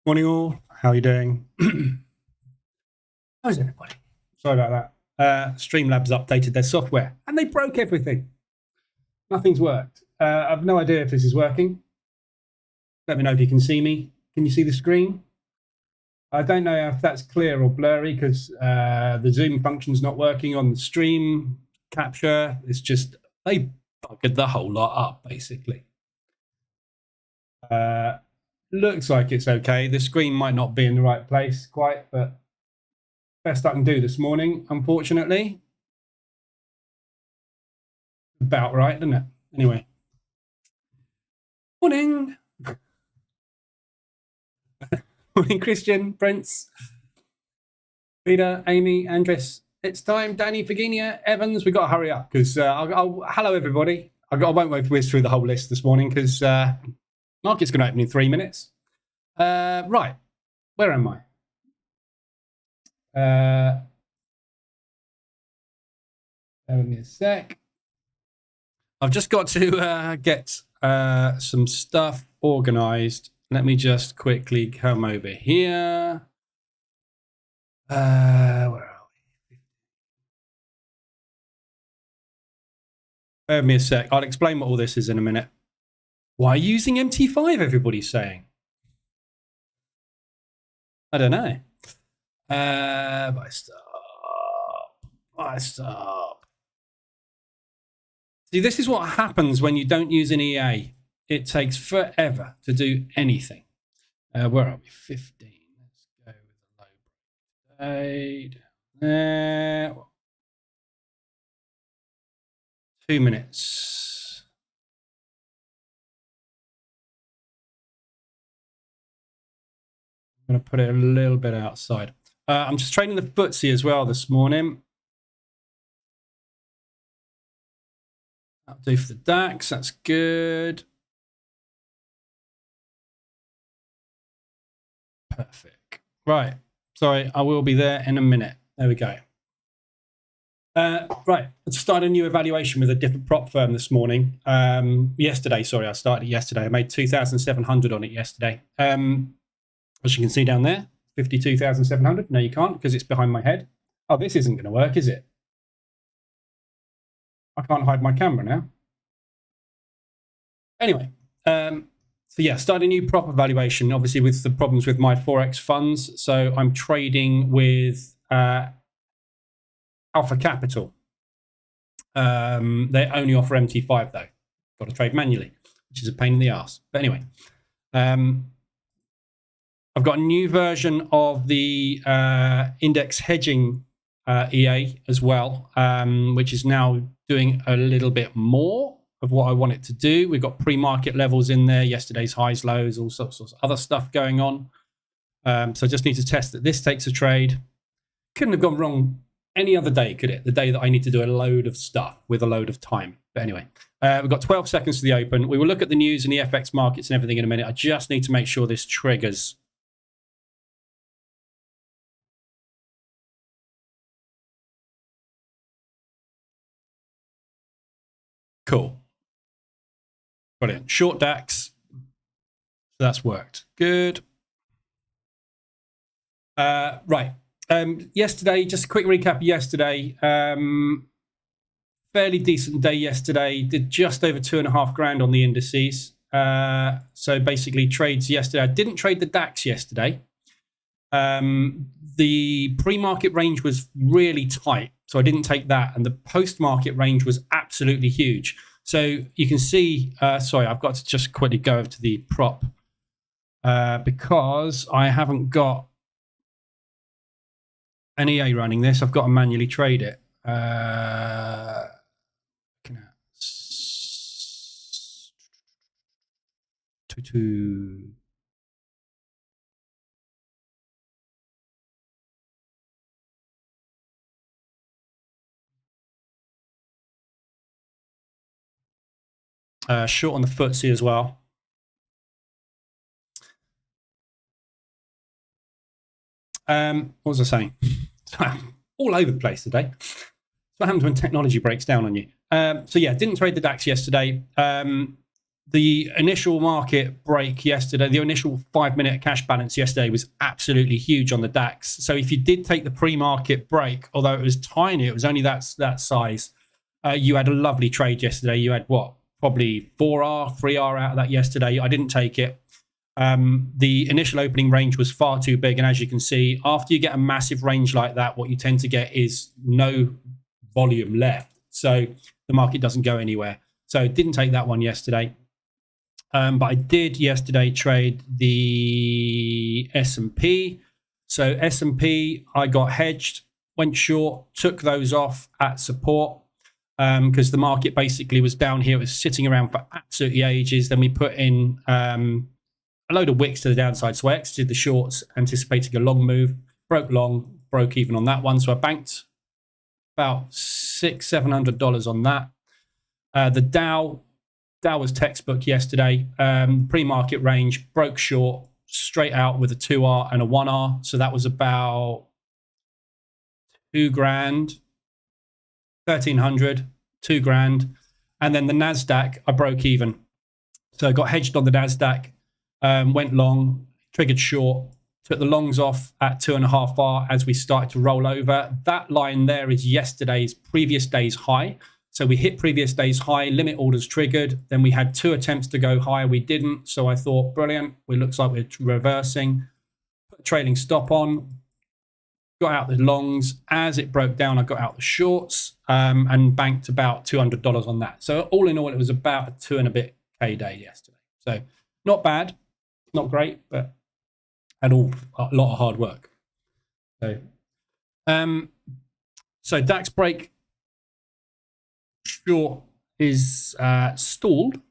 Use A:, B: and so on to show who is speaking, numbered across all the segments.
A: Morning all, how are you doing? How's everybody? Sorry about that. Streamlabs updated their software and they broke everything. Nothing's worked. I've no idea if this is working. Let me know if you can see me. Can you see the screen? I don't know if that's clear or blurry because the Zoom function's not working on the stream capture. It's just, they buggered the whole lot up, basically. Looks like it's okay. The screen might not be in the right place quite, but best I can do this morning, unfortunately. About right, doesn't it? Anyway. Morning. Morning, Christian, Prince, Peter, Amy, Andres. It's time. Danny, Virginia, Evans. We've got to hurry up because hello, everybody. I won't whiz through the whole list this morning because market's going to open in 3 minutes. Right. Where am I? Bear with me a sec. I've just got to get some stuff organized. Let me just quickly come over here. Where are we? Bear with me a sec. I'll explain what all this is in a minute. Why using MT5, everybody's saying? I don't know. Buy stop. See, this is what happens when you don't use an EA. It takes forever to do anything. Where are we? 15. Let's go with the low break. There. 2 minutes. I'm going to put it a little bit outside. I'm just trading the FTSE as well this morning. That'll do for the DAX. That's good. Perfect. Right. Sorry, I will be there in a minute. There we go. Right. Let's start a new evaluation with a different prop firm this morning. Yesterday, sorry, I started it yesterday. I made 2,700 on it yesterday. As you can see down there, 52,700. No, you can't because it's behind my head. Oh, this isn't going to work, is it? I can't hide my camera now. Anyway, so yeah, start a new prop evaluation, obviously with the problems with my Forex funds. So I'm trading with Alpha Capital. They only offer MT5 though. Got to trade manually, which is a pain in the ass. But anyway, I've got a new version of the index hedging EA as well, which is now doing a little bit more of what I want it to do. We've got pre-market levels in there, yesterday's highs, lows, all sorts of other stuff going on. So I just need to test that this takes a trade. Couldn't have gone wrong any other day, could it? The day that I need to do a load of stuff with a load of time. But anyway, we've got 12 seconds to the open. We will look at the news and the FX markets and everything in a minute. I just need to make sure this triggers. Cool. Brilliant. Short DAX. So that's worked. Good. Right. Yesterday, just a quick recap of yesterday. Fairly decent day yesterday. Did just over 2.5 grand on the indices. So basically trades yesterday. I didn't trade the DAX yesterday. The pre-market range was really tight, so I didn't take that. And the post-market range was absolutely huge. So you can see, sorry, I've got to just quickly go over to the prop because I haven't got an EA running this. I've got to manually trade it. Short on the FTSE as well. What was I saying? All over the place today. That's what happens when technology breaks down on you. So yeah, didn't trade the DAX yesterday. the initial market break yesterday, the initial 5-minute cash balance yesterday was absolutely huge on the DAX. So if you did take the pre-market break, although it was tiny, it was only that size, you had a lovely trade yesterday. You had what? Probably 4R, 3R out of that yesterday. I didn't take it. The initial opening range was far too big. And as you can see, after you get a massive range like that, what you tend to get is no volume left. So the market doesn't go anywhere. So didn't take that one yesterday. But I did yesterday trade the S&P. So S&P, I got hedged, went short, took those off at support because the market basically was down here. It was sitting around for absolutely ages. Then we put in a load of wicks to the downside. So I exited the shorts, anticipating a long move, broke long, broke even on that one. So I banked about $600-700 on that. The Dow was textbook yesterday. Pre-market range, broke short, straight out with a 2R and a 1R. So that was about $2,000, 1,300, $2,000. And then the NASDAQ, I broke even. So I got hedged on the NASDAQ, went long, triggered short, took the longs off at 2.5R as we started to roll over. That line there is yesterday's previous day's high. So we hit previous day's high, limit orders triggered. Then we had 2 attempts to go higher. We didn't. So I thought, brilliant. It looks like we're reversing. Put a trailing stop on. Got out the longs. As it broke down, I got out the shorts and banked about $200 on that. So all in all, it was about a 2 and a bit K day yesterday. So not bad, not great, but had a lot of hard work. So, DAX break short is stalled.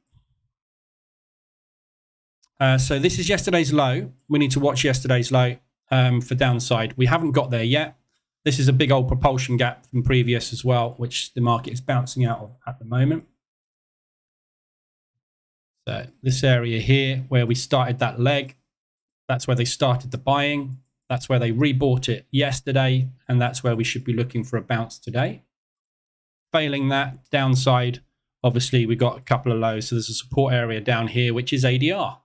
A: So this is yesterday's low. We need to watch yesterday's low for downside. We haven't got there yet. This is a big old propulsion gap from previous as well, which the market is bouncing out of at the moment. So this area here where we started that leg, that's where they started the buying. That's where they rebought it yesterday, and that's where we should be looking for a bounce today. Failing that downside, obviously we got a couple of lows. So there's a support area down here, which is ADR.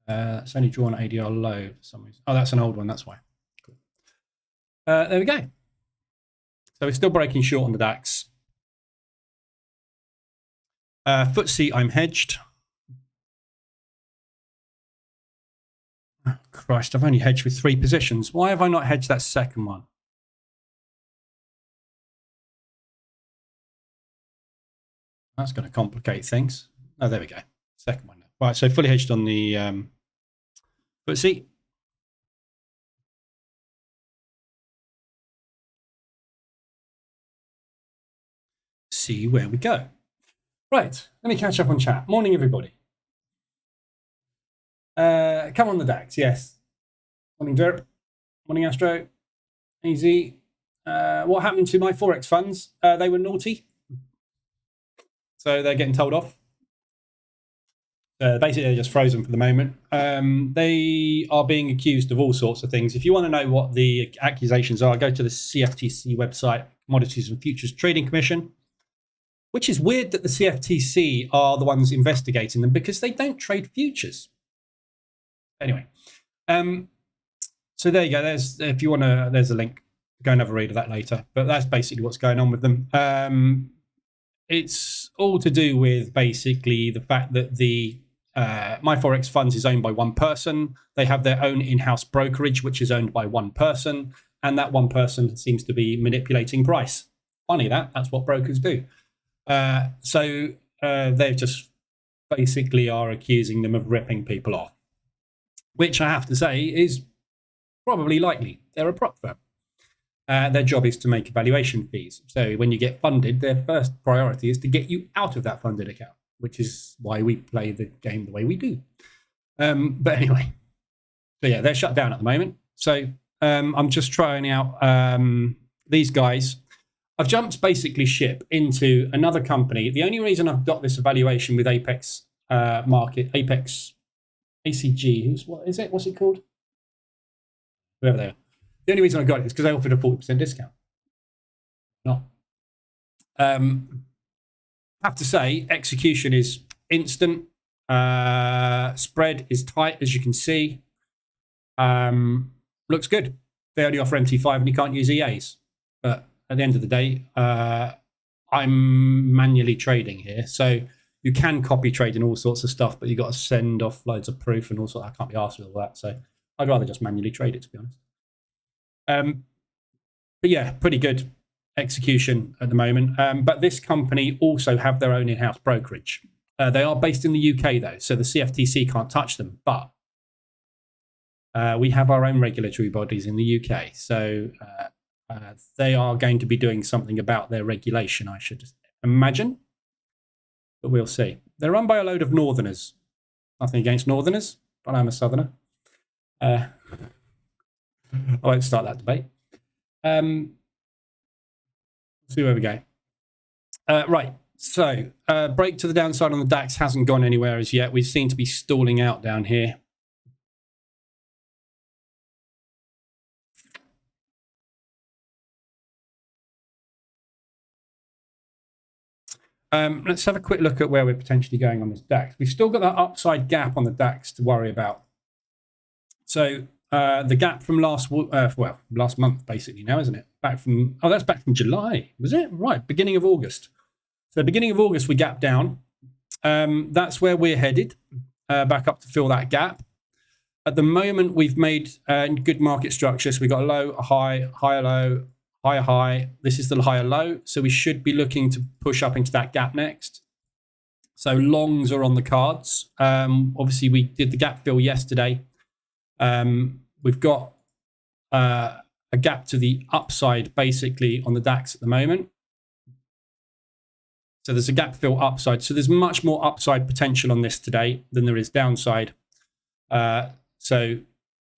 A: It's only drawn ADR low for some reason. Oh, that's an old one. That's why. Cool. There we go. So we're still breaking short on the DAX. FTSE, I'm hedged. Oh, Christ, I've only hedged with 3 positions. Why have I not hedged that second one? That's going to complicate things. Oh, there we go. Second one. Right, so fully hedged on the FTSE. See where we go. Right, let me catch up on chat. Morning, everybody. Come on the DAX, yes. Morning, Derp. Morning, Astro. Easy. What happened to my Forex funds? They were naughty. So they're getting told off. Basically, they're just frozen for the moment. They are being accused of all sorts of things. If you want to know what the accusations are, go to the CFTC website, Commodities and Futures Trading Commission, which is weird that the CFTC are the ones investigating them because they don't trade futures. Anyway, so there you go. There's, if you want to, there's a link. Go and have a read of that later. But that's basically what's going on with them. It's all to do with basically the fact that the My Forex Funds is owned by one person. They have their own in-house brokerage, which is owned by one person. And that one person seems to be manipulating price. Funny that's what brokers do. So they just basically are accusing them of ripping people off, which I have to say is probably likely. They're a prop firm. Their job is to make evaluation fees. So when you get funded, their first priority is to get you out of that funded account, which is why we play the game the way we do. But anyway, so yeah, they're shut down at the moment. So I'm just trying out these guys. I've jumped basically ship into another company. The only reason I've got this evaluation with Apex Apex ACG, what is it? What's it called? Whoever they are. The only reason I got it is because they offered a 40% discount. Not. Have to say, execution is instant. Spread is tight, as you can see. Looks good. They only offer MT5 and you can't use EAs. But at the end of the day, I'm manually trading here. So you can copy trade and all sorts of stuff, but you've got to send off loads of proof and all sorts. I can't be asked with all that. So I'd rather just manually trade it, to be honest. But yeah, pretty good execution at the moment. But this company also have their own in-house brokerage. They are based in the UK, though, so the CFTC can't touch them. But we have our own regulatory bodies in the UK. So they are going to be doing something about their regulation, I should imagine. But we'll see. They're run by a load of northerners. Nothing against northerners, but I'm a southerner. I won't start that debate. See where we go. Right. So break to the downside on the DAX hasn't gone anywhere as yet. We seem to be stalling out down here. Let's have a quick look at where we're potentially going on this DAX. We've still got that upside gap on the DAX to worry about. So the gap from last month, basically now, isn't it? That's back from July, was it? Right, beginning of August. So beginning of August, we gapped down. That's where we're headed, back up to fill that gap. At the moment, we've made good market structure. So we've got a low, a high, higher low, higher high. This is the higher low. So we should be looking to push up into that gap next. So longs are on the cards. Obviously, we did the gap fill yesterday. We've got a gap to the upside, basically, on the DAX at the moment. So there's a gap fill upside. So there's much more upside potential on this today than there is downside. So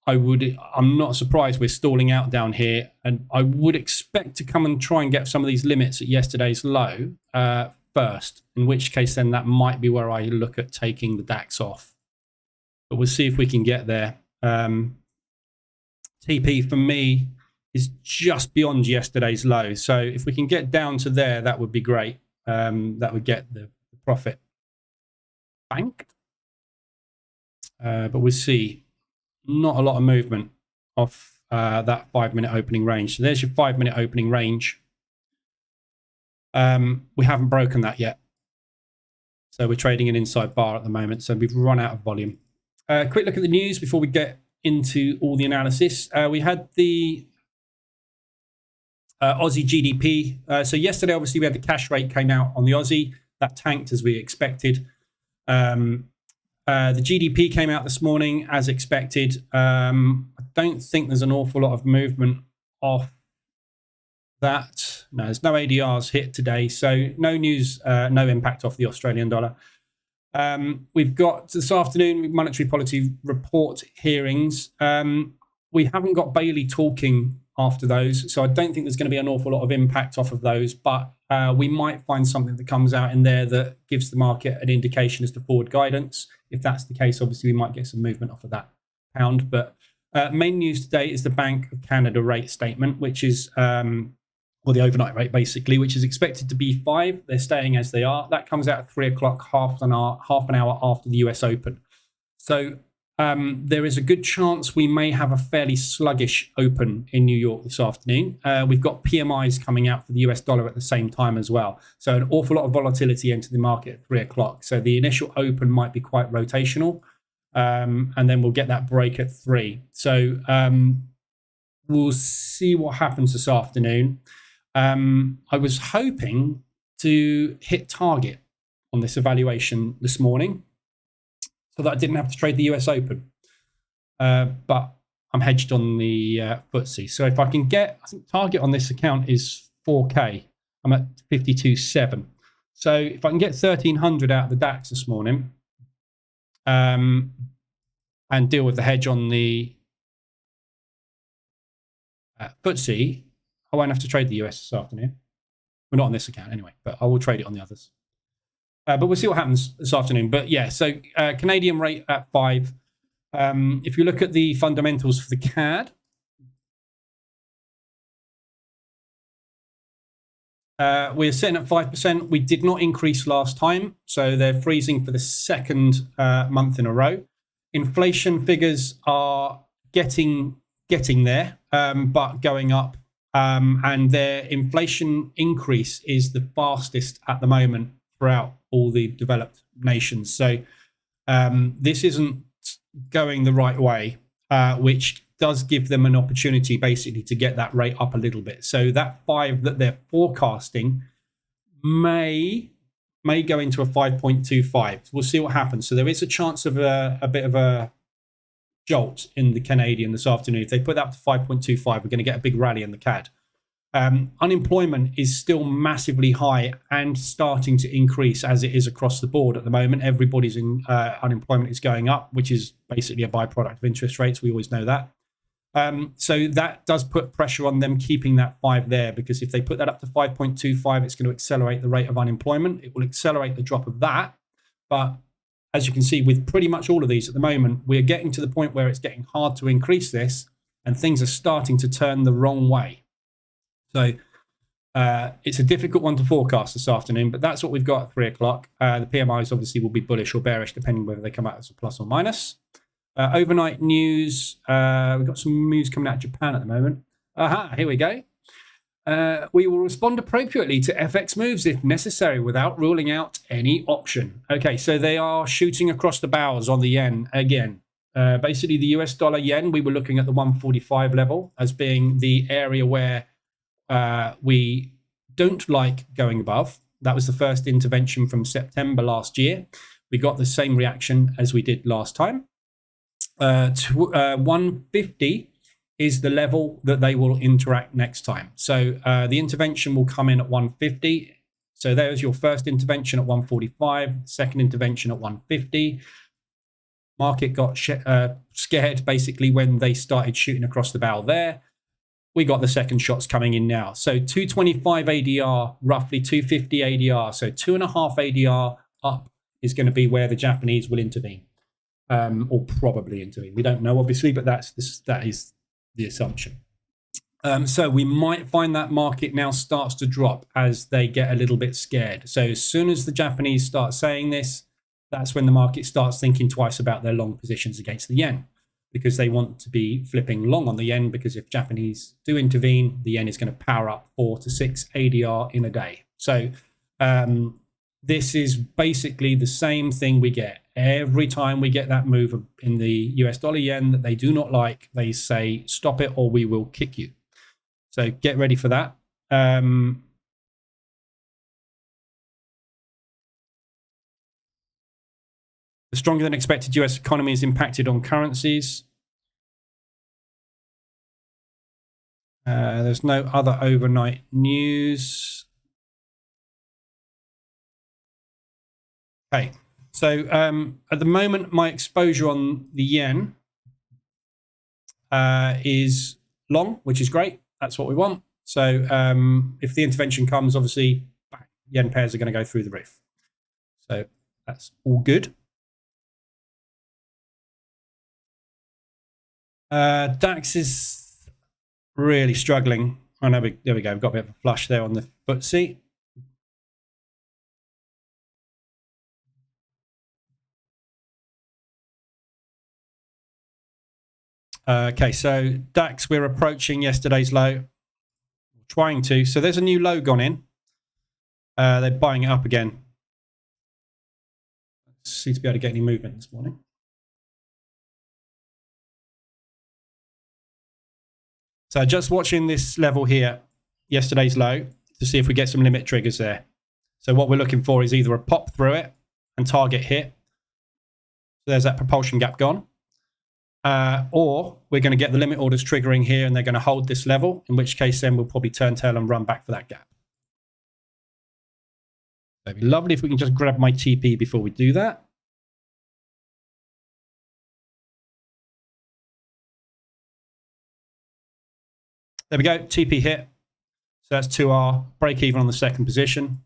A: I'm not surprised we're stalling out down here, and I would expect to come and try and get some of these limits at yesterday's low first, in which case then that might be where I look at taking the DAX off. But we'll see if we can get there. TP for me is just beyond yesterday's low. So if we can get down to there, that would be great. That would get the profit banked. But we'll see. Not a lot of movement off that 5-minute opening range. So there's your 5-minute opening range. We haven't broken that yet. So we're trading an inside bar at the moment. So we've run out of volume. Quick look at the news before we get into all the analysis. We had the Aussie GDP. So yesterday, obviously, we had the cash rate came out on the Aussie. That tanked as we expected. The GDP came out this morning as expected. I don't think there's an awful lot of movement off that. No, there's no ADRs hit today. So no news, no impact off the Australian dollar. We've got this afternoon monetary policy report hearings. We haven't got Bailey talking after those, so I don't think there's going to be an awful lot of impact off of those, but we might find something that comes out in there that gives the market an indication as to forward guidance. If that's the case, obviously we might get some movement off of that pound. But main news today is the Bank of Canada rate statement, which is or the overnight rate, basically, which is expected to be 5. They're staying as they are. That comes out at 3 o'clock, half an hour after the US Open. So there is a good chance we may have a fairly sluggish open in New York this afternoon. We've got PMIs coming out for the US dollar at the same time as well. So an awful lot of volatility into the market at 3 o'clock. So the initial open might be quite rotational. And then we'll get that break at 3. So we'll see what happens this afternoon. I was hoping to hit target on this evaluation this morning so that I didn't have to trade the US Open. But I'm hedged on the FTSE. So if I can get, I think target on this account is 4K. I'm at 52.7. So if I can get 1,300 out of the DAX this morning and deal with the hedge on the FTSE, I won't have to trade the US this afternoon. We're not on this account anyway, but I will trade it on the others. But we'll see what happens this afternoon. But yeah, so Canadian rate at 5. If you look at the fundamentals for the CAD, We're sitting at 5%. We did not increase last time, so they're freezing for the second month in a row. Inflation figures are getting there, but going up. And their inflation increase is the fastest at the moment throughout all the developed nations. So this isn't going the right way, which does give them an opportunity basically to get that rate up a little bit. So that 5 that they're forecasting may go into a 5.25. We'll see what happens. So there is a chance of a bit of a jolt in the Canadian this afternoon. If they put that up to 5.25, we're going to get a big rally in the CAD. Unemployment is still massively high and starting to increase as it is across the board at the moment. Everybody's unemployment is going up, which is basically a byproduct of interest rates. We always know that. So that does put pressure on them keeping that 5 there, because if they put that up to 5.25, it's going to accelerate the rate of unemployment. It will accelerate the drop of that. But as you can see, with pretty much all of these at the moment, we're getting to the point where it's getting hard to increase this and things are starting to turn the wrong way. So it's a difficult one to forecast this afternoon, but that's what we've got at 3 o'clock. The PMIs obviously will be bullish or bearish, depending whether they come out as a plus or minus. Overnight news. We've got some news coming out of Japan at the moment. Here we go. We will respond appropriately to FX moves if necessary without ruling out any option. Okay, so they are shooting across the bows on the yen again. Basically, the US dollar yen, we were looking at the 145 level as being the area where we don't like going above. That was the first intervention from September last year. We got the same reaction as we did last time. 150 is the level that they will interact next time. So the intervention will come in at 150. So there's your first intervention at 145, second intervention at 150. Market got scared basically when they started shooting across the bow there. We got the second shots coming in now. So 225 ADR, roughly 250 ADR. So 2.5 ADR up is going to be where the Japanese will intervene, or probably intervene. We don't know, obviously, but that is the assumption. So we might find that market now starts to drop as they get a little bit scared. So as soon as the Japanese start saying this, that's when the market starts thinking twice about their long positions against the yen, because they want to be flipping long on the yen, because if Japanese do intervene, the yen is going to power up 4 to 6 ADR in a day. So this is basically the same thing we get. Every time we get that move in the US dollar yen that they do not like, they say, stop it or we will kick you. So get ready for that. The stronger than expected US economy is impacted on currencies. There's no other overnight news. Okay, so at the moment, my exposure on the yen is long, which is great. That's what we want. So if the intervention comes, obviously, yen pairs are going to go through the roof. So that's all good. DAX is really struggling. Oh, no, there we go. We've got a bit of a flush there on the FTSE. Okay, so DAX, we're approaching yesterday's low. Trying to. So there's a new low gone in. They're buying it up again. Seem to be able to get any movement this morning. So just watching this level here, yesterday's low, to see if we get some limit triggers there. So what we're looking for is either a pop through it and target hit. So there's that propulsion gap gone. Or we're going to get the limit orders triggering here and they're going to hold this level, in which case then we'll probably turn tail and run back for that gap. So it'd be lovely if we can just grab my TP before we do that. There we go, TP hit. So that's 2R, break even on the second position.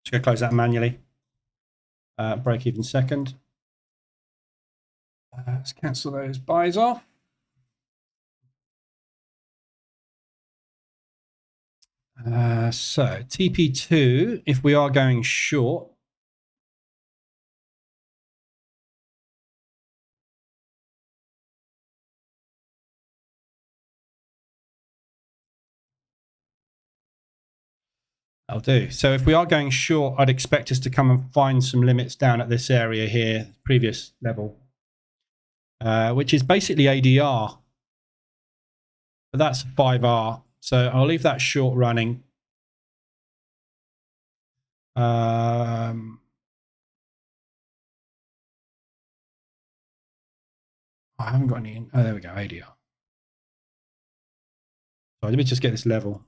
A: Just going to close that manually. Break even second. Let's cancel those buys off. So TP2, if we are going short, I'll do. So if we are going short, I'd expect us to come and find some limits down at this area here, previous level, which is basically ADR. But that's 5R. So I'll leave that short running. I haven't got any. Oh, there we go. ADR. So let me just get this level.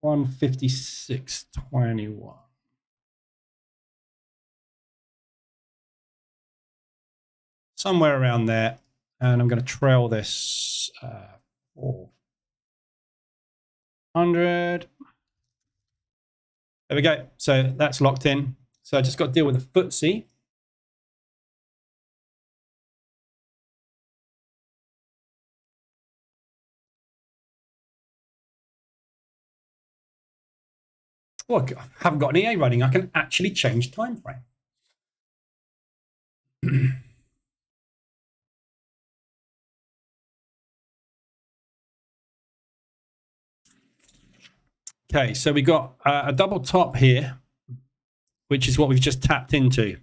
A: $156.21. Somewhere around there, and I'm going to trail this 400. There we go. So that's locked in. So I just got to deal with the FTSE. Oh, I haven't got an EA running. I can actually change time frame. Okay, so we got a double top here, which is what we've just tapped into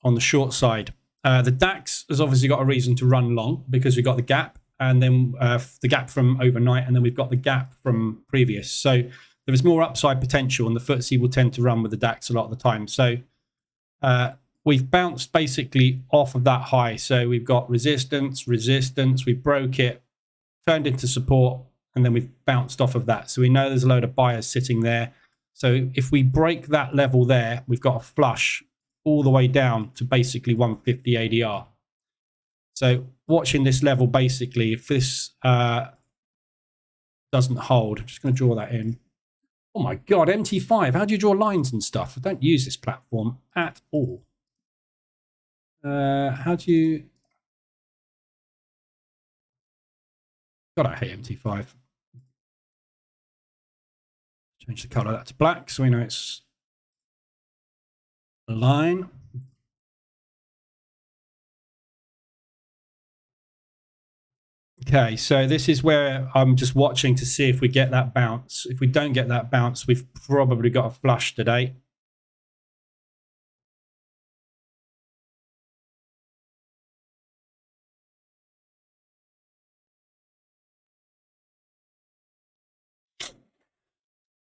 A: on the short side. The DAX has obviously got a reason to run long because we got the gap, and then the gap from overnight, and then we've got the gap from previous. So there is more upside potential, and the FTSE will tend to run with the DAX a lot of the time. So we've bounced basically off of that high. So we've got resistance, we broke it, turned into support, and then we've bounced off of that. So we know there's a load of buyers sitting there. So if we break that level there, we've got a flush all the way down to basically 150 ADR. So watching this level, basically, if this doesn't hold, I'm just going to draw that in. Oh my God, MT5, how do you draw lines and stuff? I don't use this platform at all. How do you... God, I hate MT5. Change the color of that to black so we know it's a line. Okay, so this is where I'm just watching to see if we get that bounce. If we don't get that bounce, we've probably got a flush today.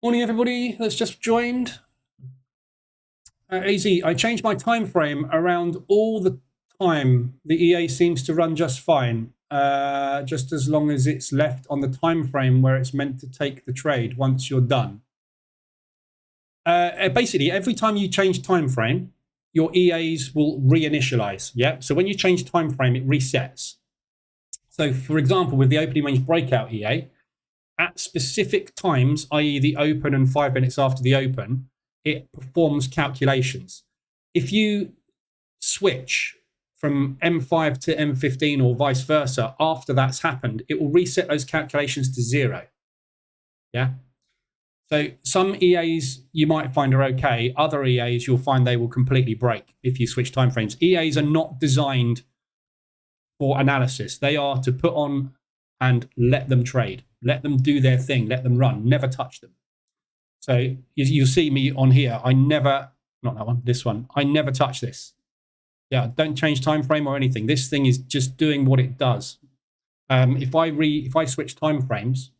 A: Morning, everybody that's just joined. AZ, I changed my time frame around all the time. The EA seems to run just fine, just as long as it's left on the time frame where it's meant to take the trade once you're done. Basically, every time you change time frame, your EAs will reinitialize. Yeah. So when you change time frame, it resets. So, for example, with the opening range breakout EA, at specific times, i.e. the open and 5 minutes after the open, it performs calculations. If you switch from M5 to M15 or vice versa, after that's happened, it will reset those calculations to 0. Yeah. So some EAs you might find are okay. Other EAs you'll find they will completely break if you switch timeframes. EAs are not designed for analysis. They are to put on and let them trade. Let them do their thing. Let them run. Never touch them. So you'll see me on here. I never, not that one, this one. I never touch this. Yeah, don't change time frame or anything. This thing is just doing what it does. If I switch time frames,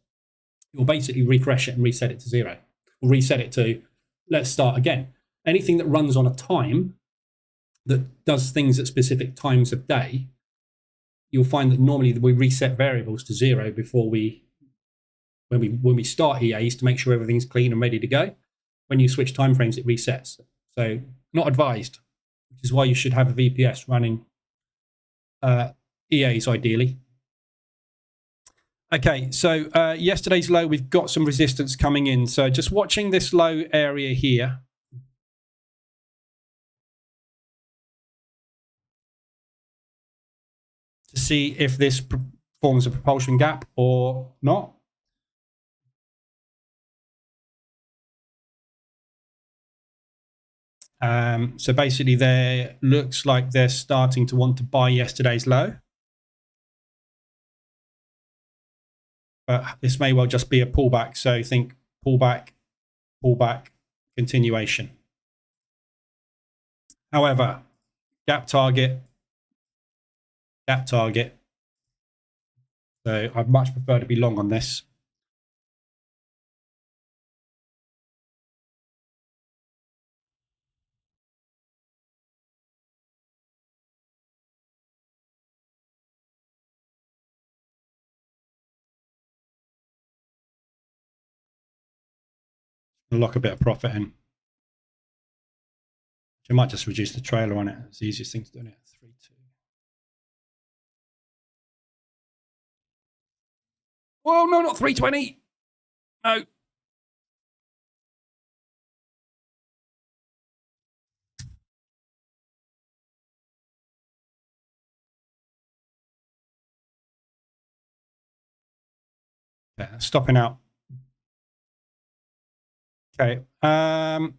A: it will basically refresh it and reset it to 0. Or reset it to, let's start again. Anything that runs on a time that does things at specific times of day, you'll find that normally we reset variables to 0 before when we start EAs to make sure everything's clean and ready to go. When you switch timeframes, it resets. So not advised, which is why you should have a VPS running EAs ideally. Okay, so yesterday's low, we've got some resistance coming in. So just watching this low area here. To see if this forms a propulsion gap or not. So basically there looks like they're starting to want to buy yesterday's low. But this may well just be a pullback. So think pullback, pullback, continuation. However, gap target, gap target. So I'd much prefer to be long on this. Lock a bit of profit in. You might just reduce the trailer on it. It's the easiest thing to do it. 3-2. Oh no, not 320. No. Yeah, stopping out. Okay. I'm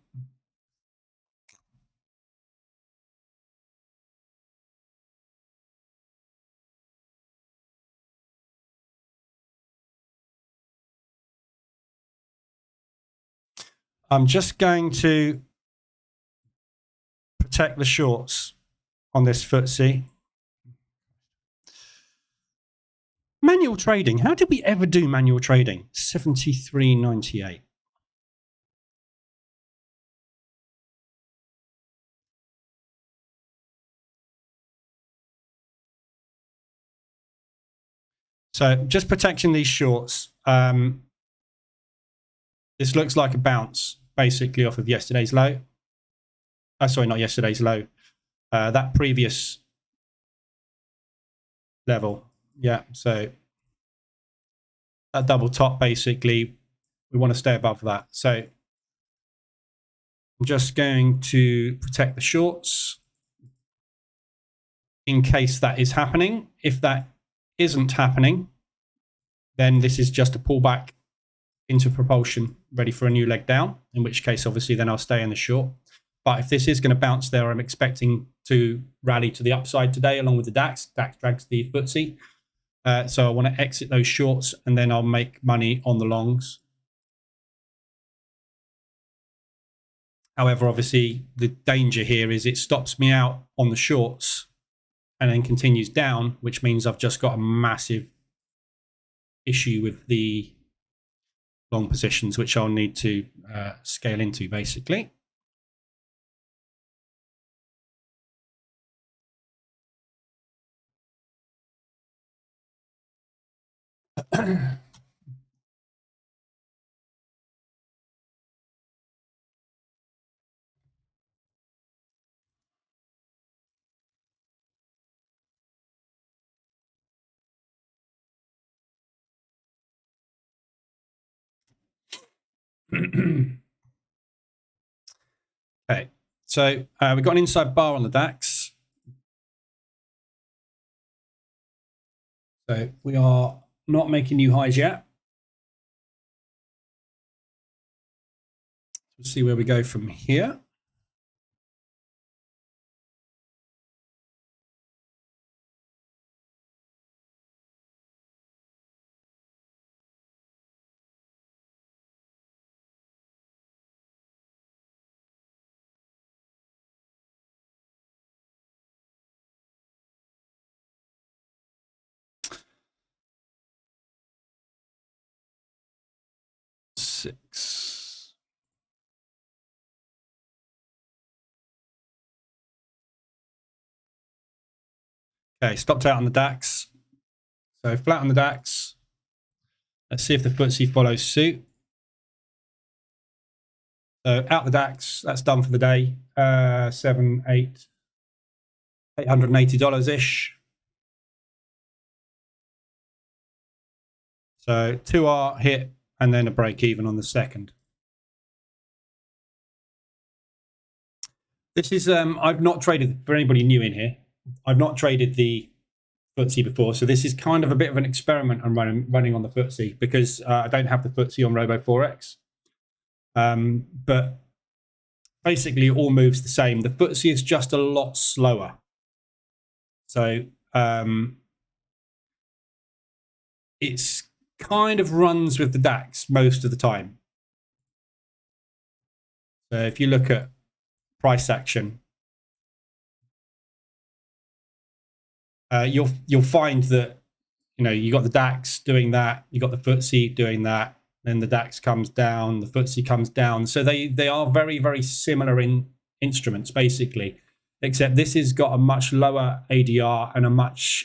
A: just going to protect the shorts on this FTSE. Manual trading. How did we ever do manual trading? 73.98. So just protecting these shorts. This looks like a bounce basically off of yesterday's low. Sorry, not yesterday's low. That previous level. Yeah, so that double top basically, we want to stay above that. So I'm just going to protect the shorts in case that is happening. If that isn't happening, then this is just a pullback into propulsion, ready for a new leg down, in which case, obviously, then I'll stay in the short. But if this is going to bounce there, I'm expecting to rally to the upside today, along with the DAX. DAX drags the FTSE. So I want to exit those shorts, and then I'll make money on the longs. However, obviously, the danger here is it stops me out on the shorts and then continues down, which means I've just got a massive issue with the long positions, which I'll need to scale into, basically. Okay, so we've got an inside bar on the DAX. So we are not making new highs yet. Let's see where we go from here. Six. Okay, stopped out on the DAX. So flat on the DAX. Let's see if the FTSE follows suit. So out the DAX, that's done for the day. $880 ish. So 2R hit and then a break even on the second. This is, I've not traded, for anybody new in here, I've not traded the FTSE before. So this is kind of a bit of an experiment I'm running on the FTSE because I don't have the FTSE on Robo Forex. But basically it all moves the same. The FTSE is just a lot slower. So it's kind of runs with the DAX most of the time. So if you look at price action, you'll find that, you know, you got the DAX doing that, you got the FTSE doing that, then the DAX comes down, the FTSE comes down. So they are very, very similar in instruments basically, except this has got a much lower ADR and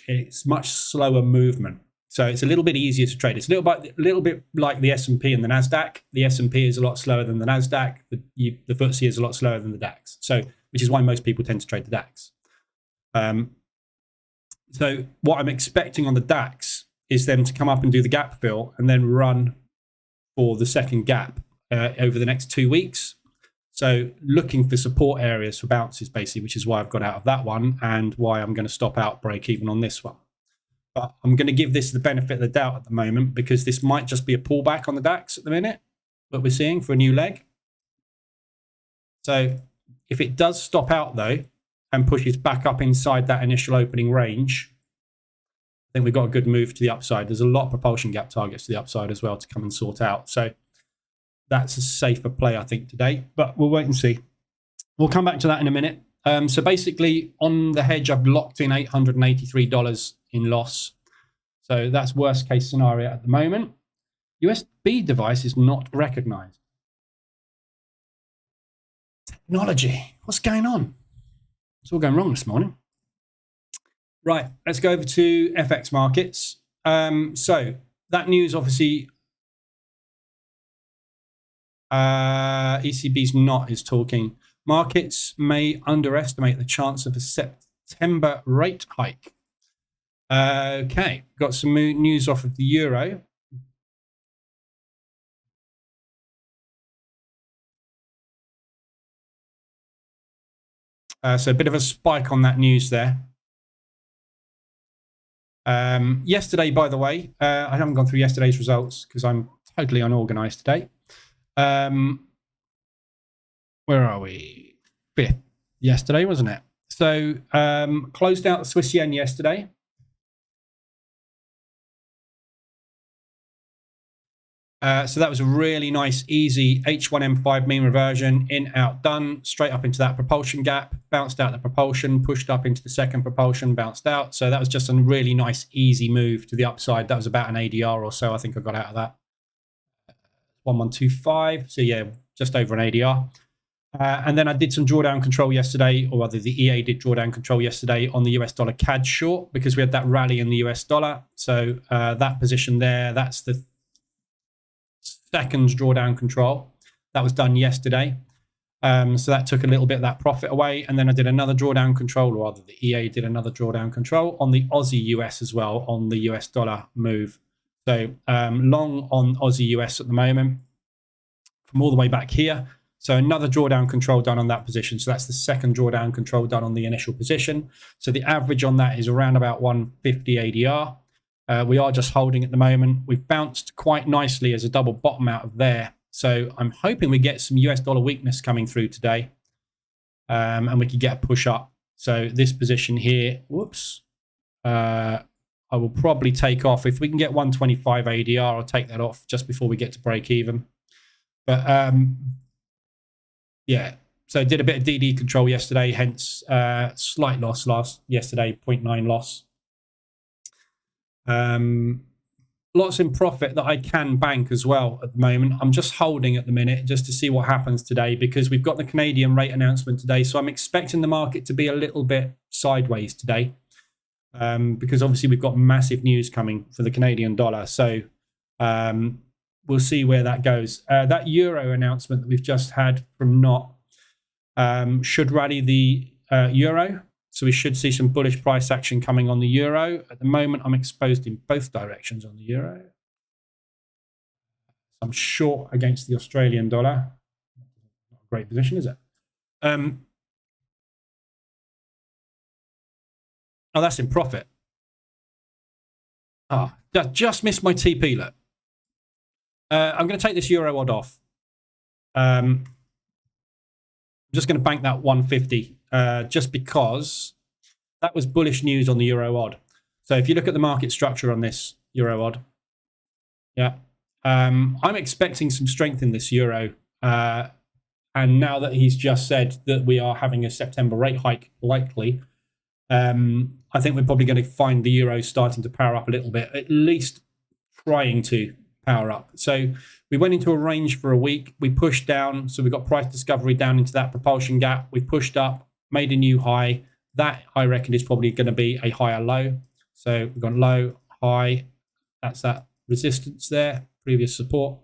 A: it's much slower movement. So it's a little bit easier to trade. It's a little bit like the S&P and the NASDAQ. The S&P is a lot slower than the NASDAQ. The FTSE is a lot slower than the DAX. So, which is why most people tend to trade the DAX. So what I'm expecting on the DAX is them to come up and do the gap fill and then run for the second gap over the next 2 weeks. So looking for support areas for bounces basically, which is why I've got out of that one and why I'm going to stop out break even on this one. But I'm going to give this the benefit of the doubt at the moment because this might just be a pullback on the DAX at the minute that we're seeing for a new leg. So if it does stop out though and pushes back up inside that initial opening range, I think we've got a good move to the upside. There's a lot of propulsion gap targets to the upside as well to come and sort out. So that's a safer play, I think, today. But we'll wait and see. We'll come back to that in a minute. So basically, on the hedge, I've locked in $883 in loss. So that's worst case scenario at the moment. USB device is not recognized. Technology. What's going on? It's all going wrong this morning. Right, let's go over to FX markets. So that news, obviously, ECB's not is talking. Markets may underestimate the chance of a September rate hike. Okay, got some news off of the euro. So a bit of a spike on that news there. Yesterday, by the way, I haven't gone through yesterday's results because I'm totally unorganized today. Where are we? 5th yesterday, wasn't it? So closed out the Swiss yen yesterday. So that was a really nice, easy H1M5 mean reversion, in, out, done, straight up into that propulsion gap, bounced out the propulsion, pushed up into the second propulsion, bounced out. So that was just a really nice, easy move to the upside. That was about an ADR or so. I think I got out of that. 1125. So yeah, just over an ADR. And then I did some drawdown control yesterday, or rather the EA did drawdown control yesterday on the US dollar CAD short because we had that rally in the US dollar. So that position there, that's the second drawdown control that was done yesterday. So that took a little bit of that profit away. And then I did another drawdown control, or rather the EA did another drawdown control on the Aussie US as well on the US dollar move. So long on Aussie US at the moment from all the way back here. So another drawdown control done on that position. So that's the second drawdown control done on the initial position. So the average on that is around about 150 ADR. We are just holding at the moment. We've bounced quite nicely as a double bottom out of there. So I'm hoping we get some US dollar weakness coming through today. And we can get a push up. So this position here, whoops, I will probably take off. If we can get 125 ADR, I'll take that off just before we get to break even. But yeah, so did a bit of DD control yesterday, hence slight loss yesterday, 0.9 loss. Lots in profit that I can bank as well at the moment. I'm just holding at the minute just to see what happens today because we've got the Canadian rate announcement today. So I'm expecting the market to be a little bit sideways today because obviously we've got massive news coming for the Canadian dollar. So we'll see where that goes. That euro announcement that we've just had from NOT should rally the euro. So we should see some bullish price action coming on the euro. At the moment, I'm exposed in both directions on the euro. I'm short against the Australian dollar. Not a great position, is it? Oh, that's in profit. Ah, just missed my TP, look. I'm going to take this euro odd off. I'm just going to bank that 150 just because that was bullish news on the euro odd. So if you look at the market structure on this euro odd, yeah, I'm expecting some strength in this euro. And now that he's just said that we are having a September rate hike likely, I think we're probably going to find the euro starting to power up a little bit, at least trying to power up. So we went into a range for a week. We pushed down. So we got price discovery down into that propulsion gap. We pushed up, made a new high. That, I reckon, is probably going to be a higher low. So we've got low, high. That's that resistance there, previous support.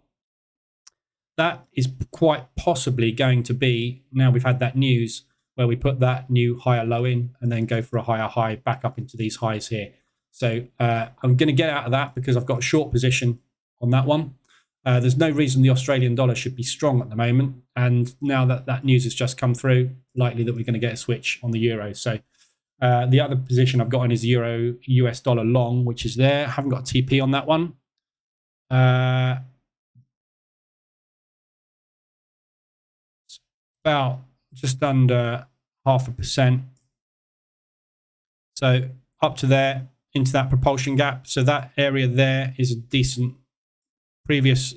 A: That is quite possibly going to be, now we've had that news, where we put that new higher low in and then go for a higher high back up into these highs here. So I'm going to get out of that because I've got a short position on that one. There's no reason the Australian dollar should be strong at the moment. And now that that news has just come through, likely that we're going to get a switch on the euro. So the other position I've got in is euro US dollar long, which is there. I haven't got a TP on that one. It's about just under 0.5%. So up to there, into that propulsion gap. So that area there is a decent previous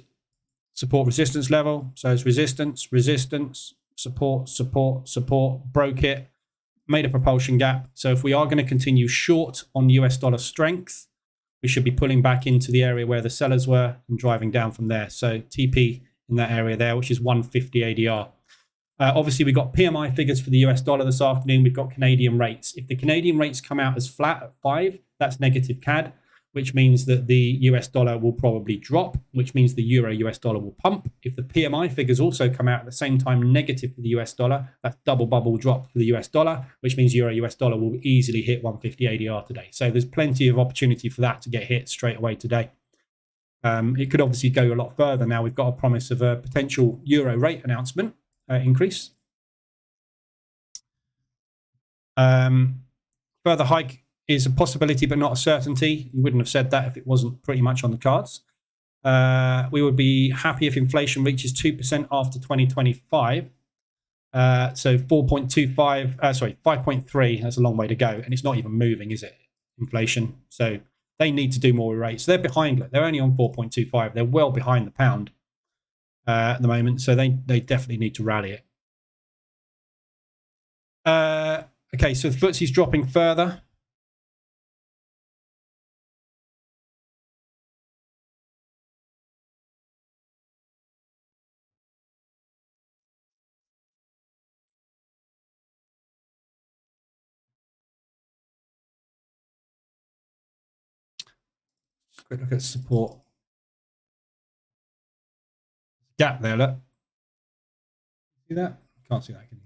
A: support resistance level. So it's resistance, resistance, support, support, support, broke it, made a propulsion gap. So if we are going to continue short on US dollar strength, we should be pulling back into the area where the sellers were and driving down from there. So TP in that area there, which is 150 ADR. Obviously, we got PMI figures for the US dollar this afternoon. We've got Canadian rates. If the Canadian rates come out as flat at 5, that's negative CAD, which means that the US dollar will probably drop, which means the euro US dollar will pump. If the PMI figures also come out at the same time negative for the US dollar, that's double bubble drop for the US dollar, which means euro US dollar will easily hit 150 ADR today. So there's plenty of opportunity for that to get hit straight away today. It could obviously go a lot further now. We've got a promise of a potential euro rate announcement increase. Further hike is a possibility, but not a certainty. You wouldn't have said that if it wasn't pretty much on the cards. We would be happy if inflation reaches 2% after 2025. So 4.25, sorry, 5.3, that's a long way to go. And it's not even moving, is it? Inflation. So they need to do more rates. They're behind. They're only on 4.25. They're well behind the pound at the moment. So they definitely need to rally it. Okay, so the FTSE's dropping further. Quick look at support. Gap there, look. See that? Can't see that, can you?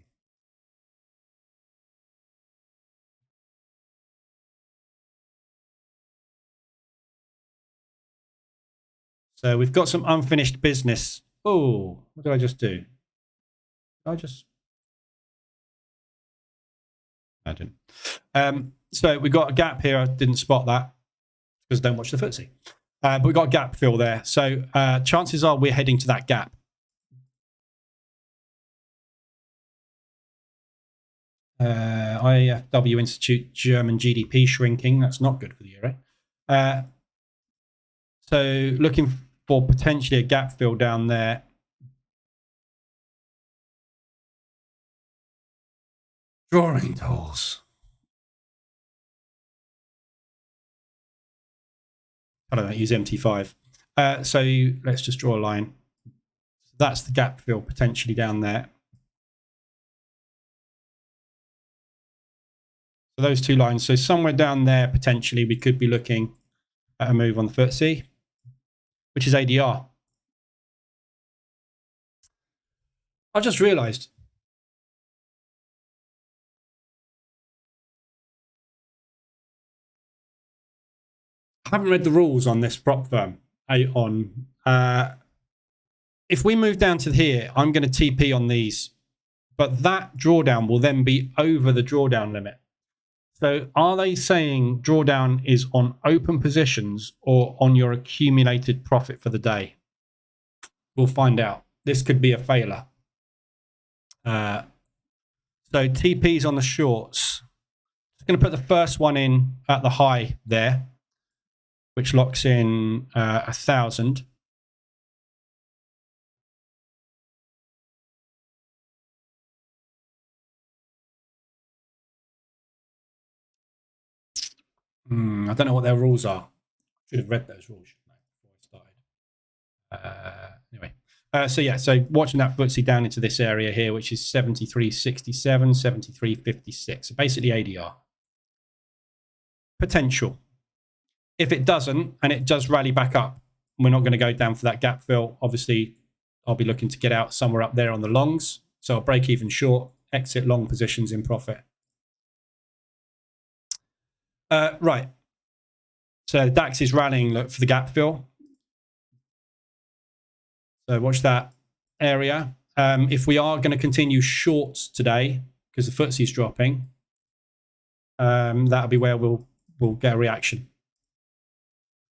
A: So we've got some unfinished business. Oh, what did I just do? I didn't. So we got a gap here. I didn't spot that because I don't watch the FTSE. But we got a gap fill there. So chances are we're heading to that gap. IFW Institute German GDP shrinking. That's not good for the euro. So looking for potentially a gap fill down there. Drawing tools. I don't use MT5. So let's just draw a line. That's the gap fill potentially down there. So those two lines. So somewhere down there, potentially, we could be looking at a move on the FTSE, which is ADR. I've just realized. I haven't read the rules on this prop firm. if we move down to here, I'm going to TP on these, but that drawdown will then be over the drawdown limit. So are they saying drawdown is on open positions or on your accumulated profit for the day? We'll find out. This could be a failure. So TP's on the shorts. I'm going to put the first one in at the high there, which locks in 1,000. I don't know what their rules are. Should have read those rules before I started. Anyway, so yeah, so watching that FTSE down into this area here, which is 73.67, 73.56. So basically ADR. Potential. If it doesn't, and it does rally back up, we're not going to go down for that gap fill. Obviously, I'll be looking to get out somewhere up there on the longs. So I'll break even short, exit long positions in profit. Right. So DAX is rallying, look for the gap fill. So watch that area. If we are going to continue shorts today, because the FTSE is dropping, that'll be where we'll get a reaction.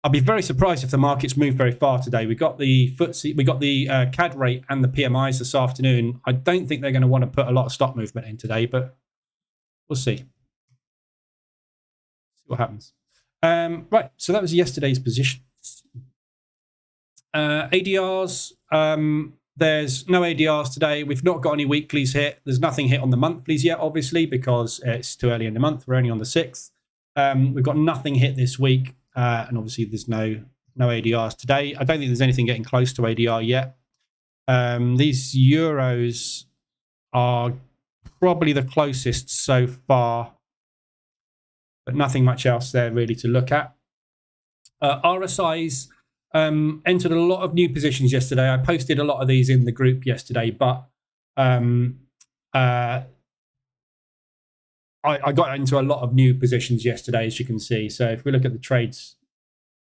A: I'll be very surprised if the markets move very far today. We got the FTSE, we got the CAD rate and the PMIs this afternoon. I don't think they're going to want to put a lot of stock movement in today, but we'll see. What happens. Right, so that was yesterday's positions. ADRs, there's no ADRs today. We've not got any weeklies hit. There's nothing hit on the monthlies yet, obviously, because it's too early in the month. We're only on the 6th. We've got nothing hit this week, and obviously there's no ADRs today. I don't think there's anything getting close to ADR yet. These euros are probably the closest so far, but nothing much else there really to look at. RSIs entered a lot of new positions yesterday. I posted a lot of these in the group yesterday, but I got into a lot of new positions yesterday, as you can see. So if we look at the trades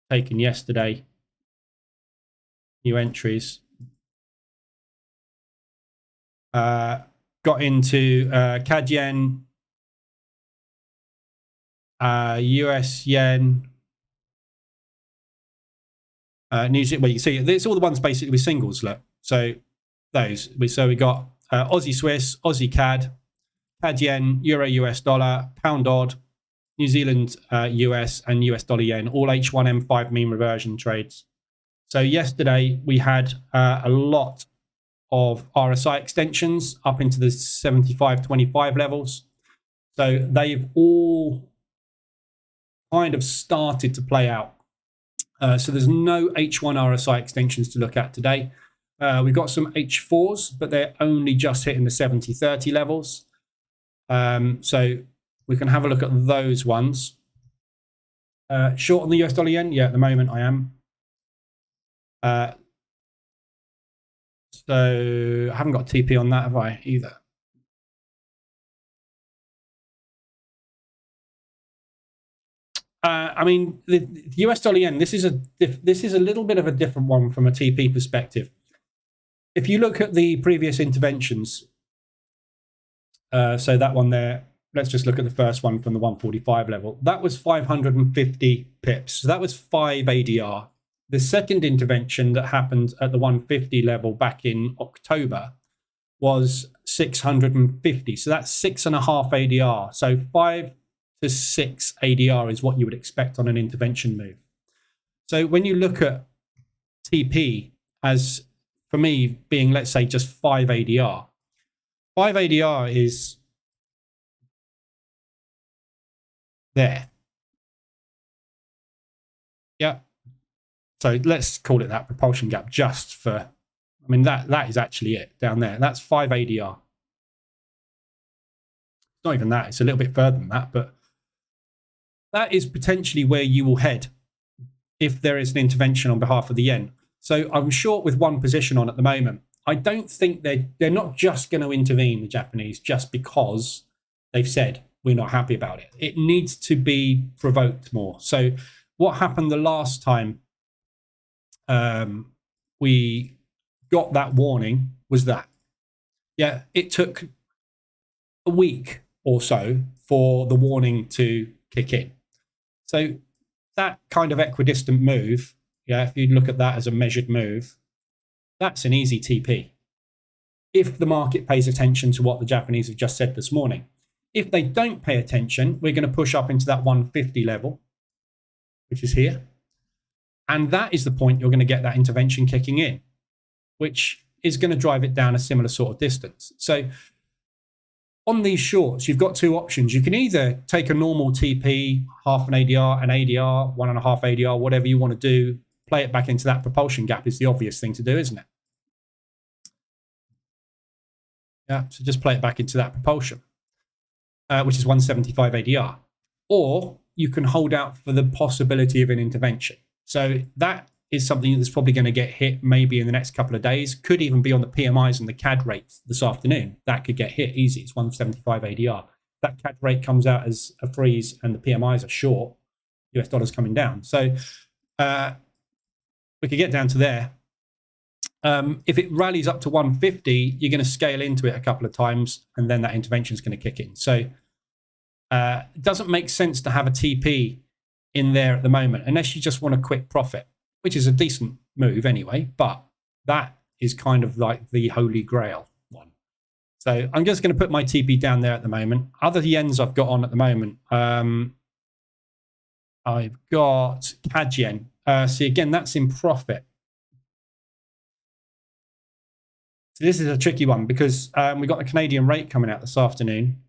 A: taken yesterday, new entries, got into CAD yen, US yen, New Zealand. Well, you can see it's all the ones basically with singles. Look, so those. So we got Aussie Swiss, Aussie CAD, CAD yen, Euro US dollar, pound odd, New Zealand US, and US dollar yen. All H1M5 mean reversion trades. So yesterday we had a lot of RSI extensions up into the 75.25 levels. So they've all kind of started to play out. So there's no H1 RSI extensions to look at today. We've got some H4s, but they're only just hitting the 70.30 levels. So we can have a look at those ones. Short on the US dollar yen? Yeah, at the moment I am. So I haven't got TP on that, have I, either? I mean, the US dollar yen, this is a little bit of a different one from a TP perspective. If you look at the previous interventions, so that one there, let's just look at the first one from the 145 level. That was 550 pips. So that was 5 ADR. The second intervention that happened at the 150 level back in October was 650. So that's 6.5 ADR. So 5 to 6 ADR is what you would expect on an intervention move. So when you look at TP as, for me, being, let's say, just 5 ADR, 5 ADR is there. Yeah. So let's call it that propulsion gap just for, I mean, that is actually it down there. That's 5 ADR. It's not even that. It's a little bit further than that, but that is potentially where you will head if there is an intervention on behalf of the yen. So I'm short with one position on at the moment. I don't think they're not just going to intervene, the Japanese, just because they've said we're not happy about it. It needs to be provoked more. So what happened the last time we got that warning was that. Yeah, it took a week or so for the warning to kick in. So that kind of equidistant move, yeah, if you look at that as a measured move, that's an easy TP. If the market pays attention to what the Japanese have just said this morning. If they don't pay attention, we're going to push up into that 150 level, which is here. And that is the point you're going to get that intervention kicking in, which is going to drive it down a similar sort of distance. So on these shorts, you've got two options. You can either take a normal TP, half an ADR, 1.5 ADR, whatever you want to do, play it back into that propulsion gap is the obvious thing to do, isn't it? Yeah, so just play it back into that propulsion, which is 175 ADR. Or you can hold out for the possibility of an intervention. So that is something that's probably going to get hit maybe in the next couple of days. Could even be on the PMIs and the CAD rates this afternoon. That could get hit easy. It's 175 ADR. That CAD rate comes out as a freeze and the PMIs are short. US dollars coming down. So we could get down to there. If it rallies up to 150, you're going to scale into it a couple of times and then that intervention is going to kick in. So it doesn't make sense to have a TP in there at the moment unless you just want a quick profit, which is a decent move anyway, but that is kind of like the holy grail one. So I'm just going to put my TP down there at the moment. Other yens I've got on at the moment, I've got CAD yen. See, again, that's in profit. So this is a tricky one because we've got the Canadian rate coming out this afternoon.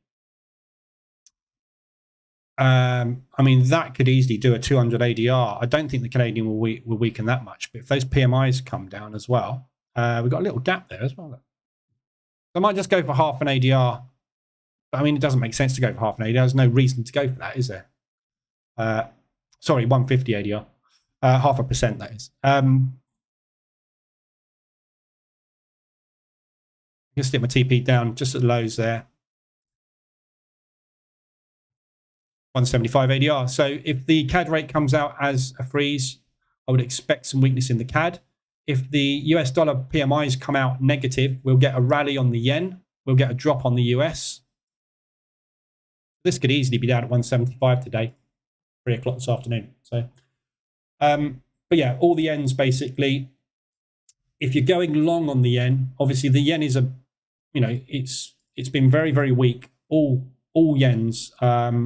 A: I mean, that could easily do a 200 ADR. I don't think the Canadian will weaken that much. But if those PMIs come down as well, we've got a little gap there as well. I might just go for half an ADR. But I mean, it doesn't make sense to go for half an ADR. There's no reason to go for that, is there? Sorry, 150 ADR. 0.5%, that is. I'm going to stick my TP down just at the lows there. 175 ADR. So if the CAD rate comes out as a freeze, I would expect some weakness in the CAD. If the US dollar PMIs come out negative, we'll get a rally on the yen. We'll get a drop on the US. This could easily be down at 175 today, 3 o'clock this afternoon. So, but yeah, all the yens basically. If you're going long on the yen, obviously the yen is it's been very, very weak. All yens,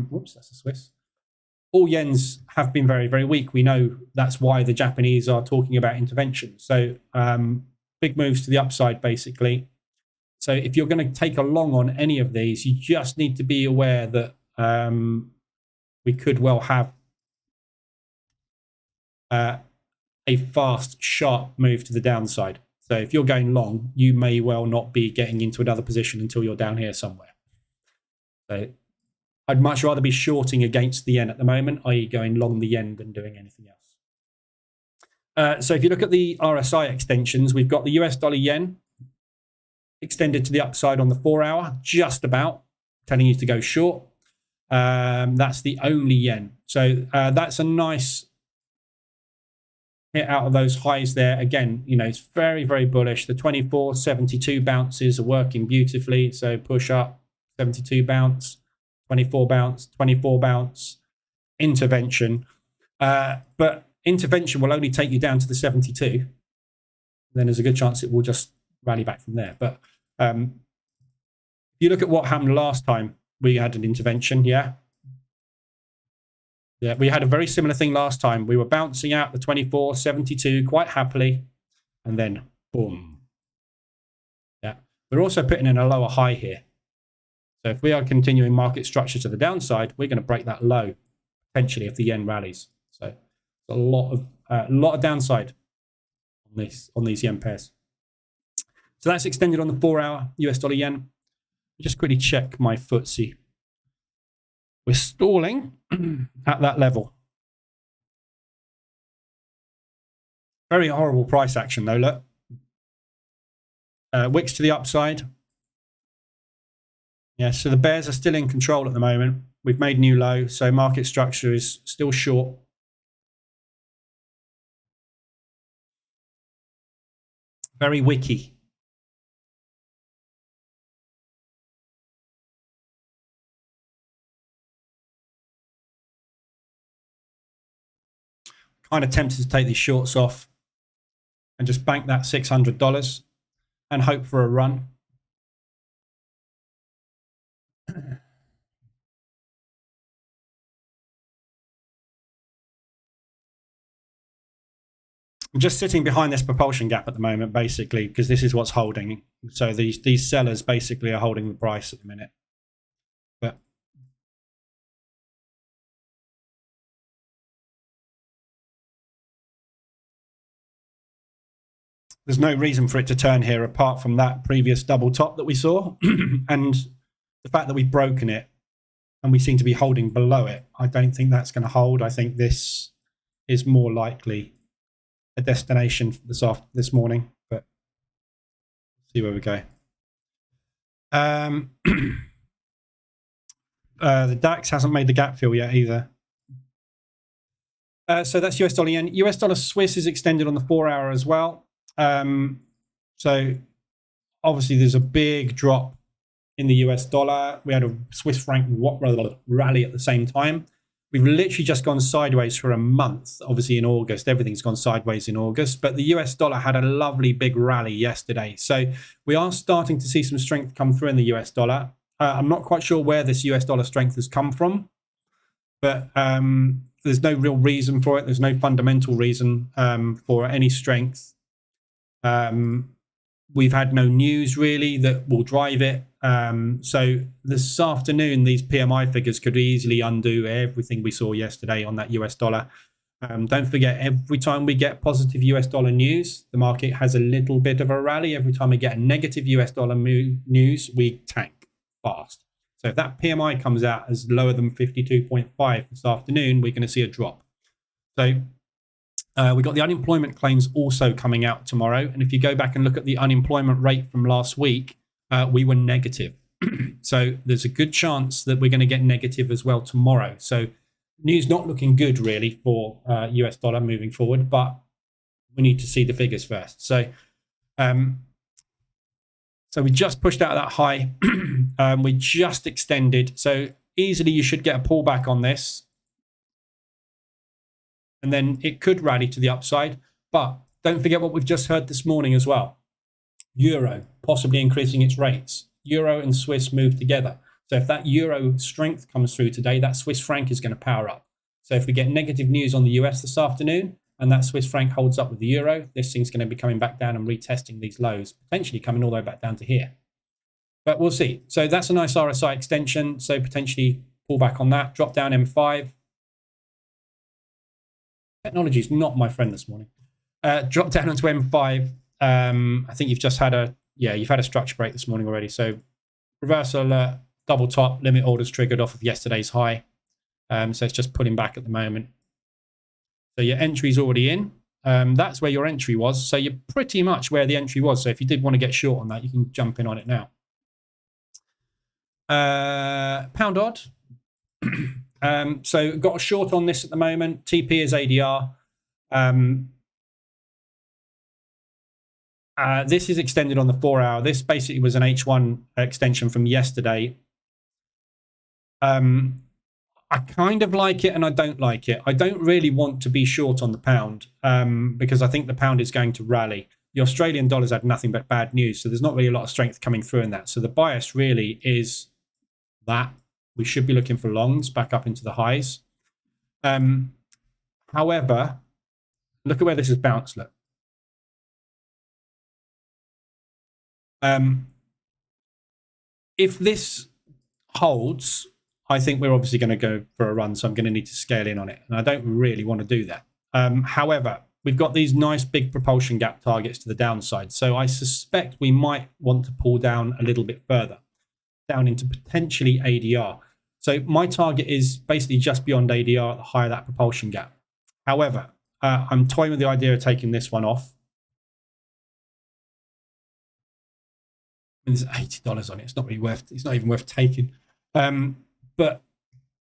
A: whoops, that's a Swiss. All yens have been very, very weak. We know that's why the Japanese are talking about intervention. So big moves to the upside, basically. So if you're going to take a long on any of these, you just need to be aware that we could well have a fast, sharp move to the downside. So if you're going long, you may well not be getting into another position until you're down here somewhere. So I'd much rather be shorting against the yen at the moment, i.e. going long the yen than doing anything else. So if you look at the RSI extensions, we've got the US dollar yen extended to the upside on the 4-hour, just about, telling you to go short. That's the only yen. So that's a nice hit out of those highs there. Again, it's very, very bullish. The 24.72 bounces are working beautifully. So push up. 72 bounce, 24 bounce, 24 bounce, intervention. But intervention will only take you down to the 72. Then there's a good chance it will just rally back from there. But if you look at what happened last time we had an intervention, yeah, we had a very similar thing last time. We were bouncing out the 24.72 quite happily, and then boom. Yeah, we're also putting in a lower high here. So if we are continuing market structure to the downside, we're going to break that low potentially if the yen rallies. So a lot of downside on these yen pairs. So that's extended on the 4-hour US dollar yen. Just quickly check my FTSE. We're stalling at that level. Very horrible price action though. Look, wicks to the upside. Yeah, so the bears are still in control at the moment. We've made new low, so market structure is still short. Very wiki. Kind of tempted to take these shorts off and just bank that $600 and hope for a run. I'm just sitting behind this propulsion gap at the moment, basically, because this is what's holding. So these sellers basically are holding the price at the minute. But there's no reason for it to turn here apart from that previous double top that we saw and the fact that we've broken it and we seem to be holding below it. I don't think that's going to hold. I think this is more likely a destination this morning, but see where we go. The DAX hasn't made the gap fill yet either. So that's US dollar yen. US dollar Swiss is extended on the 4-hour as well. So obviously there's a big drop in the US dollar. We had a Swiss franc rally at the same time. We've literally just gone sideways for a month. Obviously in August, everything's gone sideways in August, but the US dollar had a lovely big rally yesterday. So we are starting to see some strength come through in the US dollar. I'm not quite sure where this US dollar strength has come from, but there's no real reason for it. There's no fundamental reason for any strength. We've had no news really that will drive it. So this afternoon, these PMI figures could easily undo everything we saw yesterday on that US dollar. Don't forget, every time we get positive US dollar news, the market has a little bit of a rally. Every time we get a negative US dollar news, we tank fast. So if that PMI comes out as lower than 52.5 this afternoon, we're going to see a drop. So we've got the unemployment claims also coming out tomorrow. And if you go back and look at the unemployment rate from last week, we were negative. So there's a good chance that we're going to get negative as well tomorrow. So news not looking good really for US dollar moving forward, but we need to see the figures first. So so we just pushed out of that high. We just extended. So easily you should get a pullback on this. And then it could rally to the upside. But don't forget what we've just heard this morning as well. Euro possibly increasing its rates. Euro and Swiss move together. So if that Euro strength comes through today, that Swiss franc is going to power up. So if we get negative news on the US this afternoon and that Swiss franc holds up with the Euro, this thing's going to be coming back down and retesting these lows, potentially coming all the way back down to here. But we'll see. So that's a nice RSI extension. So potentially pull back on that, drop down M5. Technology is not my friend this morning. Drop down onto M5. I think you've just had you've had a structure break this morning already. So reversal alert, double top, limit orders triggered off of yesterday's high. So it's just pulling back at the moment. So your entry's already in. That's where your entry was. So you're pretty much where the entry was. So if you did want to get short on that, you can jump in on it now. Pound odd. So got a short on this at the moment. TP is ADR. This is extended on the 4-hour. This basically was an H1 extension from yesterday. I kind of like it and I don't like it. I don't really want to be short on the pound because I think the pound is going to rally. The Australian dollar's had nothing but bad news, so there's not really a lot of strength coming through in that. So the bias really is that we should be looking for longs back up into the highs. However, look at where this has bounced. Look. If this holds, I think we're obviously going to go for a run, so I'm going to need to scale in on it. And I don't really want to do that. However, we've got these nice big propulsion gap targets to the downside. So I suspect we might want to pull down a little bit further, down into potentially ADR. So my target is basically just beyond ADR at the higher that propulsion gap. However, I'm toying with the idea of taking this one off. There's $80 on it. It's not really worth. It's not even worth taking. But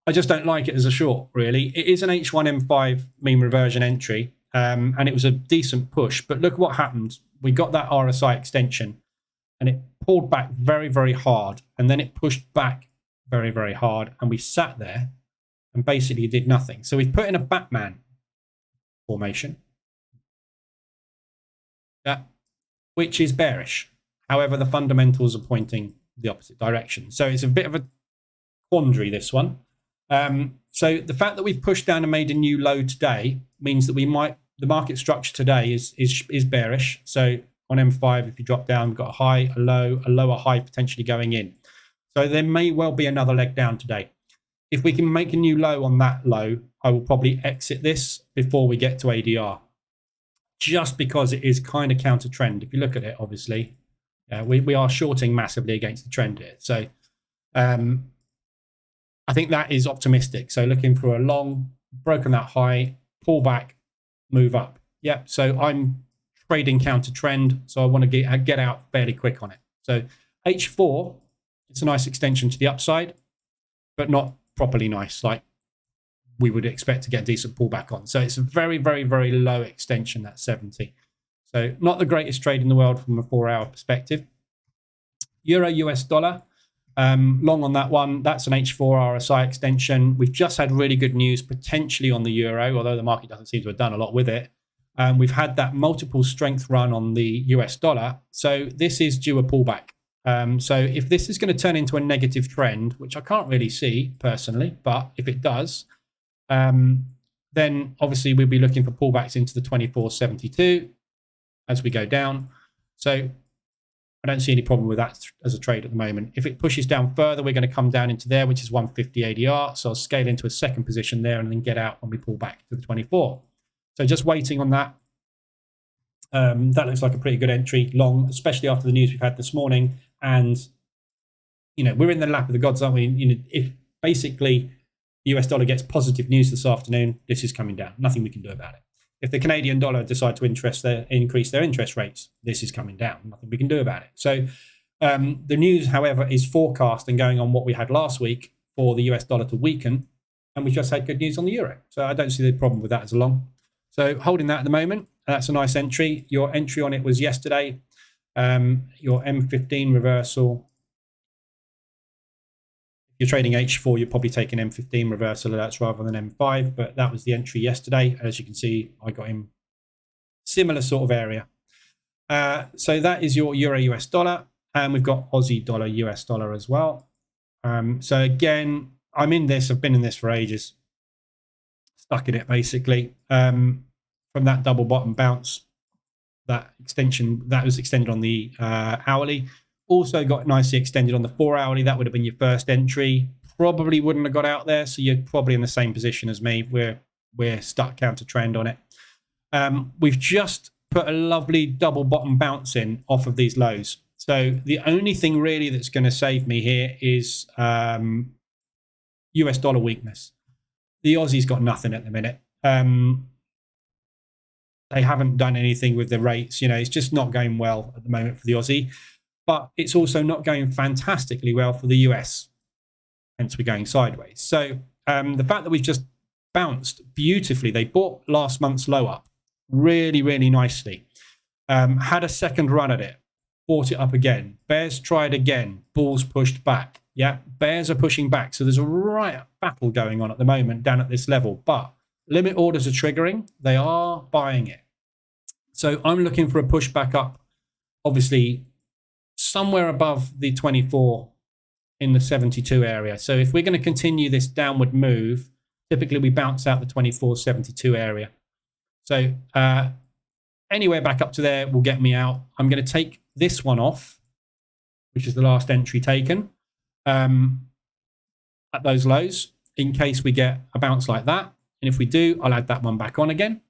A: I just don't like it as a short. Really, it is an H1 M5 mean reversion entry. and it was a decent push. But look what happened. We got that RSI extension, and it pulled back very, very hard, and then it pushed back very, very hard, and we sat there and basically did nothing. So we've put in a Batman formation, which is bearish. However, the fundamentals are pointing the opposite direction. So it's a bit of a quandary, this one. So the fact that we've pushed down and made a new low today means that the market structure today is bearish. So on M5, if you drop down, we've got a high, a low, a lower high potentially going in. So there may well be another leg down today. If we can make a new low on that low, I will probably exit this before we get to ADR, just because it is kind of counter trend. If you look at it, obviously, we are shorting massively against the trend here. So I think that is optimistic. So looking for a long, broken that high, pull back, move up. Yeah, so I'm trading counter trend, so I want to get out fairly quick on it. So H4, it's a nice extension to the upside, but not properly nice, like we would expect to get a decent pullback on. So it's a very, very, very low extension, that 70. So not the greatest trade in the world from a 4-hour perspective. Euro US dollar, long on that one. That's an H4 RSI extension. We've just had really good news potentially on the euro, although the market doesn't seem to have done a lot with it. We've had that multiple strength run on the US dollar. So this is due a pullback. So if this is going to turn into a negative trend, which I can't really see personally, but if it does, then obviously we'll be looking for pullbacks into the 24.72 as we go down. So I don't see any problem with that as a trade at the moment. If it pushes down further, we're going to come down into there, which is 150 ADR. So I'll scale into a second position there and then get out when we pull back to the 24. So just waiting on that. That looks like a pretty good entry long, especially after the news we've had this morning. And, you know, we're in the lap of the gods, aren't we? You know, if basically the US dollar gets positive news this afternoon, this is coming down. Nothing we can do about it. If the Canadian dollar decide to increase their interest rates, this is coming down. Nothing we can do about it. So the news, however, is forecast and going on what we had last week for the US dollar to weaken. And we just had good news on the euro. So I don't see the problem with that as a long. So holding that at the moment, that's a nice entry. Your entry on it was yesterday. Your M15 reversal. If you're trading H4, you're probably taking M15 reversal alerts rather than M5, but that was the entry yesterday. As you can see, I got in similar sort of area. So that is your euro US dollar, and we've got Aussie dollar US dollar as well. So again, I'm in this. I've been in this for ages. Stuck in it basically. From that double bottom bounce, that extension that was extended on the hourly, also got nicely extended on the 4 hourly. That would have been your first entry. Probably wouldn't have got out there, so you're probably in the same position as me. We're stuck counter trend on it. We've just put a lovely double bottom bounce in off of these lows. So the only thing really that's going to save me here is US dollar weakness. The Aussie's got nothing at the minute. They haven't done anything with the rates. You know, it's just not going well at the moment for the Aussie, but it's also not going fantastically well for the US. Hence we're going sideways. So the fact that we've just bounced beautifully, they bought last month's low up really, really nicely. Had a second run at it, bought it up again. Bears tried again, bulls pushed back. Yeah, bears are pushing back. So there's a right battle going on at the moment down at this level, but limit orders are triggering. They are buying it. So I'm looking for a push back up, obviously somewhere above the 24 in the 72 area. So if we're going to continue this downward move, typically we bounce out the 24.72 area. So anywhere back up to there will get me out. I'm going to take this one off, which is the last entry taken at those lows, in case we get a bounce like that. And if we do, I'll add that one back on again.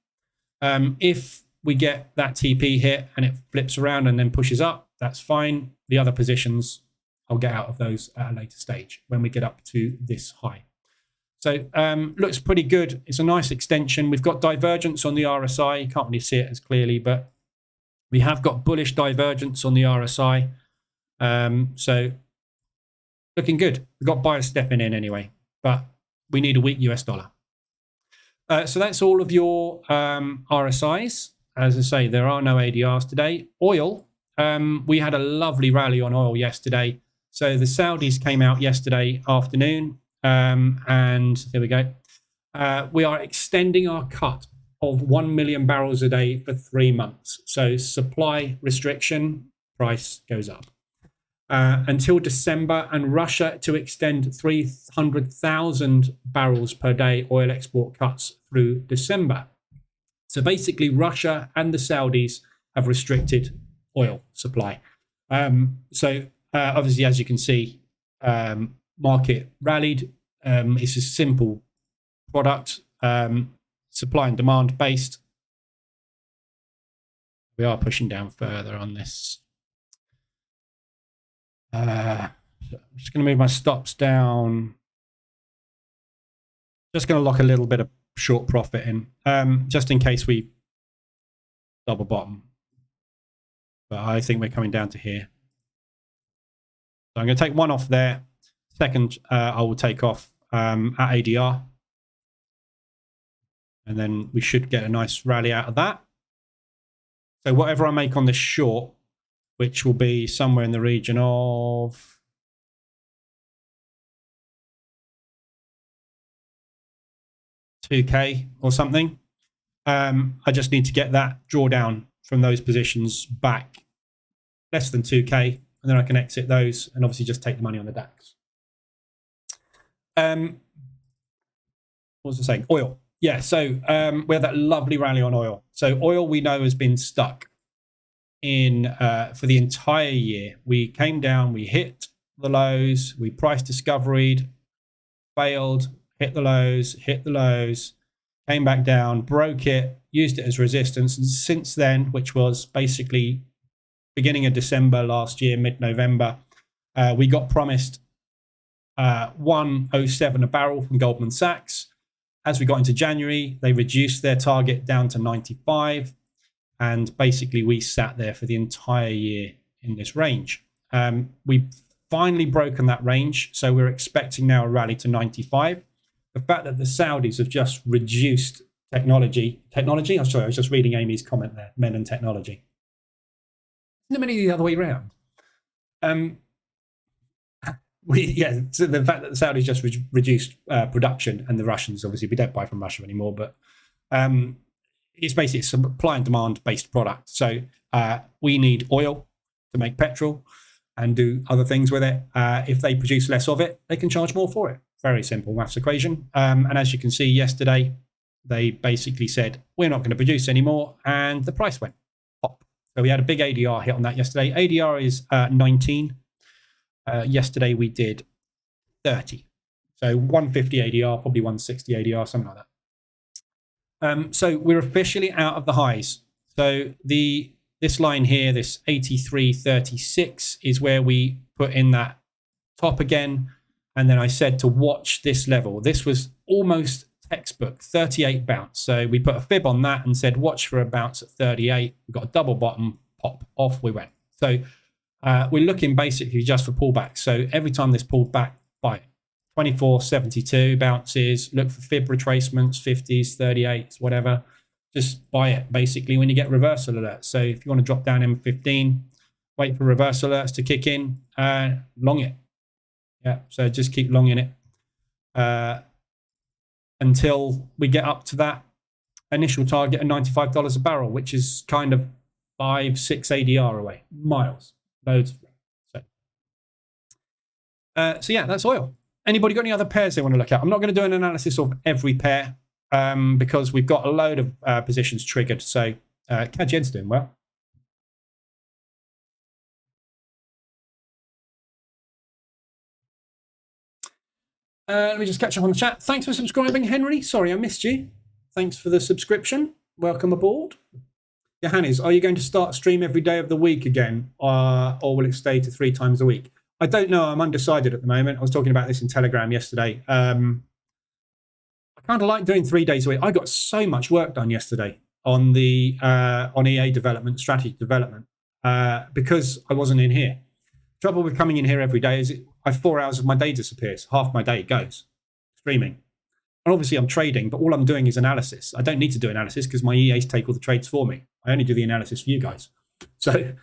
A: If we get that TP hit and it flips around and then pushes up, that's fine. The other positions, I'll get out of those at a later stage when we get up to this high. So looks pretty good. It's a nice extension. We've got divergence on the RSI. You can't really see it as clearly, but we have got bullish divergence on the RSI. So looking good. We've got buyers stepping in anyway, but we need a weak US dollar. So that's all of your RSIs. As I say, there are no ADRs today. Oil, we had a lovely rally on oil yesterday. So the Saudis came out yesterday afternoon, and here we go. We are extending our cut of 1 million barrels a day for 3 months. So supply restriction, price goes up. Until December, and Russia to extend 300,000 barrels per day oil export cuts through December. So basically, Russia and the Saudis have restricted oil supply. Obviously, as you can see, market rallied. It's a simple product, supply and demand based. We are pushing down further on this. I'm just going to move my stops down. Just going to lock a little bit of short profit in, just in case we double bottom. But I think we're coming down to here. So I'm going to take one off there. Second, I will take off at ADR. And then we should get a nice rally out of that. So whatever I make on this short, which will be somewhere in the region of $2K or something. I just need to get that drawdown from those positions back less than 2K, and then I can exit those and obviously just take the money on the DAX. What was I saying? Oil. Yeah, so we had that lovely rally on oil. So oil, we know, has been stuck in for the entire year. We came down, we hit the lows, we price discovered, failed, hit the lows, came back down, broke it, used it as resistance. And since then, which was basically beginning of December last year, mid-November, we got promised 107 a barrel from Goldman Sachs. As we got into January, they reduced their target down to 95. And basically, we sat there for the entire year in this range. We've finally broken that range. So we're expecting now a rally to 95. The fact that the Saudis have just reduced technology. I'm sorry, I was just reading Amy's comment there, men and technology. Isn't it the other way around? So the fact that the Saudis just reduced production, and the Russians, obviously, we don't buy from Russia anymore, but it's basically a supply and demand based product. So we need oil to make petrol and do other things with it. If they produce less of it, they can charge more for it. Very simple maths equation. And as you can see yesterday, they basically said, we're not going to produce anymore. And the price went pop. So we had a big ADR hit on that yesterday. ADR is 19. Yesterday we did 30. So 150 ADR, probably 160 ADR, something like that. So we're officially out of the highs. So this line here, this 83.36, is where we put in that top again. And then I said to watch this level. This was almost textbook, 38 bounce. So we put a fib on that and said, watch for a bounce at 38. We got a double bottom, pop, off we went. So we're looking basically just for pullbacks. So every time this pulled back, buy it. 24.72 bounces, look for fib retracements, 50s, 38s, whatever. Just buy it basically when you get reversal alerts. So if you want to drop down M15, wait for reversal alerts to kick in, long it. Yeah, so just keep longing it until we get up to that initial target of $95 a barrel, which is kind of 5-6 ADR away, miles, loads. So yeah, that's oil. Anybody got any other pairs they want to look at? I'm not going to do an analysis of every pair because we've got a load of positions triggered. So CAD-Jed's doing well. Let me just catch up on the chat. Thanks for subscribing, Henry. Sorry, I missed you. Thanks for the subscription. Welcome aboard. Johannes, are you going to start stream every day of the week again, or will it stay to 3 times a week? I don't know. I'm undecided at the moment. I was talking about this in Telegram yesterday. I kind of like doing 3 days a week. I got so much work done yesterday on the on EA development, strategy development, because I wasn't in here. Trouble with coming in here every day is 4 hours of my day disappears. Half my day goes streaming. And obviously I'm trading, but all I'm doing is analysis. I don't need to do analysis because my EAs take all the trades for me. I only do the analysis for you guys. So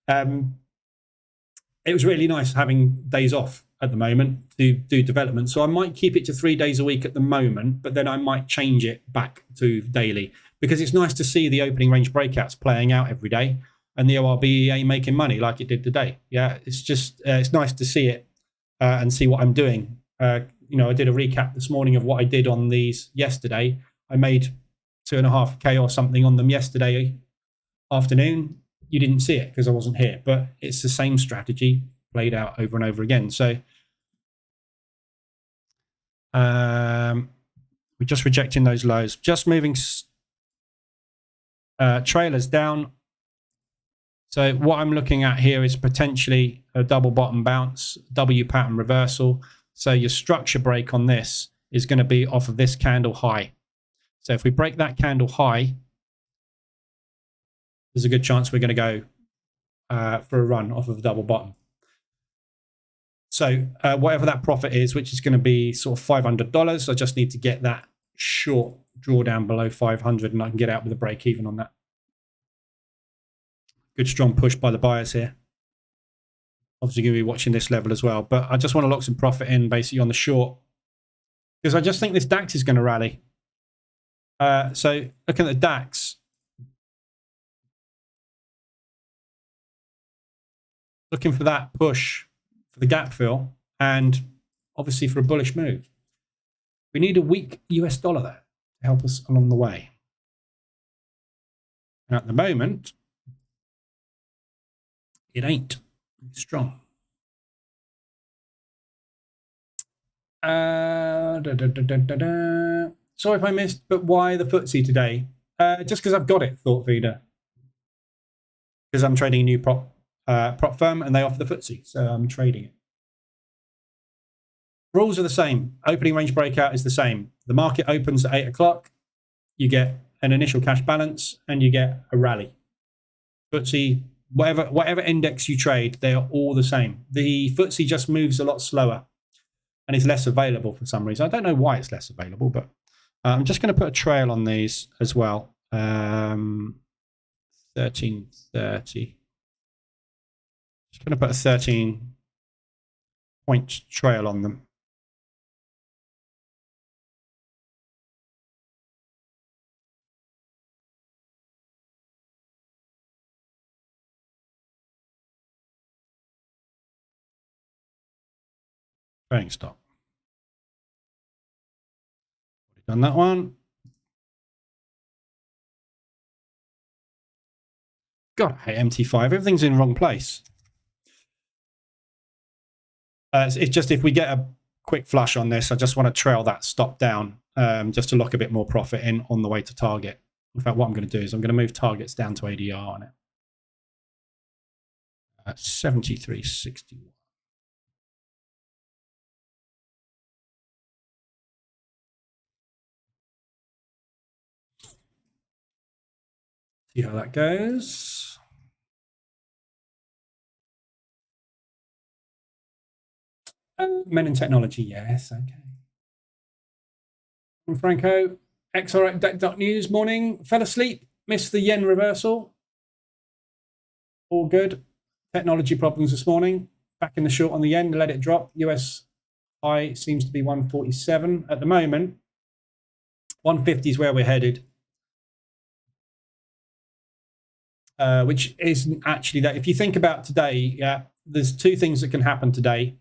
A: it was really nice having days off at the moment to do development. So I might keep it to 3 days a week at the moment, but then I might change it back to daily because it's nice to see the opening range breakouts playing out every day and the ORBEA making money like it did today. Yeah, it's just, it's nice to see it and see what I'm doing. You know, I did a recap this morning of what I did on these yesterday. I made 2.5K or something on them yesterday afternoon. You didn't see it because I wasn't here, but it's the same strategy played out over and over again. So we're just rejecting those lows, just moving trailers down. So what I'm looking at here is potentially a double bottom bounce, W pattern reversal. So your structure break on this is going to be off of this candle high. So if we break that candle high, there's a good chance we're going to go for a run off of the double bottom. So whatever that profit is, which is going to be sort of $500, I just need to get that short drawdown below 500 and I can get out with a break even on that. Good strong push by the buyers here. Obviously going to be watching this level as well, but I just want to lock some profit in basically on the short because I just think this DAX is going to rally. So looking at the DAX, looking for that push for the gap fill and obviously for a bullish move. We need a weak US dollar there to help us along the way. And at the moment, it ain't strong. Sorry if I missed, but why the FTSE today? Just because I've got it, Thought Feeder. Because I'm trading a new prop firm and they offer the FTSE, so I'm trading it. Rules are the same. Opening range breakout is the same. The market opens at 8 o'clock. You get an initial cash balance and you get a rally. FTSE, whatever index you trade, they are all the same. The FTSE just moves a lot slower and is less available for some reason. I don't know why it's less available, but I'm just going to put a trail on these as well. 1330. Just going to put a 13-point trail on them. Trading stop. Done that one. God, I hate MT5. Everything's in the wrong place. It's just if we get a quick flush on this, I just want to trail that stop down just to lock a bit more profit in on the way to target. In fact, what I'm going to do is I'm going to move targets down to ADR on it. 73.61. See how that goes. Men in technology, yes, okay. From Franco, XRX.news, morning. Fell asleep, missed the yen reversal. All good. Technology problems this morning. Back in the short on the yen, let it drop. US high seems to be 147 at the moment. 150 is where we're headed. Which is actually that. If you think about today, yeah, there's two things that can happen today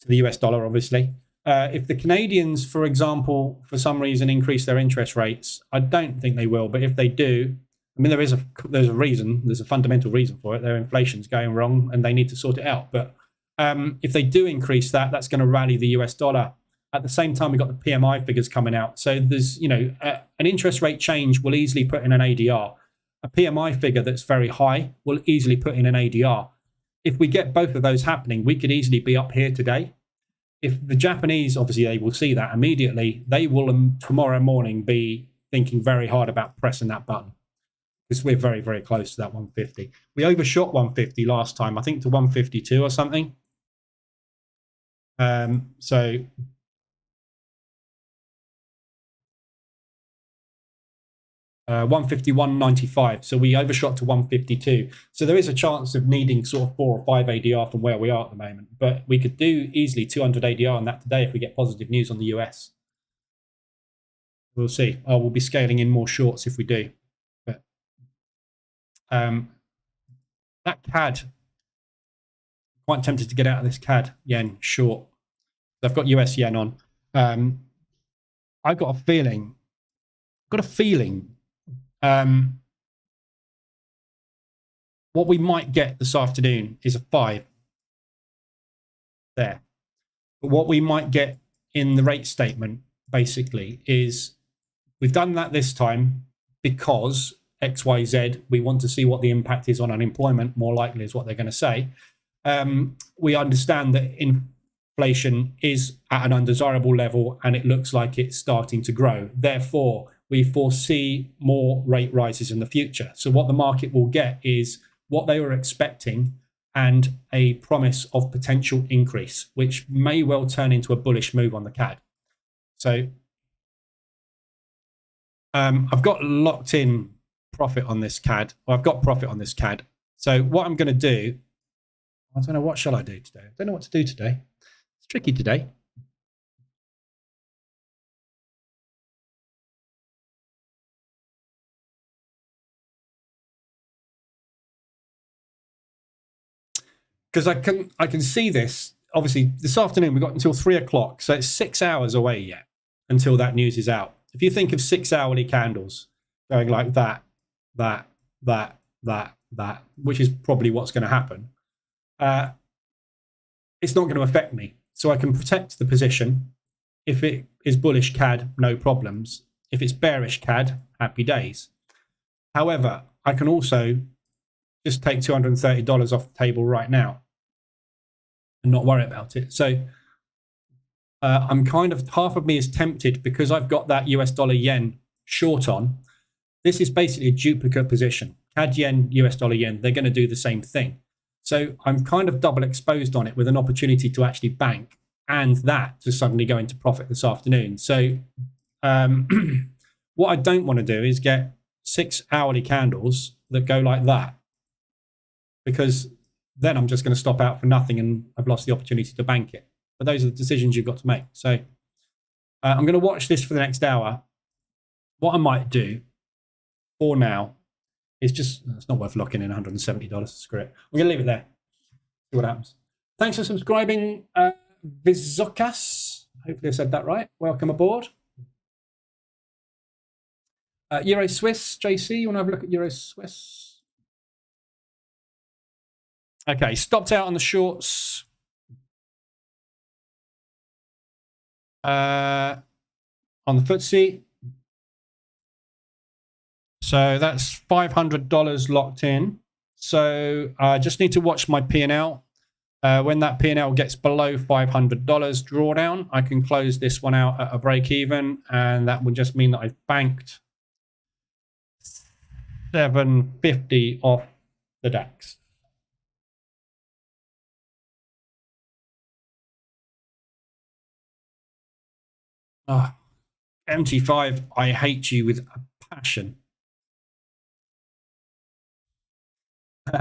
A: to the US dollar, obviously. If the Canadians, for example, for some reason increase their interest rates, I don't think they will, but if they do, I mean, there's a reason, there's a fundamental reason for it. Their inflation's going wrong and they need to sort it out. But if they do increase that, that's going to rally the US dollar. At the same time, we've got the PMI figures coming out. So there's, you know, an interest rate change will easily put in an ADR. A PMI figure that's very high will easily put in an ADR. If we get both of those happening, we could easily be up here today. If the Japanese, obviously, they will see that immediately, they will tomorrow morning be thinking very hard about pressing that button because we're very, very close to that 150. We overshot 150 last time, I think to 152 or something. So 151.95. So we overshot to 152. So there is a chance of needing sort of 4 or 5 ADR from where we are at the moment. But we could do easily 200 ADR on that today if we get positive news on the US. We'll see. We'll be scaling in more shorts if we do. But that CAD, quite tempted to get out of this CAD yen short. I've got US yen on. I've got a feeling. What we might get this afternoon is a 5 there. But what we might get in the rate statement basically is we've done that this time because XYZ, we want to see what the impact is on unemployment, more likely is what they're going to say. We understand that inflation is at an undesirable level and it looks like it's starting to grow. Therefore, we foresee more rate rises in the future. So what the market will get is what they were expecting and a promise of potential increase, which may well turn into a bullish move on the CAD. So I've got locked in profit on this CAD. Well, I've got profit on this CAD. So what I'm going to do, I don't know, what shall I do today? I don't know what to do today. It's tricky today. Because I can see this. Obviously, this afternoon we've got until 3 o'clock, so it's 6 hours away yet until that news is out. If you think of 6 hourly candles going like that, which is probably what's going to happen, it's not going to affect me. So I can protect the position. If it is bullish CAD, no problems. If it's bearish CAD, happy days. However, I can also just take $230 off the table right now and not worry about it. So I'm kind of, half of me is tempted because I've got that US dollar yen short on. This is basically a duplicate position. CAD yen, US dollar yen, they're going to do the same thing. So I'm kind of double exposed on it with an opportunity to actually bank and that to suddenly go into profit this afternoon. So what I don't want to do is get 6 hourly candles that go like that, because then I'm just going to stop out for nothing and I've lost the opportunity to bank it. But those are the decisions you've got to make. So I'm going to watch this for the next hour. What I might do for now is just, it's not worth locking in $170. Screw it. I'm going to leave it there. See what happens. Thanks for subscribing, Vizokas. Hopefully I said that right. Welcome aboard. Euro Swiss, JC, you want to have a look at Euro Swiss? Okay, stopped out on the shorts. On the FTSE. So that's $500 locked in. So I just need to watch my P&L. When that P&L gets below $500 drawdown, I can close this one out at a break even, and that would just mean that I've banked $750 off the DAX. Oh, MT5, I hate you with a passion. Which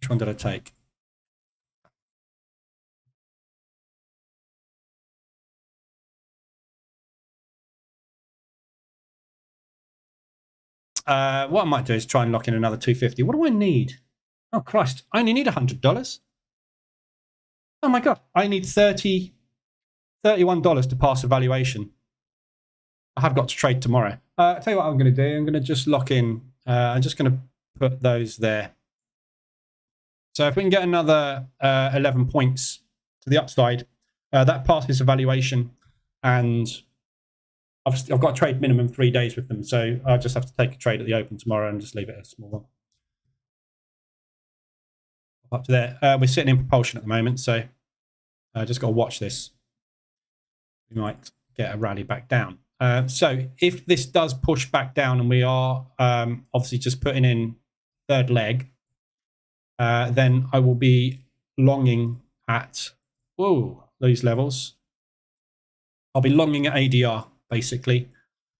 A: one did I take? What I might do is try and lock in another 250. What do I need? Oh, Christ. I only need $100. Oh, my God. I need $31 to pass evaluation. I have got to trade tomorrow. I'll tell you what I'm going to do. I'm going to just lock in. I'm just going to put those there. So if we can get another 11 points to the upside, that passes evaluation. And I've got to trade minimum 3 days with them. So I'll just have to take a trade at the open tomorrow and just leave it a small one. Up to there. We're sitting in propulsion at the moment. So I just got to watch this. We might get a rally back down. So if this does push back down and we are obviously just putting in third leg, then I will be longing at those levels. I'll be longing at ADR basically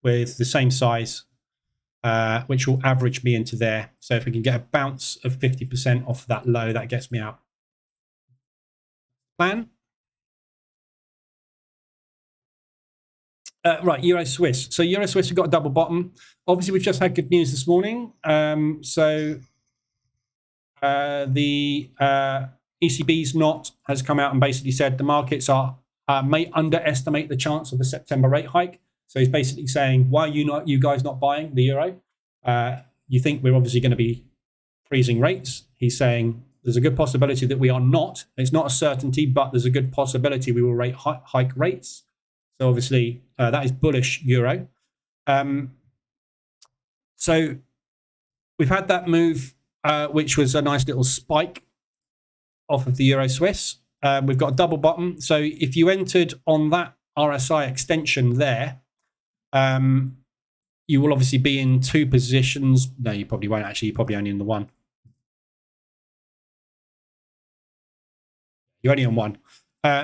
A: with the same size, which will average me into there. So if we can get a bounce of 50% off that low, that gets me out. Plan. Right, Euro Swiss. So Euro Swiss, we've got a double bottom. Obviously, we've just had good news this morning. The ECB's not has come out and basically said the markets may underestimate the chance of a September rate hike. So he's basically saying, why are you guys not buying the euro? You think we're obviously going to be freezing rates. He's saying there's a good possibility that we are not. It's not a certainty, but there's a good possibility we will hike rates. So obviously that is bullish euro. So we've had that move, which was a nice little spike off of the Euro Swiss. We've got a double bottom. So if you entered on that RSI extension there, you will obviously be in two positions. No, you probably won't actually. You're probably only in the one. You're only on one.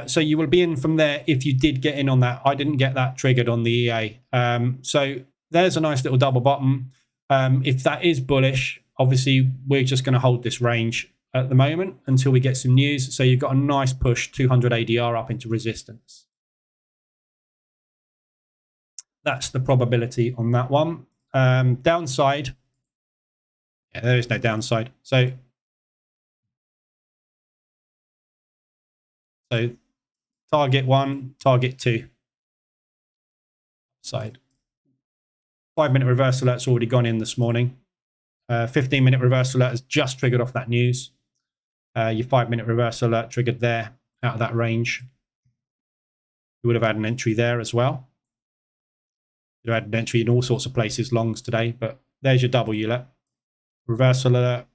A: So you will be in from there if you did get in on that. I didn't get that triggered on the EA. So there's a nice little double bottom. If that is bullish, obviously we're just going to hold this range at the moment until we get some news. So you've got a nice push, 200 ADR up into resistance. That's the probability on that one. Downside, yeah, there is no downside. So target 1, target 2. Side. 5-minute reverse alert's already gone in this morning. 15-minute reverse alert has just triggered off that news. Your 5-minute reverse alert triggered there out of that range. You would have had an entry there as well. You had an entry in all sorts of places, longs today, but there's your double ULET. Reverse alert,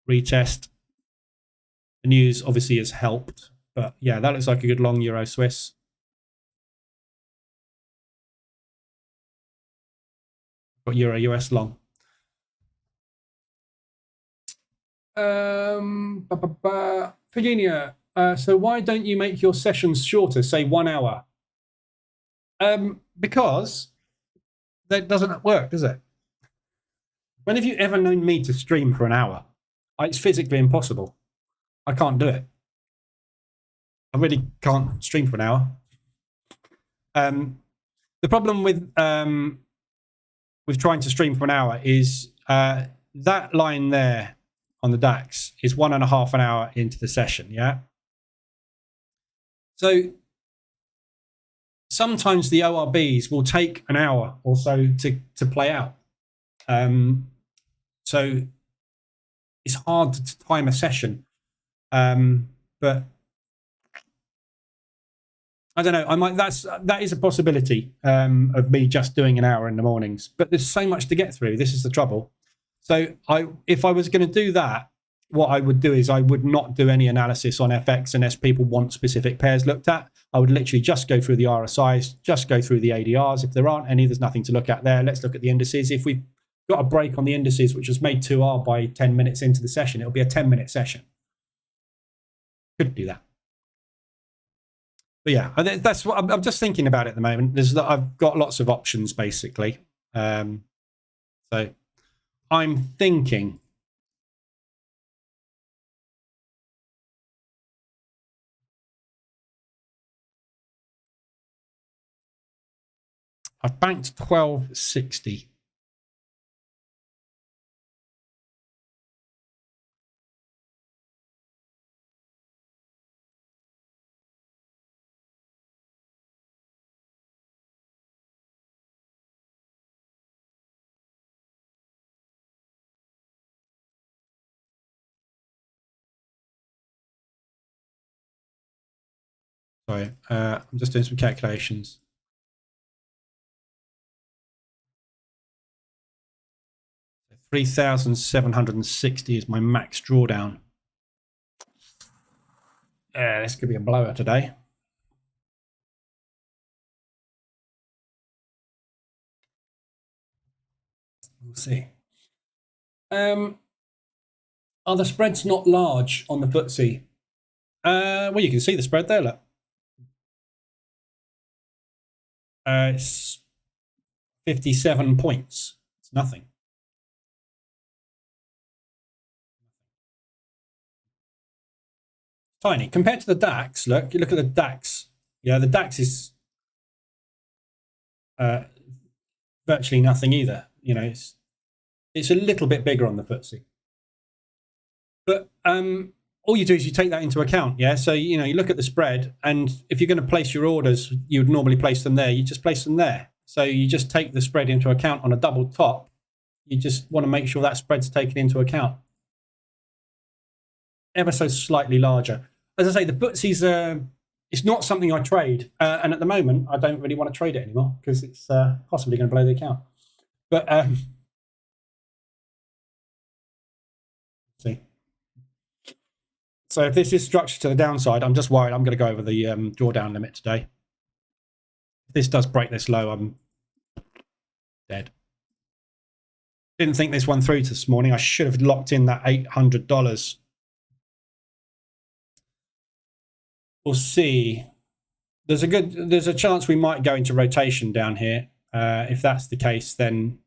A: retest. The news obviously has helped, but yeah, that looks like a good long Euro Swiss. Got Euro US long. Virginia, so why don't you make your sessions shorter, say 1 hour? Because that doesn't work, does it? When have you ever known me to stream for an hour? It's physically impossible. I can't do it. I really can't stream for an hour. The problem with trying to stream for an hour is that line there on the DAX is 1.5 an hour into the session, yeah? So sometimes the ORBs will take an hour or so to play out. So it's hard to time a session. But I don't know. That is a possibility of me just doing an hour in the mornings. But there's so much to get through. This is the trouble. So if I was going to do that, what I would do is I would not do any analysis on FX unless people want specific pairs looked at. I would literally just go through the RSIs, just go through the ADRs. If there aren't any, there's nothing to look at there. Let's look at the indices. If we've got a break on the indices, which was made 2R by 10 minutes into the session, it'll be a 10-minute session. Could do that. But yeah, that's what I'm just thinking about at the moment. I've got lots of options basically. So I'm thinking. I've banked 1260. Sorry, I'm just doing some calculations. $3,760 is my max drawdown. This could be a blower today. We'll see. Are the spreads not large on the FTSE? Well, you can see the spread there, look. It's 57 points. It's nothing. Tiny compared to the DAX. Look, you look at the DAX. Yeah, the DAX is virtually nothing either. You know, it's a little bit bigger on the FTSE. But all you do is you take that into account. Yeah, so you know, you look at the spread, and if you're going to place your orders, you would normally place them there. You just place them there. So you just take the spread into account on a double top. You just want to make sure that spread's taken into account. Ever so slightly larger. As I say, the FTSE's it's not something I trade, and at the moment I don't really want to trade it anymore because it's possibly going to blow the account. But see, so if this is structured to the downside, I'm just worried I'm going to go over the drawdown limit today. If this does break this low, I'm dead. Didn't think this one through this morning. I should have locked in that $800. We'll see. There's a chance we might go into rotation down here. If that's the case, then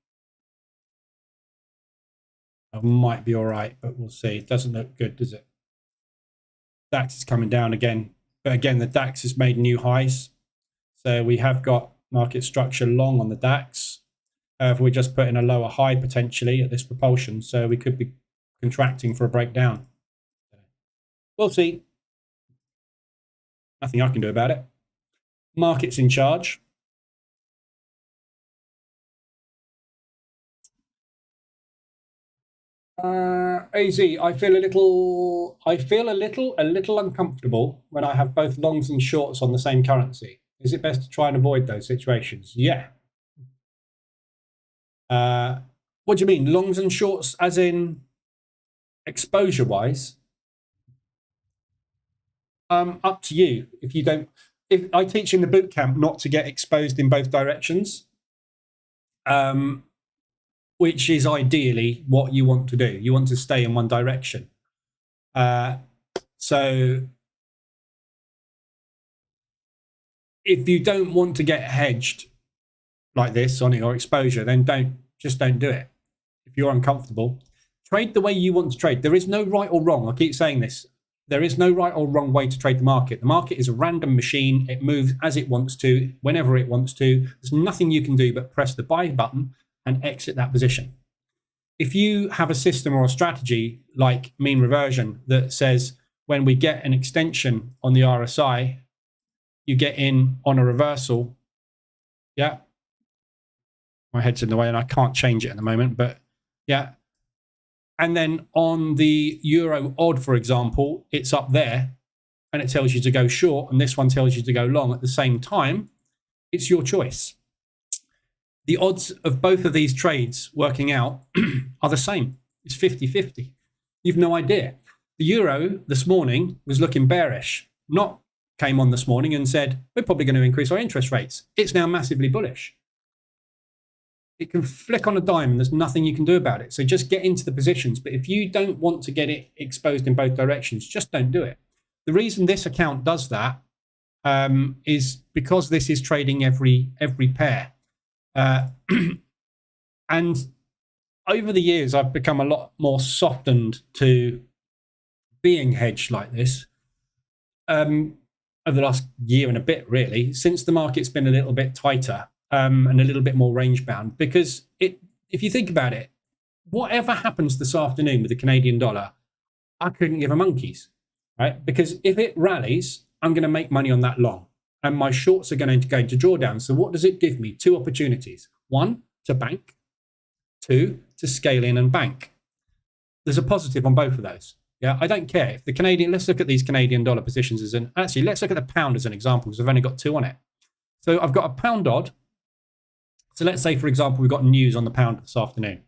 A: I might be all right, but we'll see. It doesn't look good, does it? DAX is coming down again, but again, the DAX has made new highs. So we have got market structure long on the DAX. We're just putting a lower high potentially at this propulsion, so we could be contracting for a breakdown. We'll see. Nothing I can do about it. Market's in charge. AZ, I feel a little uncomfortable when I have both longs and shorts on the same currency. Is it best to try and avoid those situations? Yeah. What do you mean, longs and shorts as in exposure wise? Up to you. If I teach in the bootcamp not to get exposed in both directions, which is ideally what you want to do. You want to stay in one direction. So if you don't want to get hedged like this on your exposure, then just don't do it. If you're uncomfortable, trade the way you want to trade. There is no right or wrong. I keep saying this. There is no right or wrong way to trade the market. The market is a random machine. It moves as it wants to, whenever it wants to. There's nothing you can do but press the buy button and exit that position. If you have a system or a strategy like mean reversion that says when we get an extension on the RSI, you get in on a reversal. Yeah. My head's in the way and I can't change it at the moment, but yeah. And then on the euro odd, for example, it's up there and it tells you to go short, and this one tells you to go long at the same time. It's your choice. The odds of both of these trades working out are the same. It's 50-50. You've no idea. The euro this morning was looking bearish. Not came on this morning and said, we're probably going to increase our interest rates. It's now massively bullish. It can flick on a dime and there's nothing you can do about it. So just get into the positions. But if you don't want to get it exposed in both directions, just don't do it. The reason this account does that is because this is trading every pair. And over the years, I've become a lot more softened to being hedged like this. Over the last year and a bit, really, since the market's been a little bit tighter. And a little bit more range bound, because if you think about it, whatever happens this afternoon with the Canadian dollar, I couldn't give a monkey's, right? Because if it rallies, I'm going to make money on that long, and my shorts are going to go into drawdown. So what does it give me? Two opportunities: one, to bank; two, to scale in and bank. There's a positive on both of those. Yeah, I don't care if the Canadian. Let's look at these Canadian dollar positions actually, let's look at the pound as an example, because I've only got two on it. So I've got a pound odd. So let's say, for example, we've got news on the pound this afternoon.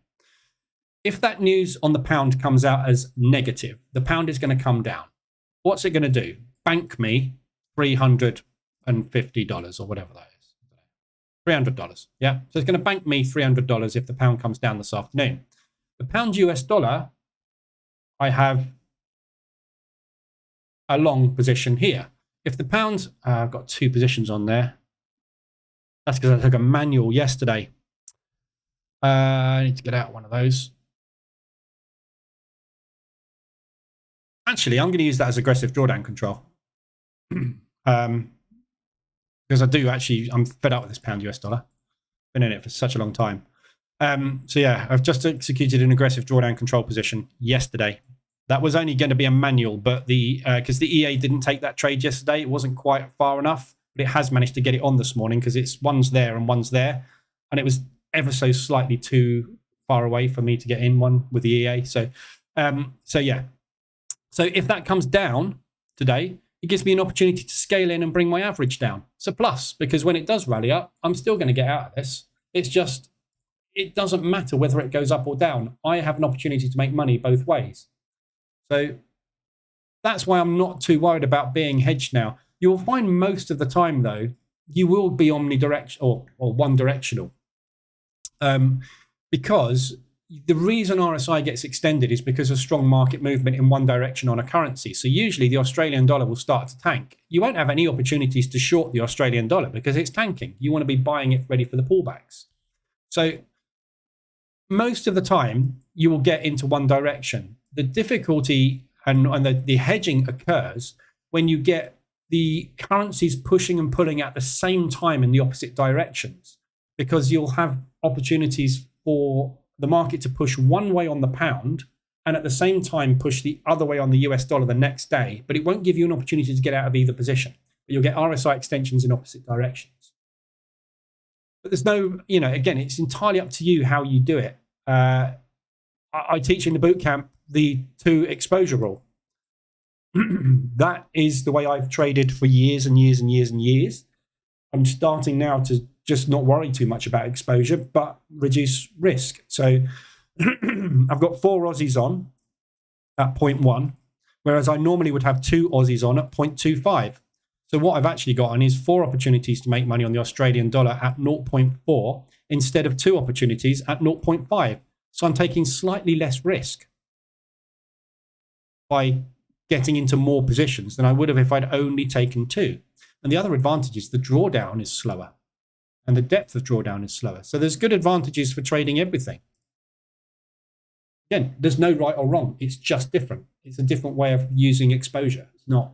A: If that news on the pound comes out as negative, the pound is going to come down. What's it going to do? Bank me $350 or whatever that is. $300. Yeah. So it's going to bank me $300 if the pound comes down this afternoon. The pound US dollar, I have a long position here. If the pound, I've got two positions on there. That's because I took a manual yesterday. I need to get out one of those. Actually, I'm going to use that as aggressive drawdown control. Because I do actually, I'm fed up with this pound US dollar. Been in it for such a long time. So yeah, I've just executed an aggressive drawdown control position yesterday. That was only going to be a manual, but because the EA didn't take that trade yesterday, it wasn't quite far enough. But it has managed to get it on this morning because it's one's there and one's there, and it was ever so slightly too far away for me to get in one with the EA. So yeah. So if that comes down today, it gives me an opportunity to scale in and bring my average down. It's a plus, because when it does rally up, I'm still going to get out of this. It's just, it doesn't matter whether it goes up or down. I have an opportunity to make money both ways. So that's why I'm not too worried about being hedged now. You'll find most of the time, though, you will be omnidirectional or one directional. Because the reason RSI gets extended is because of strong market movement in one direction on a currency. So usually the Australian dollar will start to tank. You won't have any opportunities to short the Australian dollar because it's tanking. You want to be buying it ready for the pullbacks. So most of the time you will get into one direction. The difficulty and the hedging occurs when you get the currencies pushing and pulling at the same time in the opposite directions, because you'll have opportunities for the market to push one way on the pound and at the same time push the other way on the US dollar the next day, but it won't give you an opportunity to get out of either position. But you'll get RSI extensions in opposite directions. But there's no, again, it's entirely up to you how you do it. I teach in the bootcamp the 2 exposure rule. That is the way I've traded for years and years and years and years. I'm starting now to just not worry too much about exposure, but reduce risk. So I've got 4 Aussies on at 0.1, whereas I normally would have 2 Aussies on at 0.25. So what I've actually got on is 4 opportunities to make money on the Australian dollar at 0.4 instead of 2 opportunities at 0.5. So I'm taking slightly less risk by getting into more positions than I would have if I'd only taken 2. And the other advantage is the drawdown is slower and the depth of drawdown is slower. So there's good advantages for trading everything. Again, there's no right or wrong. It's just different. It's a different way of using exposure. It's not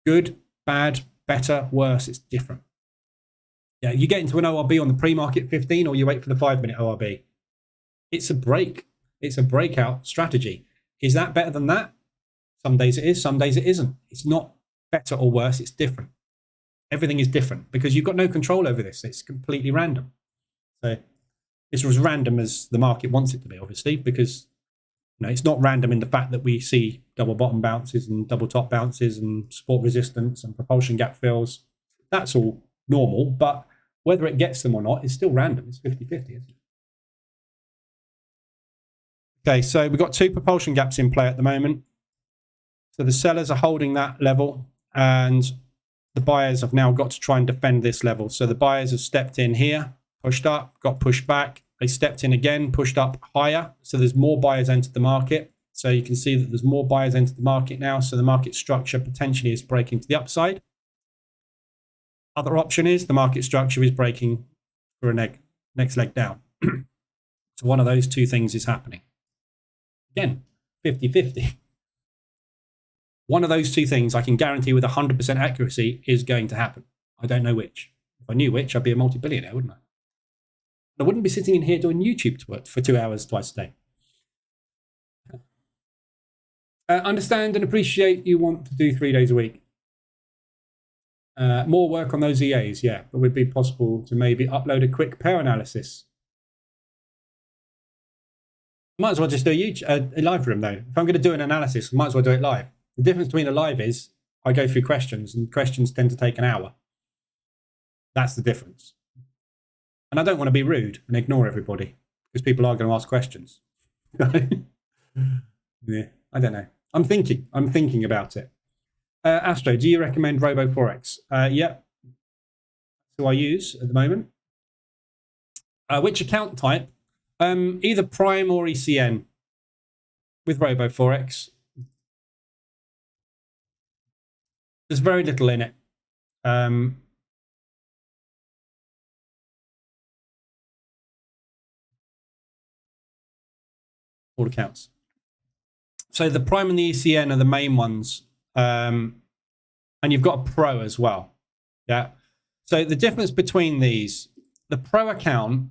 A: good, bad, better, worse. It's different. Yeah, you get into an ORB on the pre-market 15 or you wait for the 5-minute ORB. It's a break. It's a breakout strategy. Is that better than that? Some days it is, some days it isn't. It's not better or worse. It's different. Everything is different because you've got no control over this. It's completely random. So it's as random as the market wants it to be, obviously, because it's not random in the fact that we see double bottom bounces and double top bounces and support resistance and propulsion gap fills. That's all normal, but whether it gets them or not is still random. It's 50-50, isn't it? Okay, so we've got 2 propulsion gaps in play at the moment. So the sellers are holding that level and the buyers have now got to try and defend this level. So the buyers have stepped in here, pushed up, got pushed back. They stepped in again, pushed up higher. So there's more buyers entered the market. So you can see that there's more buyers entered the market now. So the market structure potentially is breaking to the upside. Other option is the market structure is breaking for a next leg down. So one of those 2 things is happening. Again, 50-50. One of those 2 things I can guarantee with 100% accuracy is going to happen. I don't know which. If I knew which, I'd be a multi-billionaire, wouldn't I? I wouldn't be sitting in here doing YouTube for 2 hours twice a day. Understand and appreciate you want to do 3 days a week. More work on those EAs, yeah. But would it be possible to maybe upload a quick pair analysis? Might as well just do a live room, though. If I'm going to do an analysis, I might as well do it live. The difference between a live is I go through questions, and questions tend to take an hour. That's the difference. And I don't want to be rude and ignore everybody because people are going to ask questions. Yeah, I don't know. I'm thinking about it. Astro, do you recommend Robo Forex? Yeah. That's who I use at the moment. Which account type? Either Prime or ECN with Robo Forex. There's very little in it. all accounts. So the Prime and the ECN are the main ones. And you've got a Pro as well. Yeah. So the difference between these, the Pro account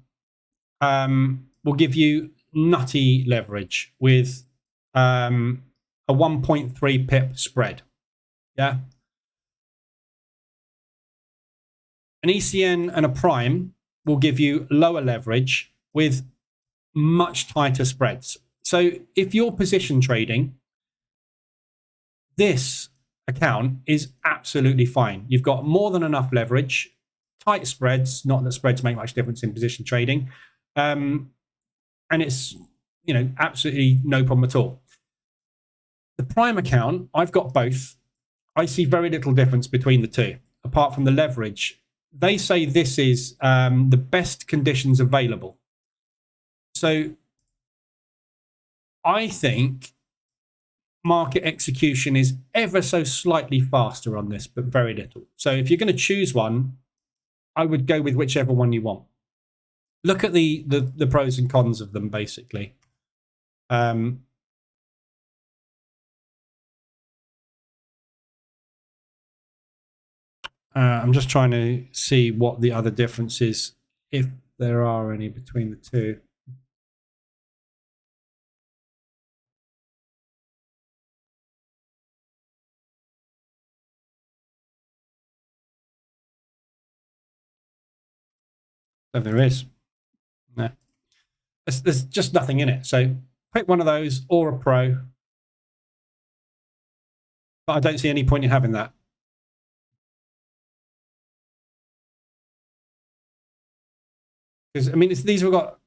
A: will give you nutty leverage with a 1.3 pip spread. Yeah. An ECN and a Prime will give you lower leverage with much tighter spreads. So if you're position trading, this account is absolutely fine. You've got more than enough leverage, tight spreads, not that spreads make much difference in position trading. And it's, you know, absolutely no problem at all. The Prime account, I've got both. I see very little difference between the two, apart from the leverage. They say this is the best conditions available. So I think market execution is ever so slightly faster on this, but very little. So if you're going to choose one, I would go with whichever one you want. Look at the pros and cons of them, basically. I'm just trying to see what the other difference is, if there are any between the two. So there is. No. There's just nothing in it. So pick one of those or a Pro. But I don't see any point in having that. Because, I mean, these have got...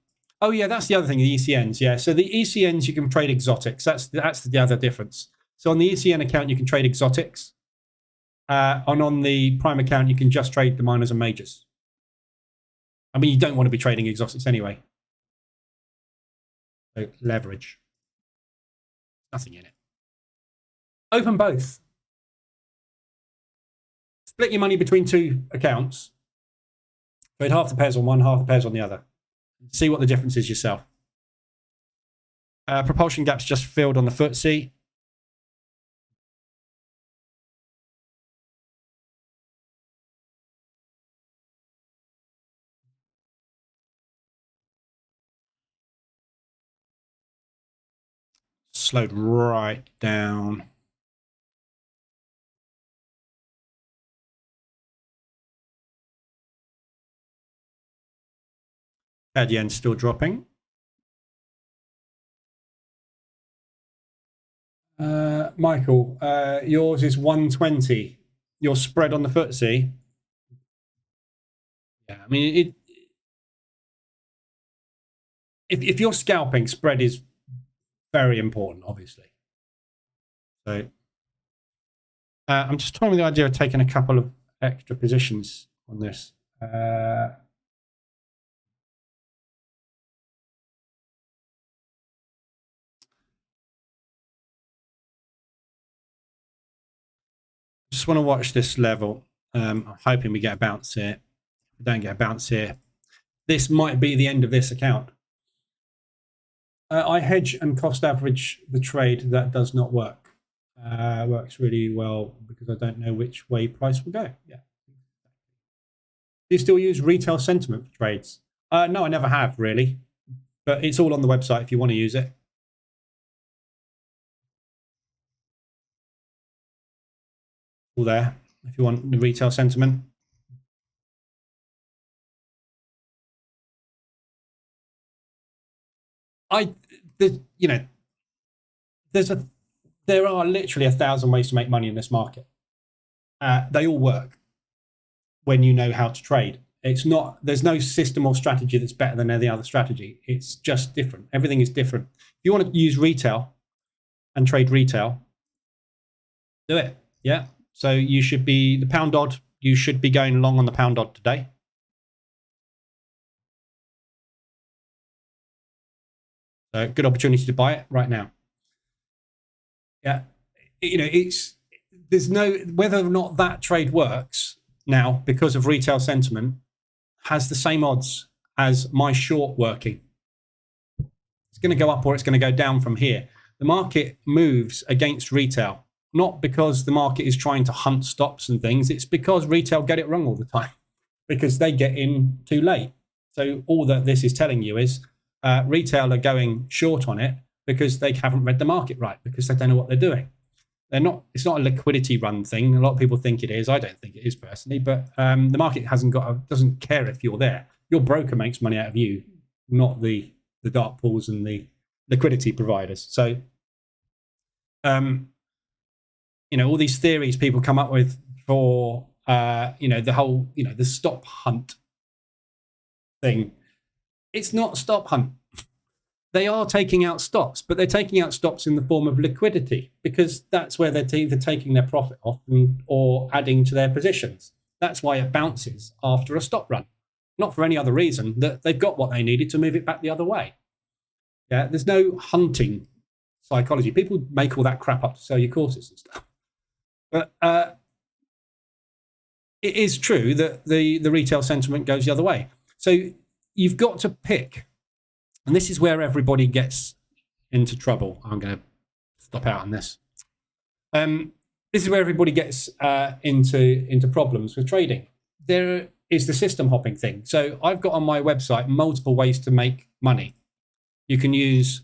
A: Oh, yeah, that's the other thing, the ECNs. Yeah, so the ECNs, you can trade exotics. That's the other difference. So on the ECN account, you can trade exotics. And on the Prime account, you can just trade the minors and majors. I mean, you don't want to be trading exotics anyway. So leverage. Nothing in it. Open both. Split your money between two accounts. Trade half the pairs on one, half the pairs on the other. See what the difference is yourself. Propulsion gaps just filled on the FTSE. Slowed right down. CAD yen still dropping. Michael, yours is 120. Your spread on the FTSE. Yeah, I mean, if you're scalping, spread is very important, obviously. So I'm just toying with the idea of taking a couple of extra positions on this. Just want to watch this level. I'm hoping we get a bounce here. If we don't get a bounce here, this might be the end of this account. I hedge and cost average the trade. That does not work. Works really well because I don't know which way price will go. Yeah. Do you still use retail sentiment for trades? No, I never have really, but it's all on the website if you want to use it. All there if you want the retail sentiment. You know, there are literally 1,000 ways to make money in this market. They all work when you know how to trade. There's no system or strategy that's better than any other strategy. It's just different. Everything is different. If you want to use retail and trade retail, do it. Yeah. So you should be the pound odd. You should be going long on the pound odd today. So good opportunity to buy it right now. Yeah. You know, there's no, whether or not that trade works now because of retail sentiment has the same odds as my short working. It's going to go up or it's going to go down from here. The market moves against retail, not because the market is trying to hunt stops and things. It's because retail get it wrong all the time because they get in too late. So all that this is telling you is retail are going short on it because they haven't read the market right, because they don't know what they're doing. They're not. It's not a liquidity run thing. A lot of people think it is. I don't think it is personally, but the market doesn't care if you're there. Your broker makes money out of you, not the dark pools and the liquidity providers. So, all these theories people come up with for the whole the stop hunt thing. It's not a stop hunt. They are taking out stops, but they're taking out stops in the form of liquidity, because that's where they're either taking their profit off or adding to their positions. That's why it bounces after a stop run, not for any other reason, that they've got what they needed to move it back the other way. Yeah, there's no hunting psychology. People make all that crap up to sell your courses and stuff. But it is true that the retail sentiment goes the other way. So you've got to pick. And this is where everybody gets into trouble. I'm going to stop out on this. This is where everybody gets into problems with trading. There is the system hopping thing. So I've got on my website multiple ways to make money. You can use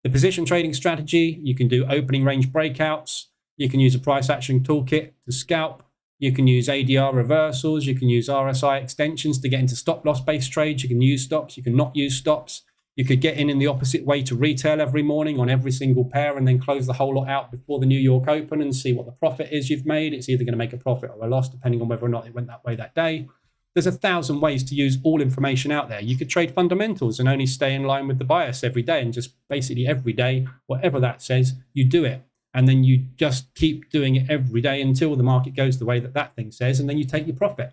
A: the position trading strategy. You can do opening range breakouts. You can use a price action toolkit to scalp. You can use ADR reversals. You can use RSI extensions to get into stop loss based trades. You can use stops. You can not use stops. You could get in the opposite way to retail every morning on every single pair and then close the whole lot out before the New York Open and see what the profit is you've made. It's either going to make a profit or a loss, depending on whether or not it went that way that day. There's 1,000 ways to use all information out there. You could trade fundamentals and only stay in line with the bias every day, and just basically every day, whatever that says, you do it. And then you just keep doing it every day until the market goes the way that thing says, and then you take your profit.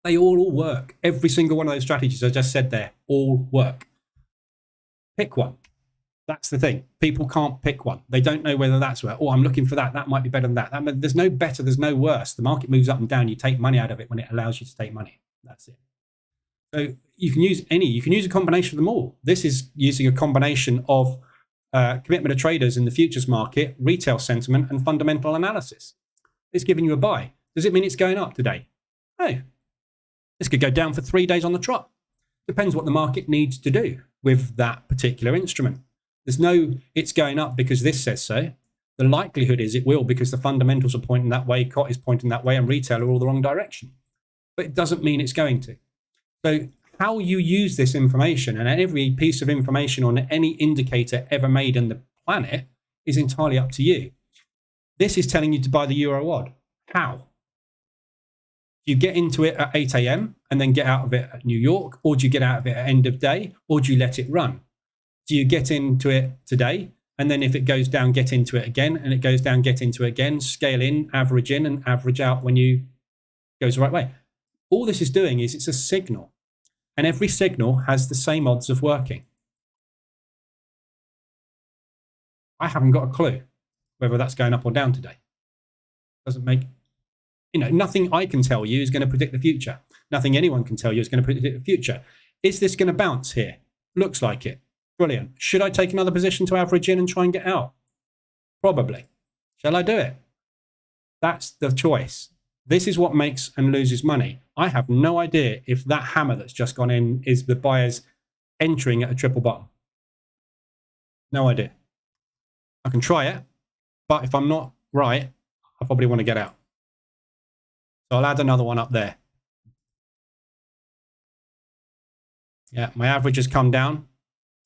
A: They all work. Every single one of those strategies I just said there all work. Pick one. That's the thing. People can't pick one. They don't know whether that's where, I'm looking for that. That might be better than that. There's no better. There's no worse. The market moves up and down. You take money out of it when it allows you to take money. That's it. So you can use you can use a combination of them all. This is using a combination of commitment of traders in the futures market, retail sentiment, and fundamental analysis. It's giving you a buy. Does it mean it's going up today? No. This could go down for 3 days on the trot. Depends what the market needs to do with that particular instrument. There's no, it's going up because this says so. The likelihood is it will, because the fundamentals are pointing that way, COT is pointing that way, and retail are all the wrong direction. But it doesn't mean it's going to. So how you use this information, and every piece of information on any indicator ever made on the planet, is entirely up to you. This is telling you to buy the Euro odd. How? Do you get into it at 8 a.m. and then get out of it at New York? Or do you get out of it at end of day? Or do you let it run? Do you get into it today? And then if it goes down, get into it again, and it goes down, get into it again, scale in, average in, and average out when you goes the right way. All this is doing is it's a signal, and every signal has the same odds of working. I haven't got a clue whether that's going up or down today. Doesn't make, nothing I can tell you is going to predict the future. Nothing anyone can tell you is going to predict the future. Is this going to bounce here? Looks like it. Brilliant. Should I take another position to average in and try and get out? Probably. Shall I do it? That's the choice. This is what makes and loses money. I have no idea if that hammer that's just gone in is the buyers entering at a triple bottom. No idea. I can try it, but if I'm not right, I probably want to get out. So I'll add another one up there. Yeah, my average has come down.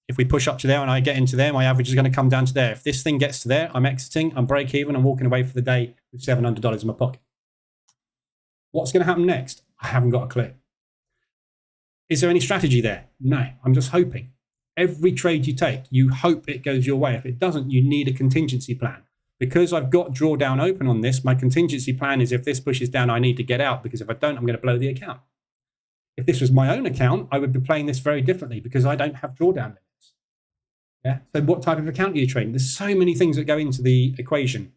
A: If we push up to there and I get into there, my average is going to come down to there. If this thing gets to there, I'm exiting, I'm break even, I'm walking away for the day with $700 in my pocket. What's going to happen next? I haven't got a clue. Is there any strategy there? No, I'm just hoping. Every trade you take, you hope it goes your way. If it doesn't, you need a contingency plan. Because I've got drawdown open on this, my contingency plan is if this pushes down, I need to get out, because if I don't, I'm going to blow the account. If this was my own account, I would be playing this very differently because I don't have drawdown limits. Yeah. So what type of account are you trading? There's so many things that go into the equation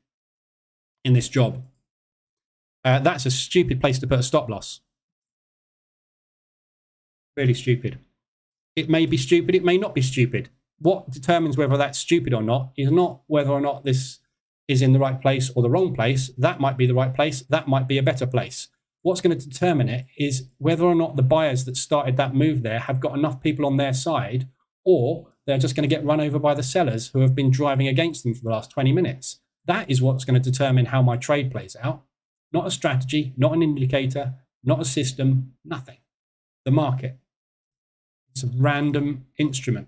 A: in this job. That's a stupid place to put a stop loss. Really stupid. It may be stupid, it may not be stupid. What determines whether that's stupid or not is not whether or not this is in the right place or the wrong place. That might be the right place, that might be a better place. What's going to determine it is whether or not the buyers that started that move there have got enough people on their side, or they're just going to get run over by the sellers who have been driving against them for the last 20 minutes. That is what's going to determine how my trade plays out. Not a strategy, not an indicator, not a system, nothing. The market. It's a random instrument.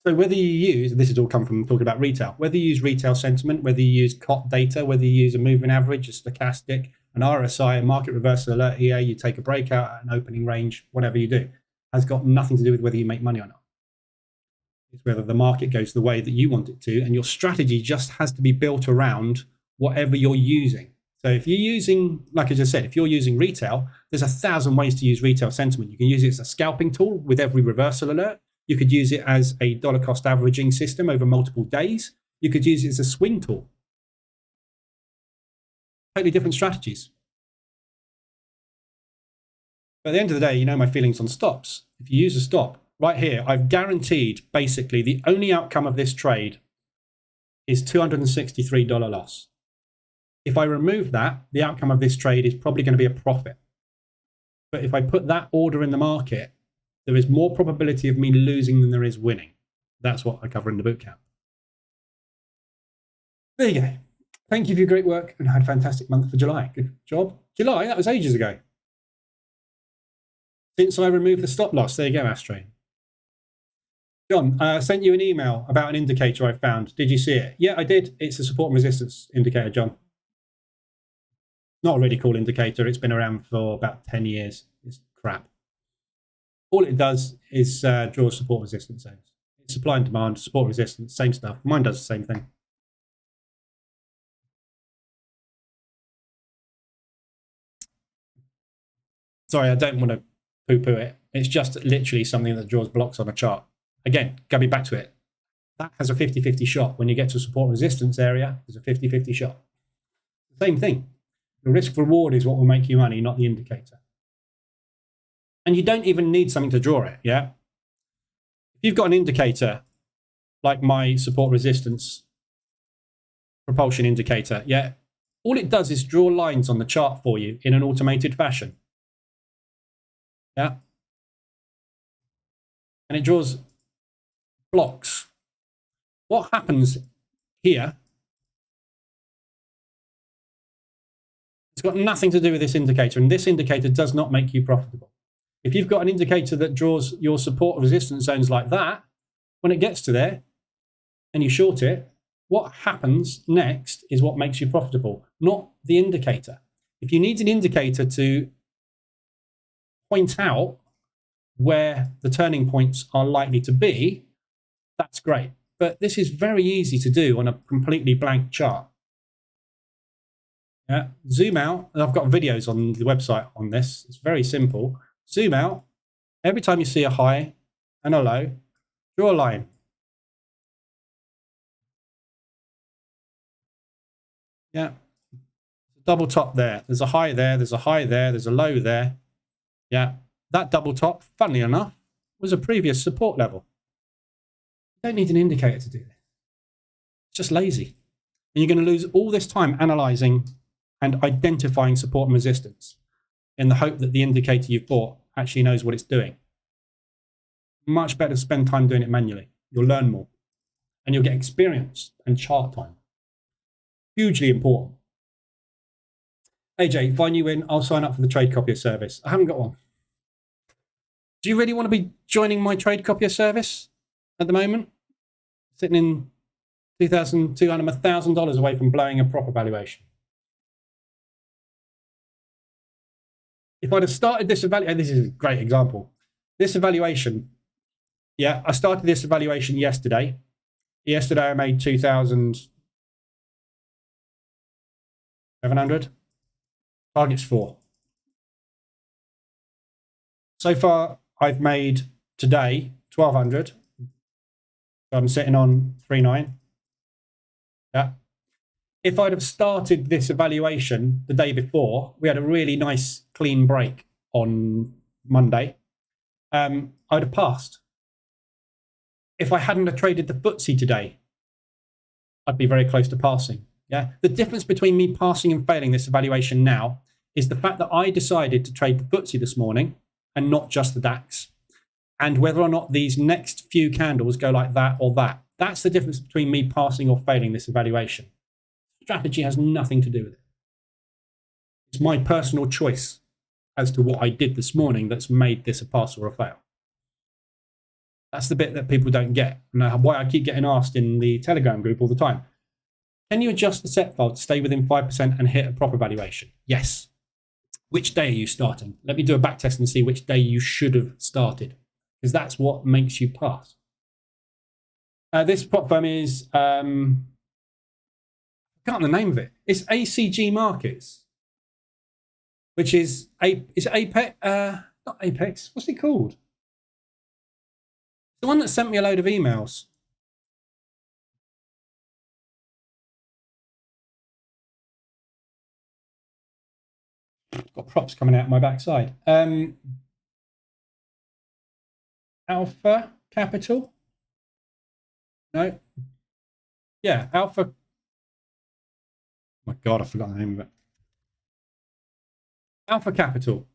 A: So whether you use, this has all come from talking about retail, whether you use retail sentiment, whether you use COT data, whether you use a moving average, a stochastic, an RSI, a market reversal alert EA, you take a breakout at an opening range, whatever you do, has got nothing to do with whether you make money or not. It's whether the market goes the way that you want it to, and your strategy just has to be built around whatever you're using. So if you're using, like I just said, if you're using retail, there's 1,000 ways to use retail sentiment. You can use it as a scalping tool with every reversal alert. You could use it as a dollar cost averaging system over multiple days. You could use it as a swing tool. Totally different strategies. But at the end of the day, you know my feelings on stops. If you use a stop, right here, I've guaranteed basically the only outcome of this trade is $263 loss. If I remove that, the outcome of this trade is probably going to be a profit. But if I put that order in the market, there is more probability of me losing than there is winning. That's what I cover in the bootcamp. There you go. Thank you for your great work and had a fantastic month for July. Good job. July, that was ages ago. Since I removed the stop loss. There you go, Astro. John, I sent you an email about an indicator I found. Did you see it? Yeah, I did. It's a support and resistance indicator, John. Not a really cool indicator. It's been around for about 10 years. It's crap. All it does is draw support resistance zones. It's supply and demand, support resistance, same stuff. Mine does the same thing. Sorry, I don't want to poo-poo it. It's just literally something that draws blocks on a chart. Again, going back to it, that has a 50-50 shot. When you get to a support resistance area, there's a 50-50 shot. Same thing. The risk reward is what will make you money, not the indicator. And you don't even need something to draw it, yeah? If you've got an indicator, like my support resistance propulsion indicator, yeah, all it does is draw lines on the chart for you in an automated fashion. Yeah? And it draws blocks. What happens here, it's got nothing to do with this indicator, and this indicator does not make you profitable. If you've got an indicator that draws your support resistance zones like that, when it gets to there and you short it, what happens next is what makes you profitable, not the indicator. If you need an indicator to point out where the turning points are likely to be, that's great. But this is very easy to do on a completely blank chart. Yeah, zoom out. I've got videos on the website on this. It's very simple. Zoom out. Every time you see a high and a low, draw a line. Yeah. Double top there. There's a high there. There's a high there. There's a low there. Yeah. That double top, funnily enough, was a previous support level. You don't need an indicator to do this. It's just lazy. And you're going to lose all this time analyzing and identifying support and resistance in the hope that the indicator you've bought actually knows what it's doing. Much better to spend time doing it manually. You'll learn more. And you'll get experience and chart time. Hugely important. AJ, if I knew in, I'll sign up for the trade copier service. I haven't got one. Do you really want to be joining my trade copier service at the moment? Sitting in $2,200, $1,000 away from blowing a proper valuation. If I'd have started this evaluation, this is a great example. This evaluation, yeah, I started this evaluation yesterday. Yesterday I made 2,700. Target's 4. So far, I've made today 1,200. So I'm sitting on 3.9. Yeah. If I'd have started this evaluation the day before, we had a really nice clean break on Monday. I'd have passed. If I hadn't have traded the FTSE today, I'd be very close to passing. Yeah. The difference between me passing and failing this evaluation now is the fact that I decided to trade the FTSE this morning and not just the DAX. And whether or not these next few candles go like that or that, that's the difference between me passing or failing this evaluation. Strategy has nothing to do with it. It's my personal choice as to what I did this morning that's made this a pass or a fail. That's the bit that people don't get, and why I keep getting asked in the Telegram group all the time. Can you adjust the set file to stay within 5% and hit a proper valuation? Yes. Which day are you starting? Let me do a back test and see which day you should have started, because that's what makes you pass. This prop firm is, I can't remember the name of it. It's ACG Markets, which is Apex, not Apex, what's it called? The one that sent me a load of emails. Got props coming out of my backside. Alpha Capital? No. Yeah, Alpha. Oh my God, I forgot the name of it. Alpha Capital.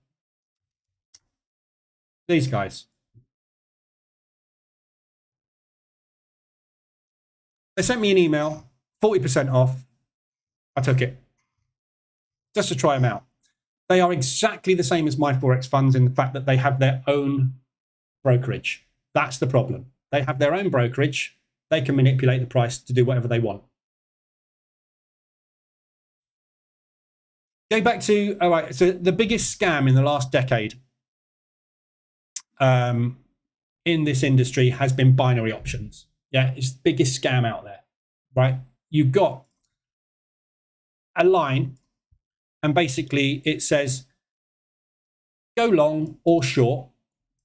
A: These guys. They sent me an email, 40% off. I took it just to try them out. They are exactly the same as my Forex funds in the fact that they have their own brokerage. That's the problem. They have their own brokerage. They can manipulate the price to do whatever they want. Go back to, all right, so the biggest scam in the last decade in this industry has been binary options. Yeah, it's the biggest scam out there, right? You've got a line, and basically it says go long or short,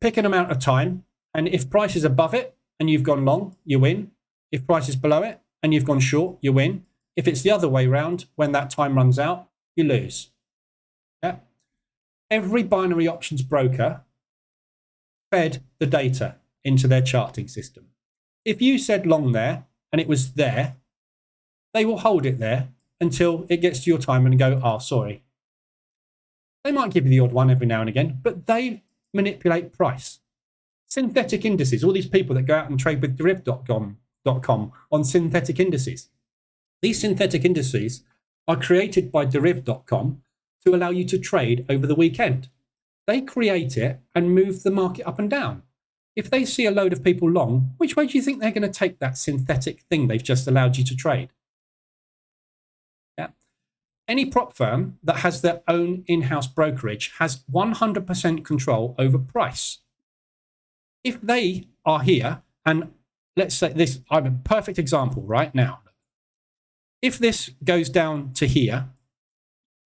A: pick an amount of time, and if price is above it and you've gone long, you win. If price is below it and you've gone short, you win. If it's the other way around, when that time runs out, you lose. Yeah. Every binary options broker fed the data into their charting system. If you said long there and it was there, they will hold it there until it gets to your time and go, oh, sorry. They might give you the odd one every now and again, but they manipulate price. Synthetic indices, all these people that go out and trade with deriv.com on synthetic indices. These synthetic indices are created by deriv.com to allow you to trade over the weekend. They create it and move the market up and down. If they see a load of people long, which way do you think they're going to take that synthetic thing they've just allowed you to trade? Yeah. Any prop firm that has their own in-house brokerage has 100% control over price. If they are here, and let's say this, I'm a perfect example right now. If this goes down to here,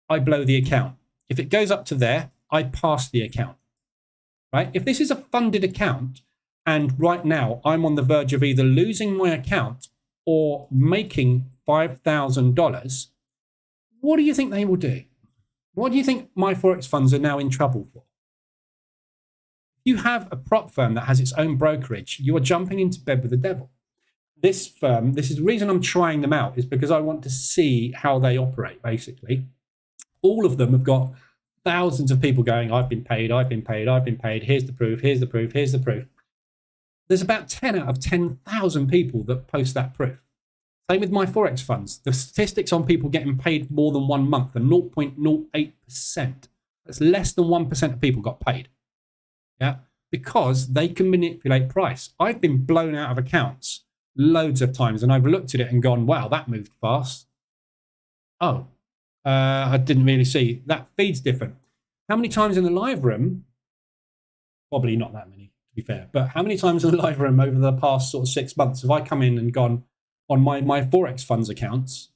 A: I blow the account. If it goes up to there, I pass the account. Right? If this is a funded account, and right now I'm on the verge of either losing my account or making $5,000, what do you think they will do? What do you think my Forex funds are now in trouble for? If you have a prop firm that has its own brokerage, you are jumping into bed with the devil. This firm, this is the reason I'm trying them out, is because I want to see how they operate, basically. All of them have got thousands of people going, I've been paid, I've been paid, I've been paid. Here's the proof, here's the proof, here's the proof. There's about 10 out of 10,000 people that post that proof. Same with my Forex funds. The statistics on people getting paid more than 1 month are 0.08%. That's less than 1% of people got paid. Yeah, because they can manipulate price. I've been blown out of accounts loads of times, and I've looked at it and gone, wow, that moved fast. Oh, I didn't really see. That feed's different. How many times in the live room? Probably not that many, to be fair. But how many times in the live room over the past sort of 6 months have I come in and gone on my Forex funds accounts?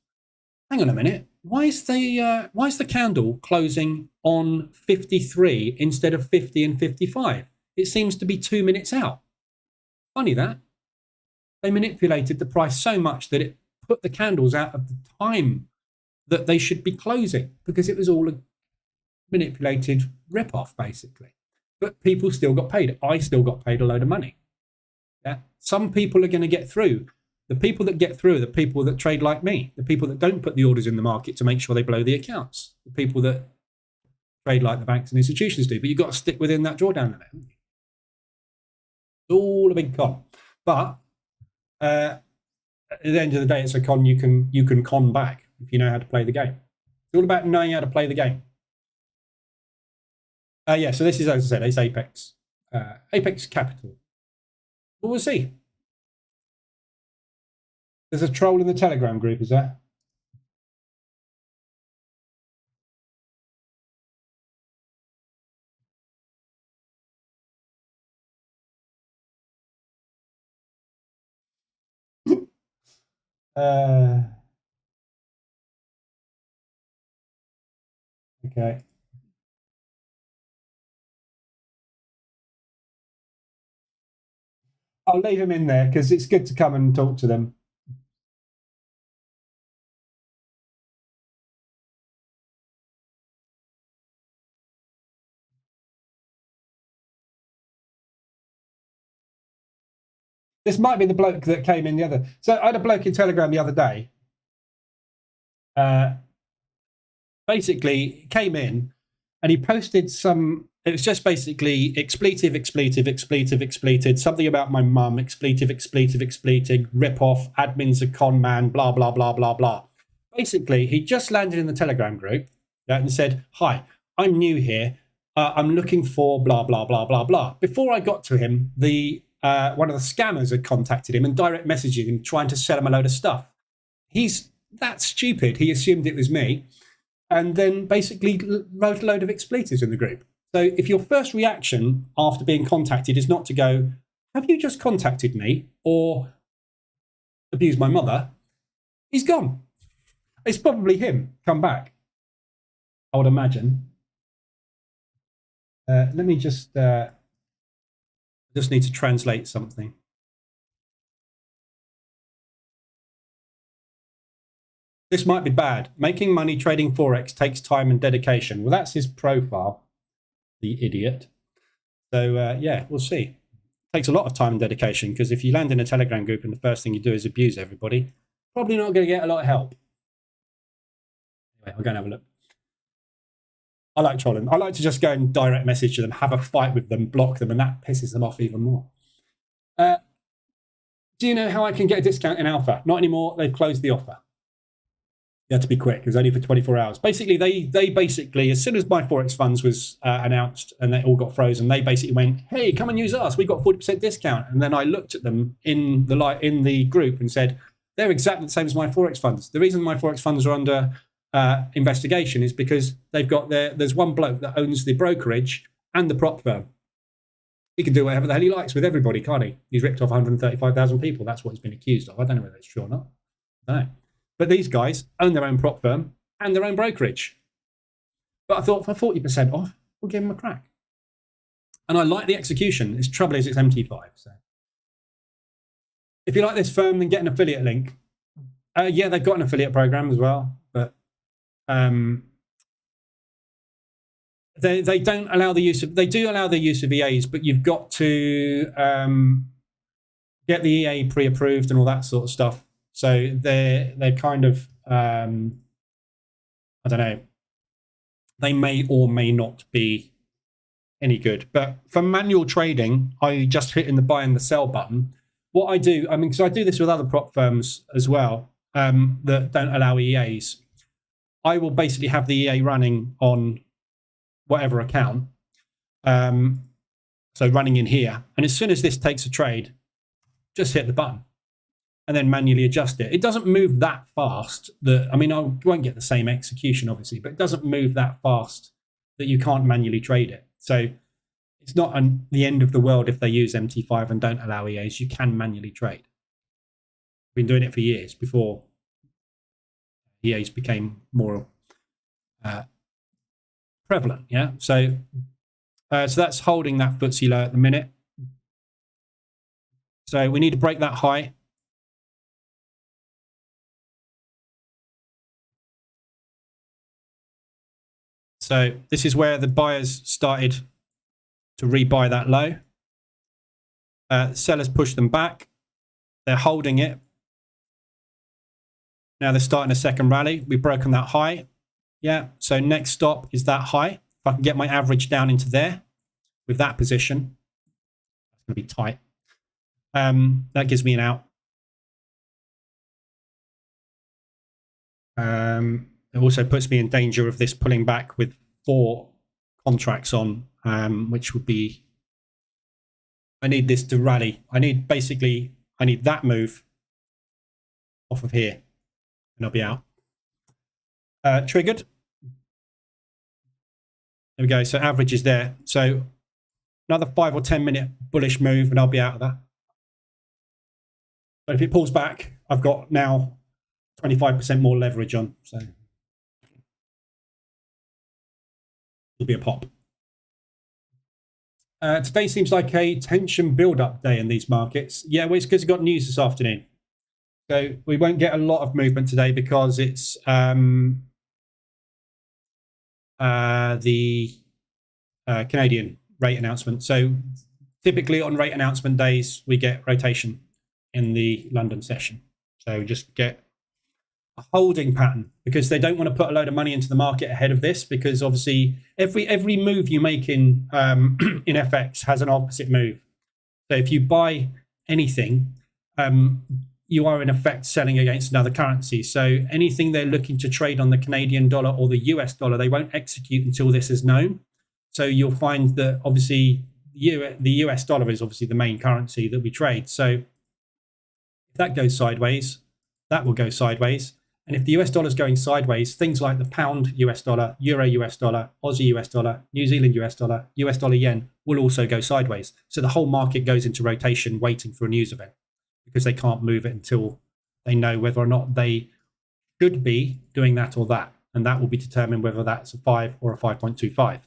A: Hang on a minute. Why is the candle closing on 53 instead of 50 and 55? It seems to be 2 minutes out. Funny that. They manipulated the price so much that it put the candles out of the time that they should be closing, because it was all a manipulated rip-off, basically. but people still got paid. I still got paid a load of money. Yeah. Some people are going to get through. The people that get through are the people that trade like me, the people that don't put the orders in the market to make sure they blow the accounts, the people that trade like the banks and institutions do. But you've got to stick within that drawdown limit. It's all a big con. But at the end of the day, it's a con you can con back if you know how to play the game. It's all about knowing how to play the game. Yeah, so this is, as I said, it's Apex. Apex Capital. But we'll see. There's a troll in the Telegram group, is there? Okay. I'll leave him in there because it's good to come and talk to them. This might be the bloke that came in the other. So I had a bloke in Telegram the other day. Basically, came in and he posted some. It was just basically expletive, something about my mum, expletive, rip off, admin's a con man, blah, blah, blah, blah, blah. Basically, he just landed in the Telegram group and said, hi, I'm new here. I'm looking for blah, blah, blah, blah, blah. Before I got to him, one of the scammers had contacted him and direct messaged him trying to sell him a load of stuff. He's that stupid. He assumed it was me and then basically wrote a load of expletives in the group. So if your first reaction after being contacted is not to go, have you just contacted me or abused my mother? He's gone. It's probably him. Come back, I would imagine. Let me just need to translate something. This might be bad. Making money trading Forex takes time and dedication. Well, that's his profile. The idiot. So yeah, we'll see. It takes a lot of time and dedication because if you land in a Telegram group and the first thing you do is abuse everybody, probably not going to get a lot of help. Anyway, I'll go and have a look. I like trolling. I like to just go and direct message them, have a fight with them, block them, and that pisses them off even more. Do you know how I can get a discount in Alpha? Not anymore. They've closed the offer. You had to be quick. It was only for 24 hours. Basically, they basically, as soon as my Forex funds was announced and they all got frozen, they basically went, hey, come and use us. We got 40% discount. And then I looked at them in the group and said, they're exactly the same as my Forex funds. The reason my Forex funds are under investigation is because they've got there's one bloke that owns the brokerage and the prop firm. He can do whatever the hell he likes with everybody, can't he? He's ripped off 135,000 people. That's what he's been accused of. I don't know whether that's true or not. I don't know. But these guys own their own prop firm and their own brokerage. But I thought for 40% off, we'll give them a crack. And I like the execution. The trouble is it's MT5. So if you like this firm, then get an affiliate link. Yeah, they've got an affiliate program as well, but they don't allow the use of. They do allow the use of EAs, but you've got to get the EA pre-approved and all that sort of stuff. So they're kind of I don't know. They may or may not be any good. But for manual trading, I just hit in the buy and the sell button. What I do, I mean, because I do this with other prop firms as well that don't allow EAs. I will basically have the EA running on whatever account. So running in here. And as soon as this takes a trade, just hit the button and then manually adjust it. It doesn't move that fast. I mean, I won't get the same execution, obviously, but it doesn't move that fast that you can't manually trade it. So it's not the end of the world if they use MT5 and don't allow EAs. You can manually trade. Been doing it for years before EAs became more prevalent. Yeah. So that's holding that FTSE low at the minute. So we need to break that high. So this is where the buyers started to rebuy that low. Sellers push them back. They're holding it. Now they're starting a second rally. We've broken that high. Yeah, so next stop is that high. If I can get my average down into there with that position, it's going to be tight. That gives me an out. It also puts me in danger of this pulling back with 4 contracts on, which would be, I need this to rally. I need that move off of here and I'll be out. Triggered. There we go. So average is there. So another 5 or 10 minute bullish move and I'll be out of that. But if it pulls back, I've got now 25% more leverage on. So it'll be a pop. Today seems like a tension build-up day in these markets. Yeah, well, it's because we've got news this afternoon. So we won't get a lot of movement today because it's the Canadian rate announcement. So typically on rate announcement days, we get rotation in the London session. So we just get a holding pattern because they don't want to put a load of money into the market ahead of this, because obviously every move you make in in FX has an opposite move. So if you buy anything, you are in effect selling against another currency. So anything they're looking to trade on the Canadian dollar or the US dollar, they won't execute until this is known. So you'll find that obviously the US dollar is obviously the main currency that we trade. So if that goes sideways, that will go sideways. And if the US dollar is going sideways, things like the pound US dollar, euro US dollar, Aussie US dollar, New Zealand US dollar, US dollar yen will also go sideways. So the whole market goes into rotation waiting for a news event, because they can't move it until they know whether or not they should be doing that or that. And that will be determined whether that's a 5 or a 5.25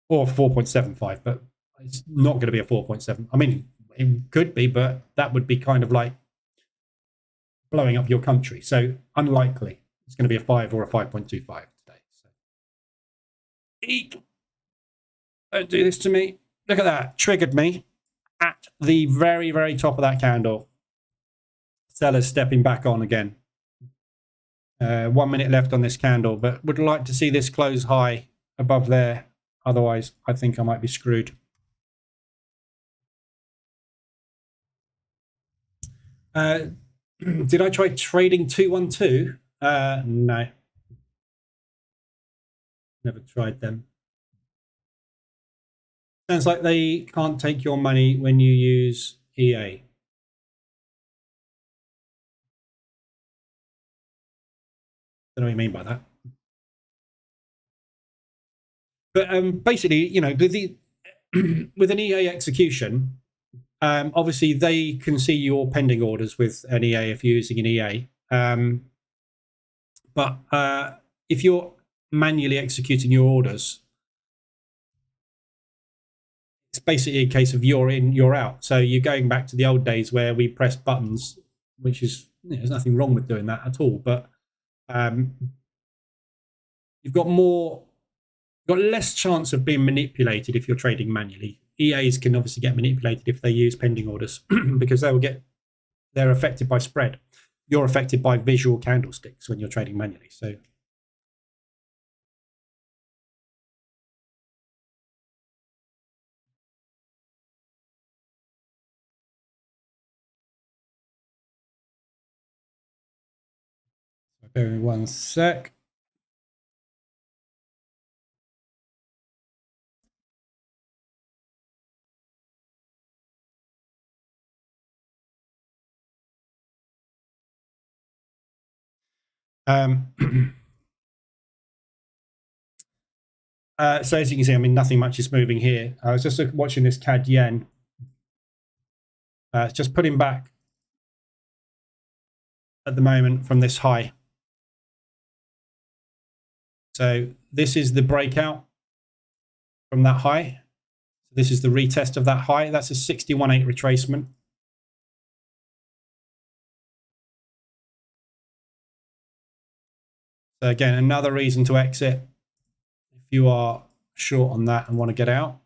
A: or 4.75. But it's not going to be a 4.7. I mean, it could be, but that would be kind of like blowing up your country. So unlikely it's going to be a 5 or a 5.25 today. So, eek. Don't do this to me. Look at that. Triggered me at the very, very top of that candle. Sellers stepping back on again. 1 minute left on this candle, but would like to see this close high above there. Otherwise, I think I might be screwed. Did I try trading 212? No. Never tried them. Sounds like they can't take your money when you use EA. Don't know what you mean by that. But basically, you know, with an EA execution, obviously they can see your pending orders with an EA if you're using an EA. But if you're manually executing your orders, it's basically a case of you're in, you're out. So you're going back to the old days where we pressed buttons, which is, you know, there's nothing wrong with doing that at all. But you've got less chance of being manipulated if you're trading manually. EAs can obviously get manipulated if they use pending orders because they're affected by spread. You're affected by visual candlesticks when you're trading manually. So bear with me 1 sec. So as you can see, I mean, nothing much is moving here. I was just watching this CAD yen. It's just putting back at the moment from this high. So this is the breakout from that high. This is the retest of that high. That's a 61.8 retracement. So again, another reason to exit if you are short on that and want to get out.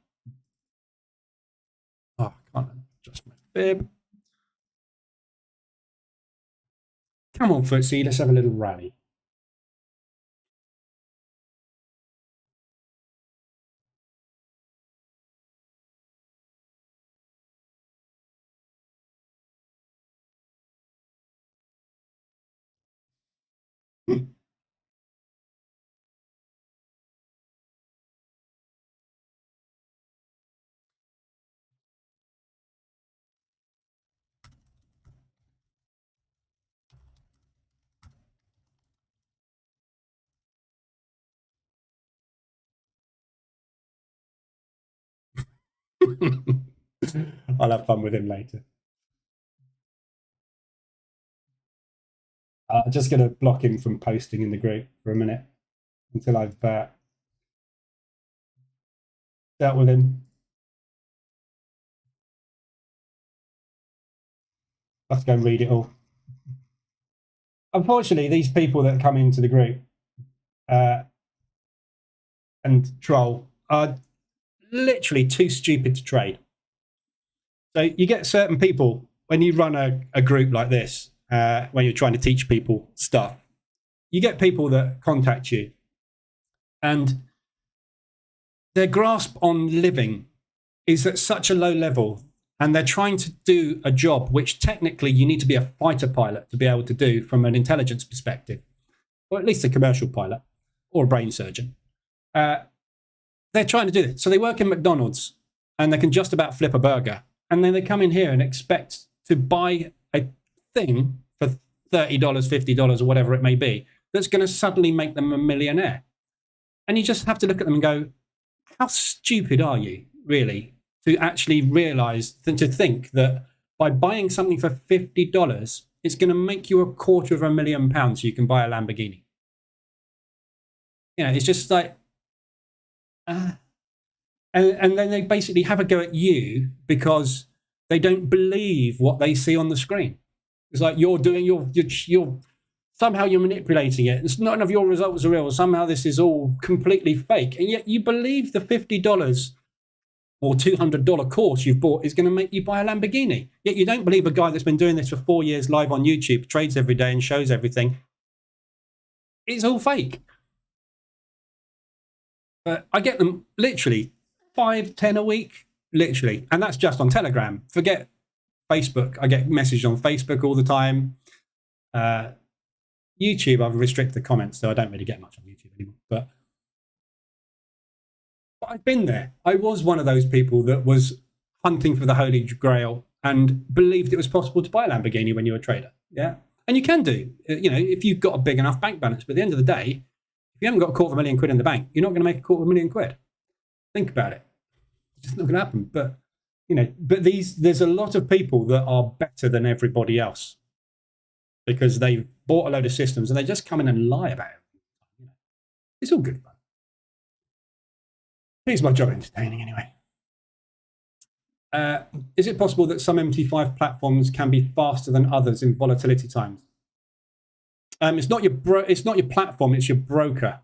A: Can't adjust my fib. Come on, FTSE, let's have a little rally. I'll have fun with him later. I'm just going to block him from posting in the group for a minute until I've dealt with him. Let's go and read it all. Unfortunately, these people that come into the group and troll are literally too stupid to trade. So you get certain people, when you run a group like this, when you're trying to teach people stuff, you get people that contact you and their grasp on living is at such a low level, and they're trying to do a job which technically you need to be a fighter pilot to be able to do from an intelligence perspective, or at least a commercial pilot or a brain surgeon. They're trying to do it. So they work in McDonald's and they can just about flip a burger. And then they come in here and expect to buy a thing for $30, $50, or whatever it may be, that's going to suddenly make them a millionaire. And you just have to look at them and go, how stupid are you, really, to actually realize, to think that by buying something for $50, it's going to make you £250,000 so you can buy a Lamborghini. You know, it's just like, and then they basically have a go at you because they don't believe what they see on the screen. It's like you're somehow you're manipulating it. It's none of your results are real. Somehow this is all completely fake. And yet you believe the $50 or $200 course you've bought is going to make you buy a Lamborghini. Yet you don't believe a guy that's been doing this for 4 years live on YouTube, trades every day and shows everything. It's all fake. But I get them literally 5, 10 a week, literally. And that's just on Telegram. Forget Facebook. I get messaged on Facebook all the time. YouTube, I've restricted the comments, so I don't really get much on YouTube anymore. But I've been there. I was one of those people that was hunting for the Holy Grail and believed it was possible to buy a Lamborghini when you're a trader. Yeah. And you can do, you know, if you've got a big enough bank balance. But at the end of the day, if you haven't got £250,000 in the bank, you're not going to make £250,000. Think about it. It's just not going to happen. But, you know, there's a lot of people that are better than everybody else because they've bought a load of systems and they just come in and lie about it. It's all good fun. Here's my job entertaining anyway. Is it possible that some MT5 platforms can be faster than others in volatility times? It's not your platform, it's your broker.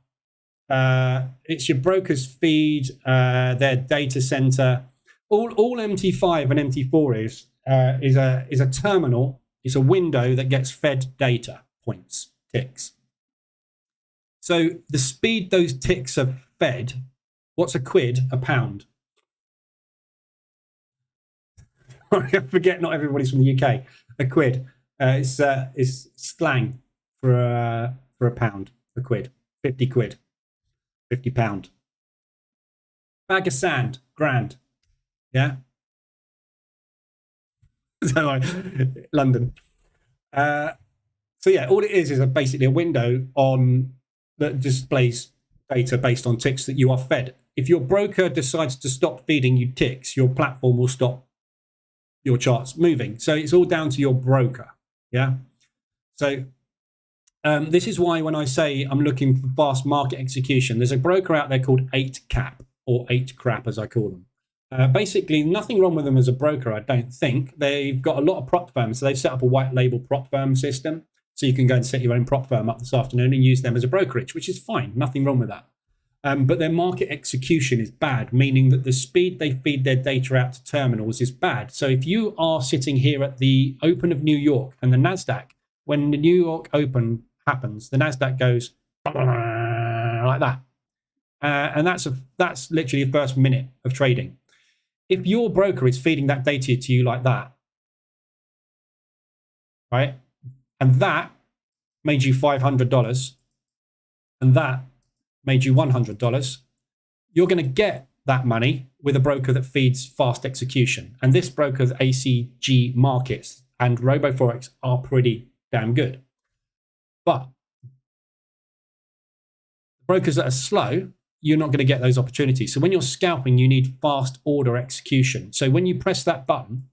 A: It's your broker's feed, their data center. All MT5 and MT4 is a terminal. It's a window that gets fed data points, ticks. So the speed those ticks are fed, what's a quid? A pound. I forget not everybody's from the UK. A quid is slang for a pound, a quid, 50 quid, 50 pound. Bag of sand, grand. Yeah. So London. So yeah, all it is basically a window that displays data based on ticks that you are fed. If your broker decides to stop feeding you ticks, your platform will stop your charts moving. So it's all down to your broker. Yeah. So this is why when I say I'm looking for fast market execution, there's a broker out there called 8cap or 8crap as I call them. Basically, nothing wrong with them as a broker, I don't think. They've got a lot of prop firms. So they've set up a white label prop firm system. So you can go and set your own prop firm up this afternoon and use them as a brokerage, which is fine. Nothing wrong with that. But their market execution is bad, meaning that the speed they feed their data out to terminals is bad. So if you are sitting here at the open of New York and the NASDAQ, when the New York open happens, the NASDAQ goes like that. And that's literally the first minute of trading. If your broker is feeding that data to you like that, right, and that made you $500, and that made you $100, you're going to get that money with a broker that feeds fast execution. And this broker's ACG Markets and RoboForex are pretty damn good. But brokers that are slow, you're not going to get those opportunities. So when you're scalping, you need fast order execution. So when you press that button,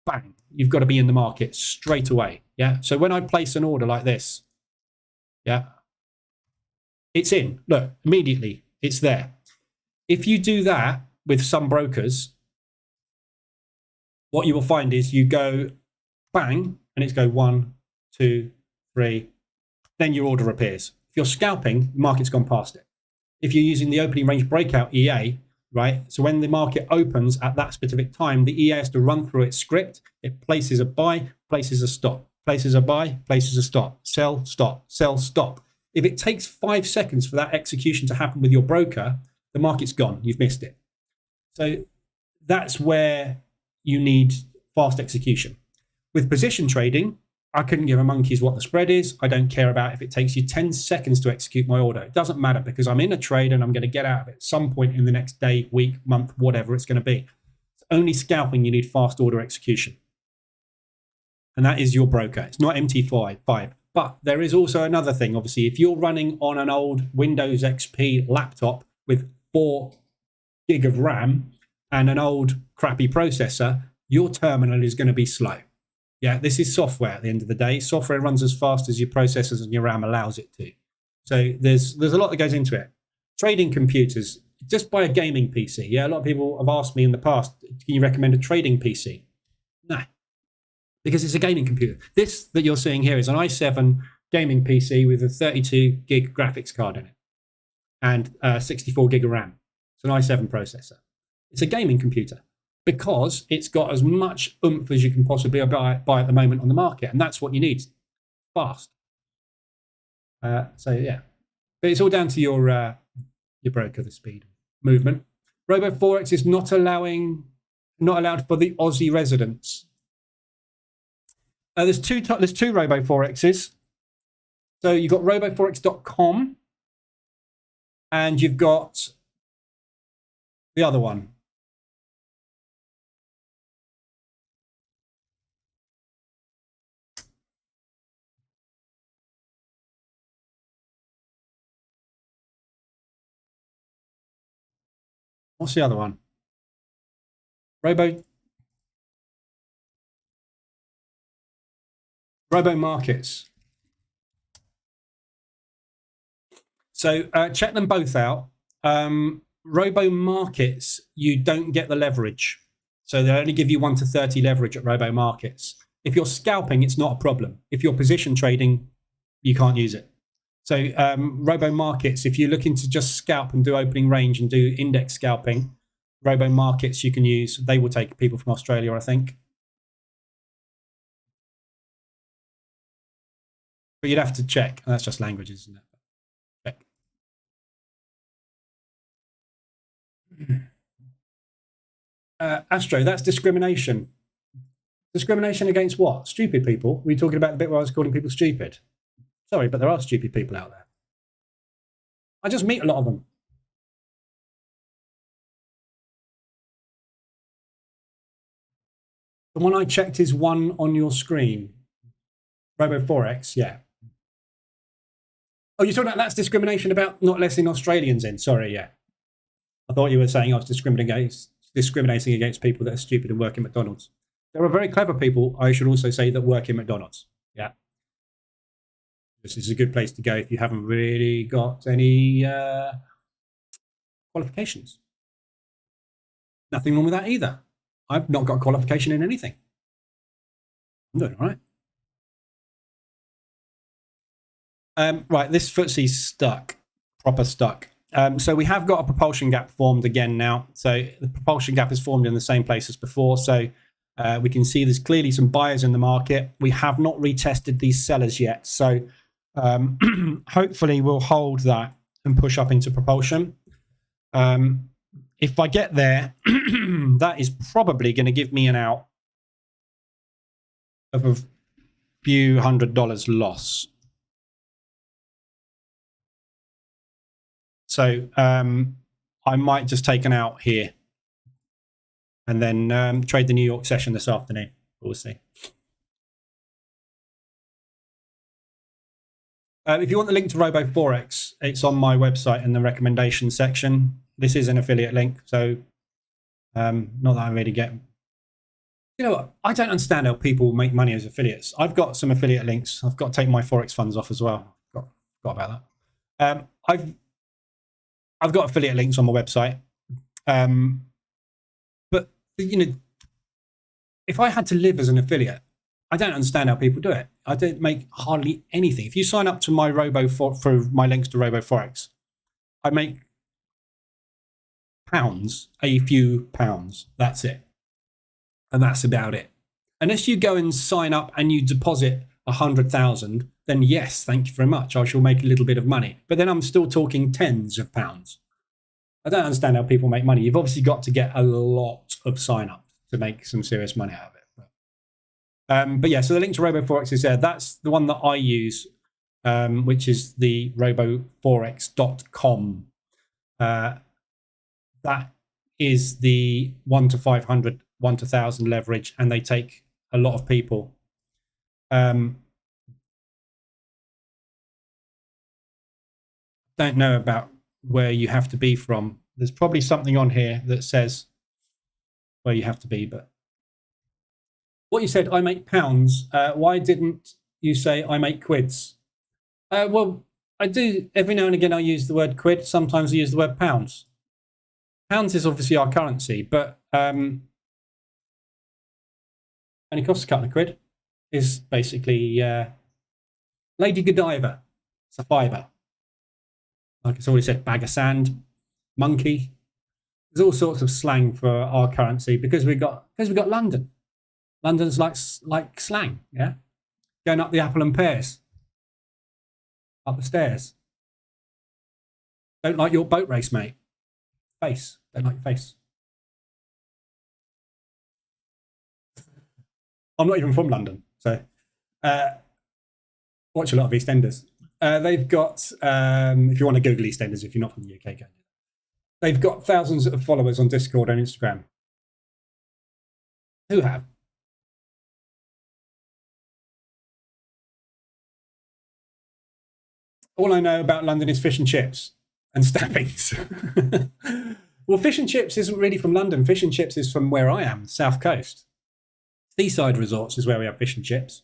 A: bang, you've got to be in the market straight away. Yeah. So when I place an order like this, yeah, it's in. Look, immediately it's there. If you do that with some brokers, what you will find is you go bang, and it's go 1, 2, 3, then your order appears. If you're scalping, the market's gone past it. If you're using the opening range breakout EA, right? So when the market opens at that specific time, the EA has to run through its script. It places a buy, places a stop, places a buy, places a stop, sell, stop, sell, stop. If it takes 5 seconds for that execution to happen with your broker, the market's gone. You've missed it. So that's where you need fast execution. With position trading, I couldn't give a monkey's what the spread is. I don't care about if it takes you 10 seconds to execute my order. It doesn't matter because I'm in a trade and I'm going to get out of it at some point in the next day, week, month, whatever it's going to be. It's only scalping you need fast order execution. And that is your broker. It's not MT5. But there is also another thing. Obviously, if you're running on an old Windows XP laptop with 4 gig of RAM and an old crappy processor, your terminal is going to be slow. Yeah, this is software at the end of the day. Software runs as fast as your processors and your RAM allows it to. So there's a lot that goes into it. Trading computers, just buy a gaming PC. Yeah, a lot of people have asked me in the past, can you recommend a trading PC? No, because it's a gaming computer. This that you're seeing here is an i7 gaming PC with a 32 gig graphics card in it and 64 gig of RAM. It's an i7 processor. It's a gaming computer, because it's got as much oomph as you can possibly buy at the moment on the market. And that's what you need, fast. So yeah, but it's all down to your broker, the speed movement. RoboForex is not allowed for the Aussie residents. There's two RoboForexes. So you've got roboforex.com and you've got the other one. What's the other one? Robo Markets. So check them both out. Robo Markets, you don't get the leverage. So they only give you 1 to 30 leverage at Robo Markets. If you're scalping, it's not a problem. If you're position trading, you can't use it. So Robo Markets, if you're looking to just scalp and do opening range and do index scalping, Robo Markets you can use. They will take people from Australia, I think. But you'd have to check. And that's just languages, isn't it? Check. Astro, that's discrimination. Discrimination against what? Stupid people? Were you talking about the bit where I was calling people stupid? Sorry, but there are stupid people out there. I just meet a lot of them. The one I checked is one on your screen. RoboForex, yeah. Oh, you're talking about that's discrimination about not letting Australians in. Sorry, yeah. I thought you were saying I was discriminating against people that are stupid and work in McDonald's. There are very clever people, I should also say, that work in McDonald's. Yeah. This is a good place to go if you haven't really got any qualifications. Nothing wrong with that either. I've not got a qualification in anything. I'm doing all right. Right, this footsie's stuck, proper stuck. So we have got a propulsion gap formed again now. So the propulsion gap is formed in the same place as before. So we can see there's clearly some buyers in the market. We have not retested these sellers yet. So hopefully we'll hold that and push up into propulsion. If I get there, that is probably going to give me an out of a few $100 loss. So I might just take an out here and then trade the New York session this afternoon. We'll see. If you want the link to Robo Forex, it's on my website in the recommendation section. This is an affiliate link, so not that I really get. You know what? I don't understand how people make money as affiliates. I've got some affiliate links. I've got to take my Forex funds off as well. Forgot about that. I've got affiliate links on my website. But, you know, if I had to live as an affiliate, I don't understand how people do it. I don't make hardly anything. If you sign up to my for my links to Robo Forex, I make pounds, a few pounds. That's it. And that's about it. Unless you go and sign up and you deposit 100,000, then yes, thank you very much. I shall make a little bit of money. But then I'm still talking tens of pounds. I don't understand how people make money. You've obviously got to get a lot of sign-ups to make some serious money out of it. But yeah, so the link to RoboForex is there. That's the one that I use, which is the roboforex.com. That is the 1 to 500, 1 to 1,000 leverage, and they take a lot of people. Don't know about where you have to be from. There's probably something on here that says where you have to be, but what you said, I make pounds. Why didn't you say I make quids? Well, I do. Every now and again, I use the word quid. Sometimes I use the word pounds. Pounds is obviously our currency, but only costs a couple of quid. Is basically Lady Godiva. It's a fiver. Like it's already said, bag of sand, monkey. There's all sorts of slang for our currency because we got London. London's like slang, yeah? Going up the apple and pears. Up the stairs. Don't like your boat race, mate. Face. Don't like your face. I'm not even from London, so watch a lot of EastEnders. They've got, if you want to Google EastEnders, if you're not from the UK, go. They've got thousands of followers on Discord and Instagram. Who have? All I know about London is fish and chips and stabbings. Well, fish and chips isn't really from London. Fish and chips is from where I am, South Coast. Seaside resorts is where we have fish and chips.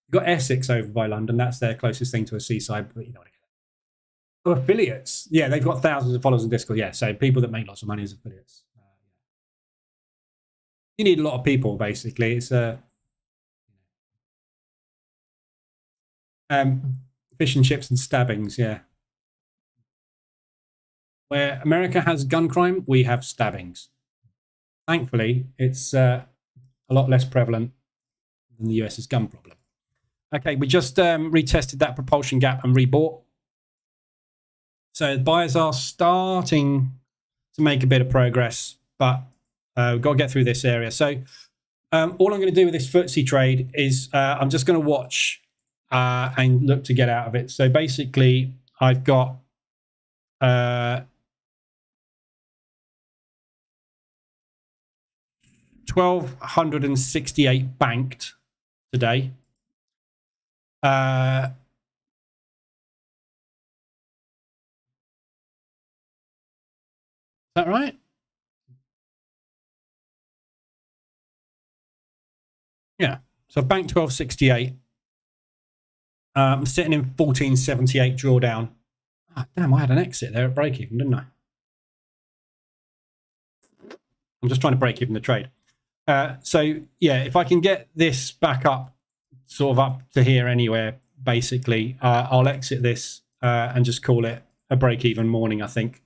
A: You've got Essex over by London. That's their closest thing to a seaside, but you know what I mean. Oh, affiliates. Yeah, they've got thousands of followers on Discord. Yeah, so people that make lots of money as affiliates. You need a lot of people, basically. It's fish and chips and stabbings, yeah. Where America has gun crime, we have stabbings. Thankfully, it's a lot less prevalent than the US's gun problem. Okay, we just retested that propulsion gap and rebought. So buyers are starting to make a bit of progress, but we've got to get through this area. So all I'm going to do with this FTSE trade is I'm just going to watch and look to get out of it. So basically, I've got 1,268 banked today. Is that right? Yeah. So I've banked 1,268. I'm sitting in 1,478 drawdown. Oh, damn, I had an exit there at break even, didn't I? I'm just trying to break even the trade. So yeah, if I can get this back up, sort of up to here anywhere, basically, I'll exit this and just call it a break even morning, I think.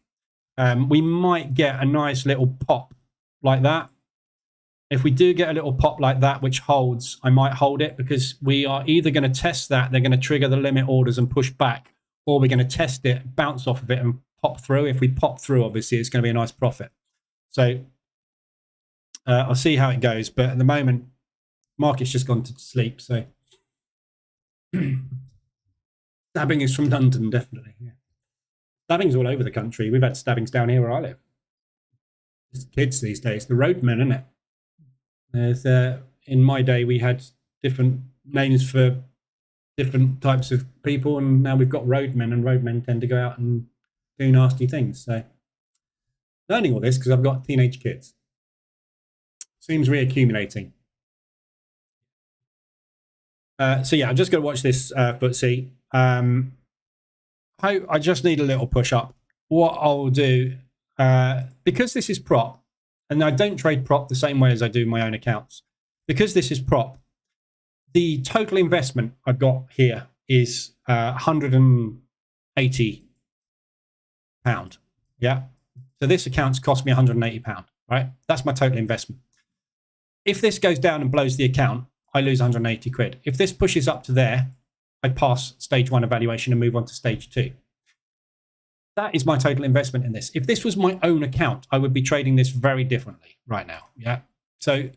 A: We might get a nice little pop like that. If we do get a little pop like that, which holds, I might hold it, because we are either going to test that, they're going to trigger the limit orders and push back, or we're going to test it, bounce off of it and pop through. If we pop through, obviously, it's going to be a nice profit. So I'll see how it goes. But at the moment, market's just gone to sleep. So stabbing is from London, definitely. Yeah. Stabbing's all over the country. We've had stabbings down here where I live. It's kids these days. The roadmen, isn't it? There's, in my day, we had different names for different types of people, and now we've got roadmen, and roadmen tend to go out and do nasty things. So learning all this because I've got teenage kids. Seems reaccumulating. So yeah, I'm just going to watch this FTSE. I just need a little push up. What I'll do, because this is prop, and I don't trade prop the same way as I do my own accounts. Because this is prop, the total investment I've got here is £180. Yeah. So this account's cost me £180, right? That's my total investment. If this goes down and blows the account, I lose 180 quid. If this pushes up to there, I pass stage 1 evaluation and move on to stage 2. That is my total investment in this. If this was my own account, I would be trading this very differently right now. Yeah. So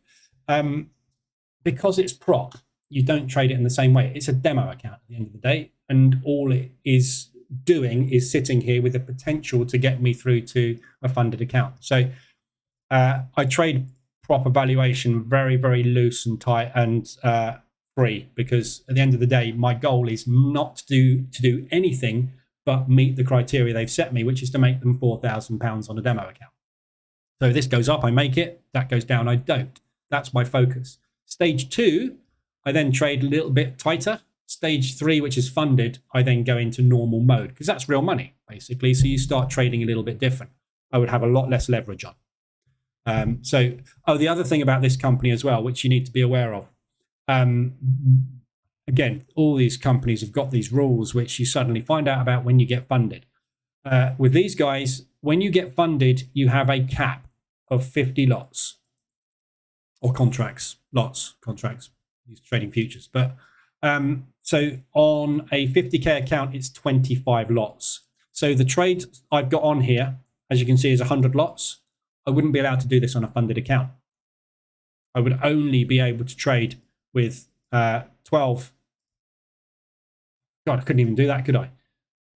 A: because it's prop, you don't trade it in the same way. It's a demo account at the end of the day. And all it is doing is sitting here with the potential to get me through to a funded account. So I trade prop evaluation very, very loose and tight and free, because at the end of the day, my goal is not to do anything but meet the criteria they've set me, which is to make them £4,000 on a demo account. So this goes up, I make it. That goes down, I don't. That's my focus. Stage 2, I then trade a little bit tighter. Stage 3, which is funded, I then go into normal mode, because that's real money, basically. So you start trading a little bit different. I would have a lot less leverage on. The other thing about this company as well, which you need to be aware of, again, all these companies have got these rules which you suddenly find out about when you get funded. With these guys, when you get funded, you have a cap of 50 lots or contracts, contracts, these trading futures. But so on a 50k account, it's 25 lots. So the trade I've got on here, as you can see, is 100 lots. I wouldn't be allowed to do this on a funded account. I would only be able to trade with 12. God, I couldn't even do that, could I?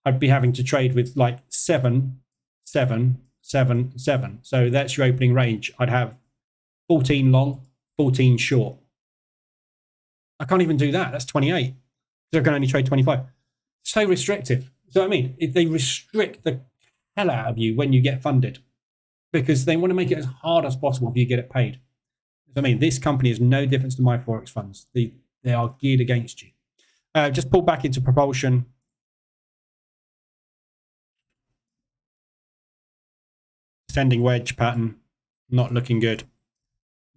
A: I'd be having to trade with like 7, 7, 7, 7. So that's your opening range. I'd have 14 long, 14 short. I can't even do that. That's 28. So I can only trade 25. So restrictive. So I mean, they restrict the hell out of you when you get funded, because they want to make it as hard as possible for you to get it paid. I mean, this company is no different to my Forex funds. They are geared against you. Just pull back into propulsion. Descending wedge pattern, not looking good.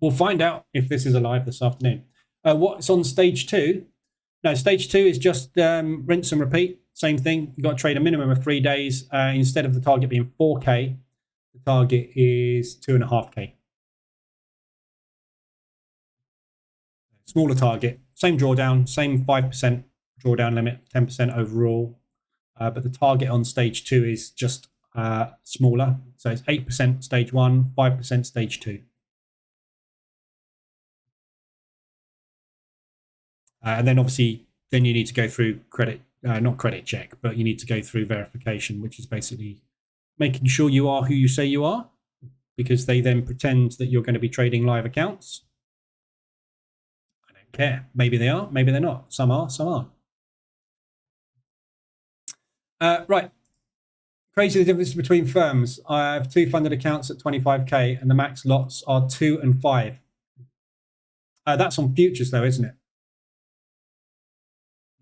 A: We'll find out if this is alive this afternoon. What's on stage 2? No, stage 2 is just rinse and repeat. Same thing. You've got to trade a minimum of 3 days. Instead of the target being 4K, the target is 2.5K. Smaller target, same drawdown, same 5% drawdown limit, 10% overall. But the target on stage 2 is just smaller. So it's 8% stage 1, 5% stage 2. And then obviously, then you need to go through credit, not credit check, but you need to go through verification, which is basically making sure you are who you say you are, because they then pretend that you're going to be trading live accounts. I don't care. Maybe they are, maybe they're not. Some are, some aren't. Right. Crazy the difference between firms. I have 2 funded accounts at 25k, and the max lots are 2 and 5. That's on futures though, isn't it?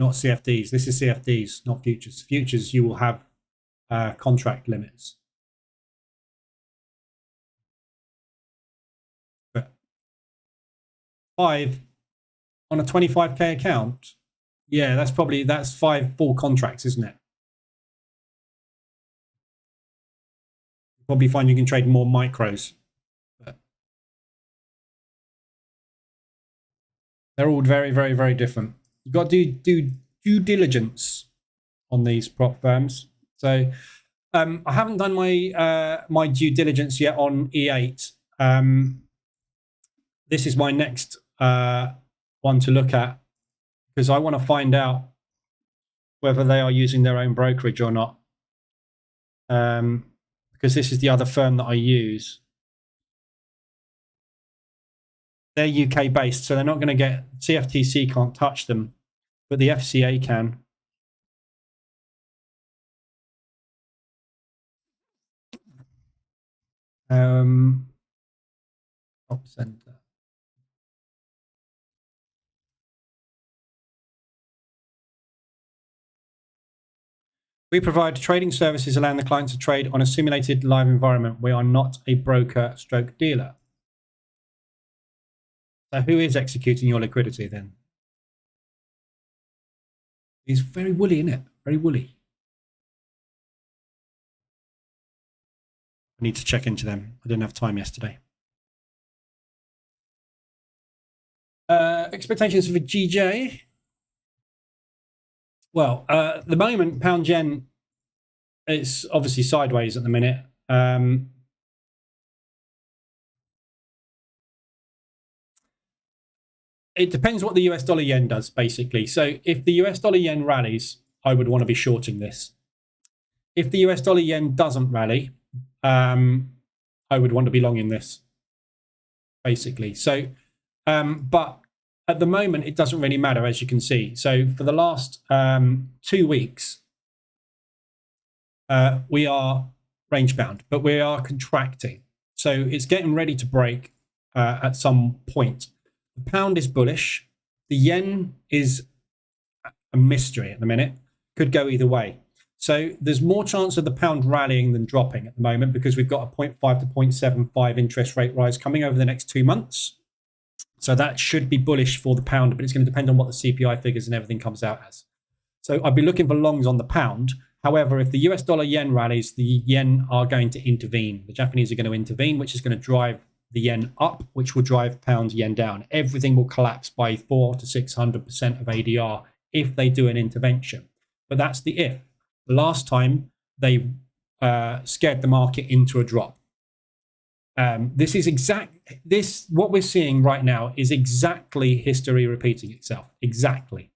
A: Not CFDs. This is CFDs, not futures. Futures, you will have contract limits. But 5 on a 25k account, yeah, that's 5 full contracts, isn't it? probably find you can trade more micros. But they're all very, very, very different. You've got to do due diligence on these prop firms. So I haven't done my my due diligence yet on E8. This is my next one to look at, because I want to find out whether they are using their own brokerage or not. Because this is the other firm that I use. They're UK based, so they're not going to get, CFTC can't touch them, but the FCA can. Top center. We provide trading services allowing the client to trade on a simulated live environment. We are not a broker stroke dealer. So who is executing your liquidity then? He's very woolly, isn't it? Very woolly. I need to check into them. I didn't have time yesterday. Expectations for GJ. Well, at the moment, pound yen is obviously sideways at the minute. It depends what the US dollar yen does, basically. So if the US dollar yen rallies, I would want to be shorting this. If the US dollar yen doesn't rally, I would want to be longing this, basically. So, but at the moment, it doesn't really matter, as you can see. So for the last 2 weeks, we are range bound, but we are contracting. So it's getting ready to break at some point. The pound is bullish. The yen is a mystery at the minute. Could go either way. So there's more chance of the pound rallying than dropping at the moment, because we've got a 0.5 to 0.75 interest rate rise coming over the next 2 months. So that should be bullish for the pound, but it's going to depend on what the CPI figures and everything comes out as. So I'd be looking for longs on the pound. However, if the US dollar yen rallies, the yen are going to intervene. The Japanese are going to intervene, which is going to drive the yen up, which will drive pound yen down. Everything will collapse by 400 to 600% of ADR if they do an intervention. But that's the if. The last time they scared the market into a drop. What we're seeing right now is exactly history repeating itself. Exactly.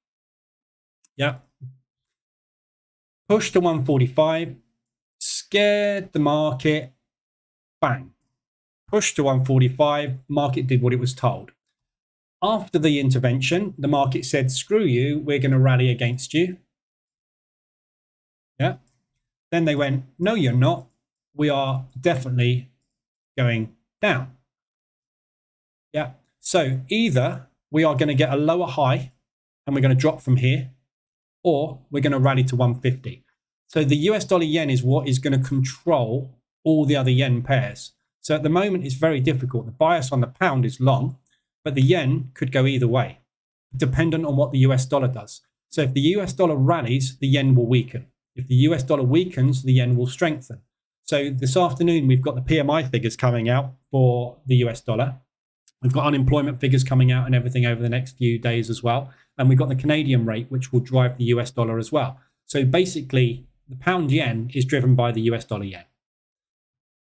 A: Yeah. Push to 145, scared the market, bang. Push to 145, market did what it was told. After the intervention, the market said, screw you, we're going to rally against you. Yeah. Then they went, no, you're not. We are definitely going down. Yeah. So either we are going to get a lower high and we're going to drop from here, or we're going to rally to 150. So the US dollar yen is what is going to control all the other yen pairs. So at the moment, it's very difficult. The bias on the pound is long, but the yen could go either way, dependent on what the US dollar does. So if the US dollar rallies, the yen will weaken. If the US dollar weakens, the yen will strengthen. So this afternoon, we've got the PMI figures coming out for the US dollar. We've got unemployment figures coming out and everything over the next few days as well. And we've got the Canadian rate, which will drive the US dollar as well. So basically, the pound yen is driven by the US dollar yen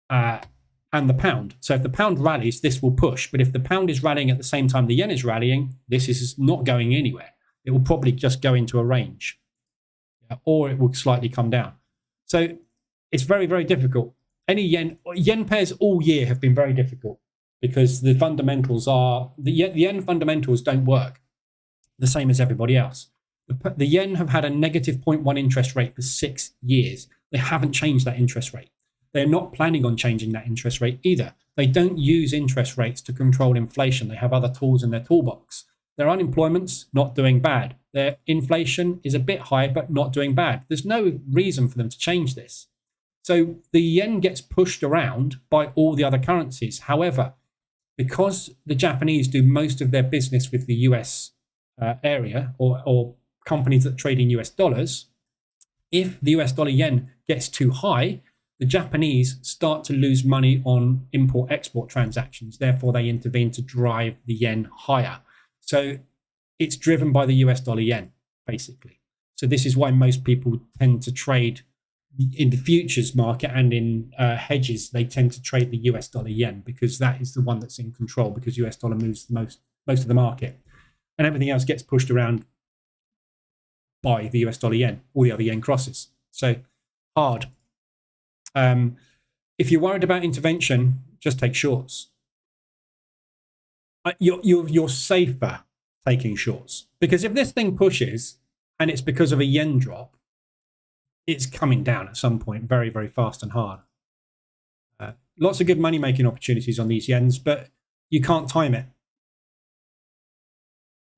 A: and the pound. So if the pound rallies, this will push. But if the pound is rallying at the same time the yen is rallying, this is not going anywhere. It will probably just go into a range, or it will slightly come down. So it's very, very difficult. Any yen pairs all year have been very difficult, because the fundamentals are, the yen fundamentals don't work the same as everybody else. The yen have had a negative 0.1 interest rate for 6 years. They haven't changed that interest rate. They're not planning on changing that interest rate either. They don't use interest rates to control inflation. They have other tools in their toolbox. Their unemployment's not doing bad. Their inflation is a bit high, but not doing bad. There's no reason for them to change this. So the yen gets pushed around by all the other currencies. However, because the Japanese do most of their business with the US area, or companies that trade in US dollars, if the US dollar yen gets too high, the Japanese start to lose money on import-export transactions. Therefore, they intervene to drive the yen higher. So it's driven by the US dollar yen, basically. So this is why most people tend to trade in the futures market and in hedges. They tend to trade the US dollar yen because that is the one that's in control, because US dollar moves the most of the market, and everything else gets pushed around by the US dollar yen. All the other yen crosses. So hard. If you're worried about intervention, just take shorts. You're safer taking shorts, because if this thing pushes and it's because of a yen drop, it's coming down at some point very, very fast and hard. Lots of good money making opportunities on these yens, but you can't time it.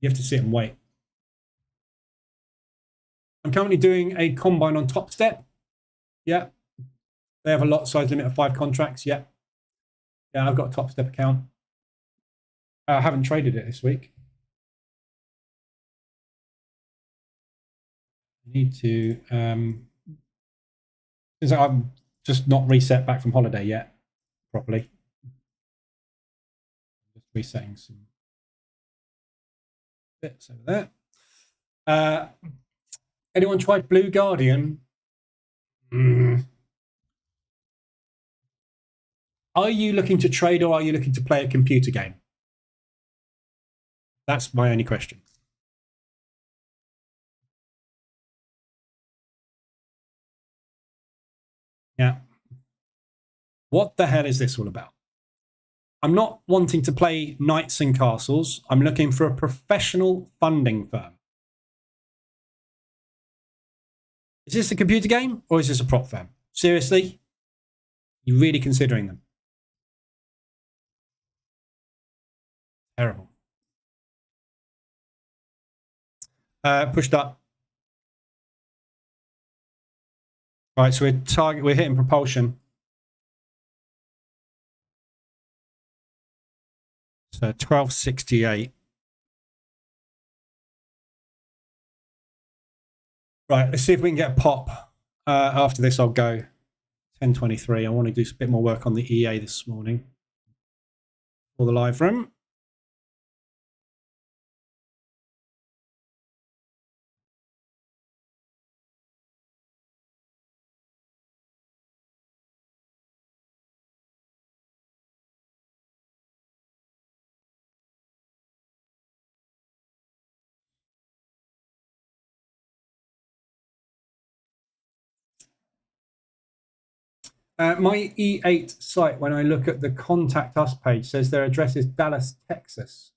A: You have to sit and wait. I'm currently doing a combine on Top Step. Yeah. They have a lot size limit of 5 contracts. Yeah. Yeah, I've got a Top Step account. I haven't traded it this week. I need to, since I'm just not reset back from holiday yet properly. Just resetting some bits over there. Anyone tried Blue Guardian? Are you looking to trade, or are you looking to play a computer game? That's my only question. Yeah. What the hell is this all about? I'm not wanting to play knights and castles. I'm looking for a professional funding firm. Is this a computer game, or is this a prop firm? Seriously? You really considering them? Terrible. Pushed up. Right, so we're hitting propulsion. So 1268. Right, let's see if we can get a pop. After this, I'll go 1023. I want to do a bit more work on the EA this morning for the live room. My E8 site, when I look at the Contact Us page, says their address is Dallas, Texas.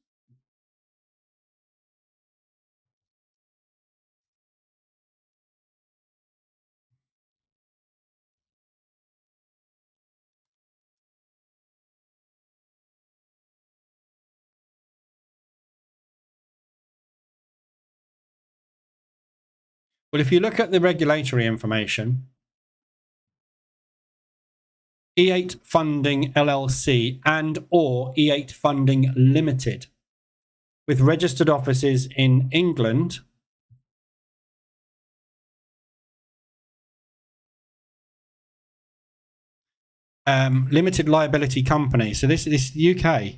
A: Well, if you look at the regulatory information, E8 Funding LLC and or E8 Funding Limited, with registered offices in England, limited liability company. So this is UK.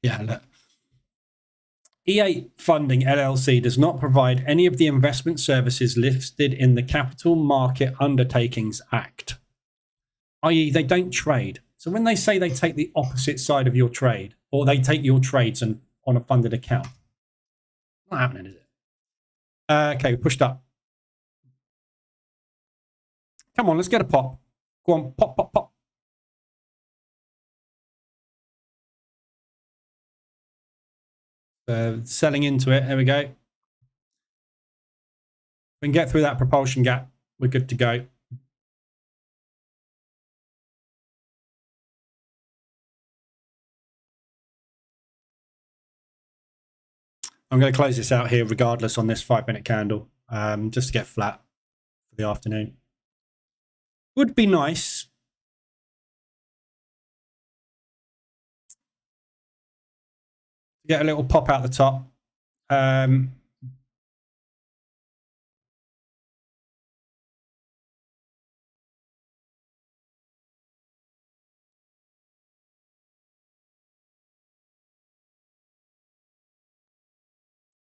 A: Yeah, look. E8 Funding LLC does not provide any of the investment services listed in the Capital Market Undertakings Act, i.e. they don't trade. So when they say they take the opposite side of your trade, or they take your trades and on a funded account, not happening, is it? Okay, we pushed up. Come on, let's get a pop. Go on, pop, pop, pop. Selling into it. There we go. We can get through that propulsion gap. We're good to go. I'm going to close this out here regardless on this 5-minute candle, just to get flat for the afternoon. Would be nice get a little pop out the top.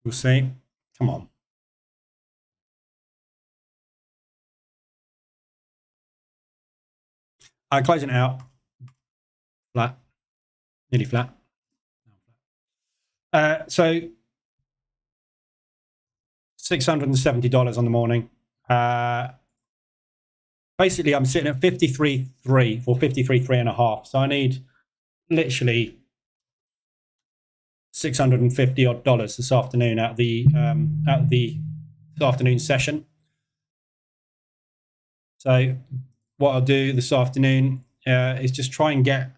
A: We'll see. Come on. I close it out. Flat. Nearly flat. So $670 on the morning. Basically, I'm sitting at 53.3 or 53.3.5. So I need literally $650 odd this afternoon out of the afternoon session. So what I'll do this afternoon is just try and get.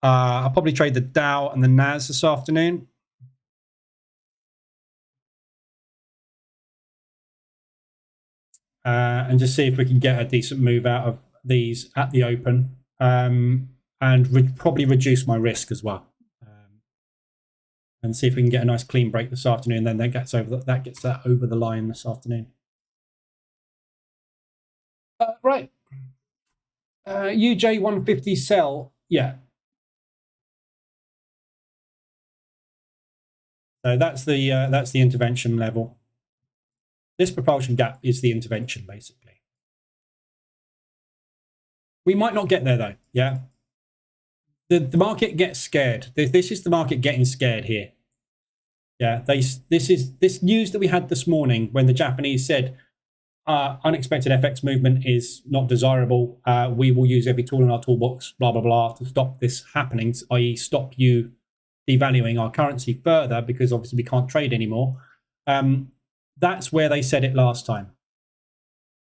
A: I'll probably trade the DOW and the NAS this afternoon. And just see if we can get a decent move out of these at the open, and probably reduce my risk as well, and see if we can get a nice clean break this afternoon. Then that gets that over the line this afternoon. Right, UJ 150 sell, yeah. So that's the intervention level. This propulsion gap is the intervention, basically. We might not get there though, yeah. The market gets scared. This is the market getting scared here. Yeah, this news that we had this morning when the Japanese said unexpected FX movement is not desirable. We will use every tool in our toolbox, blah, blah, blah, to stop this happening, i.e. stop you devaluing our currency further, because obviously we can't trade anymore. That's where they said it last time.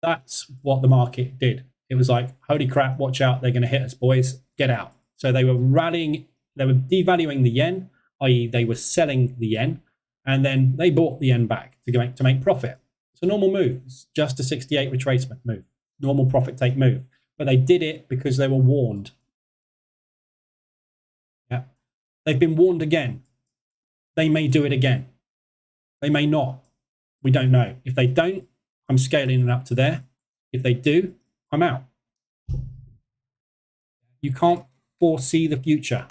A: That's what the market did. It was like, holy crap, watch out, they're going to hit us, boys, get out. So they were rallying, they were devaluing the yen, i.e. they were selling the yen, and then they bought the yen back to make profit. It's a normal move. It's just a 68 retracement move, normal profit take move. But they did it because they were warned. Yeah, they've been warned again. They may do it again. They may not. We don't know. If they don't, I'm scaling it up to there. If they do, I'm out. You can't foresee the future,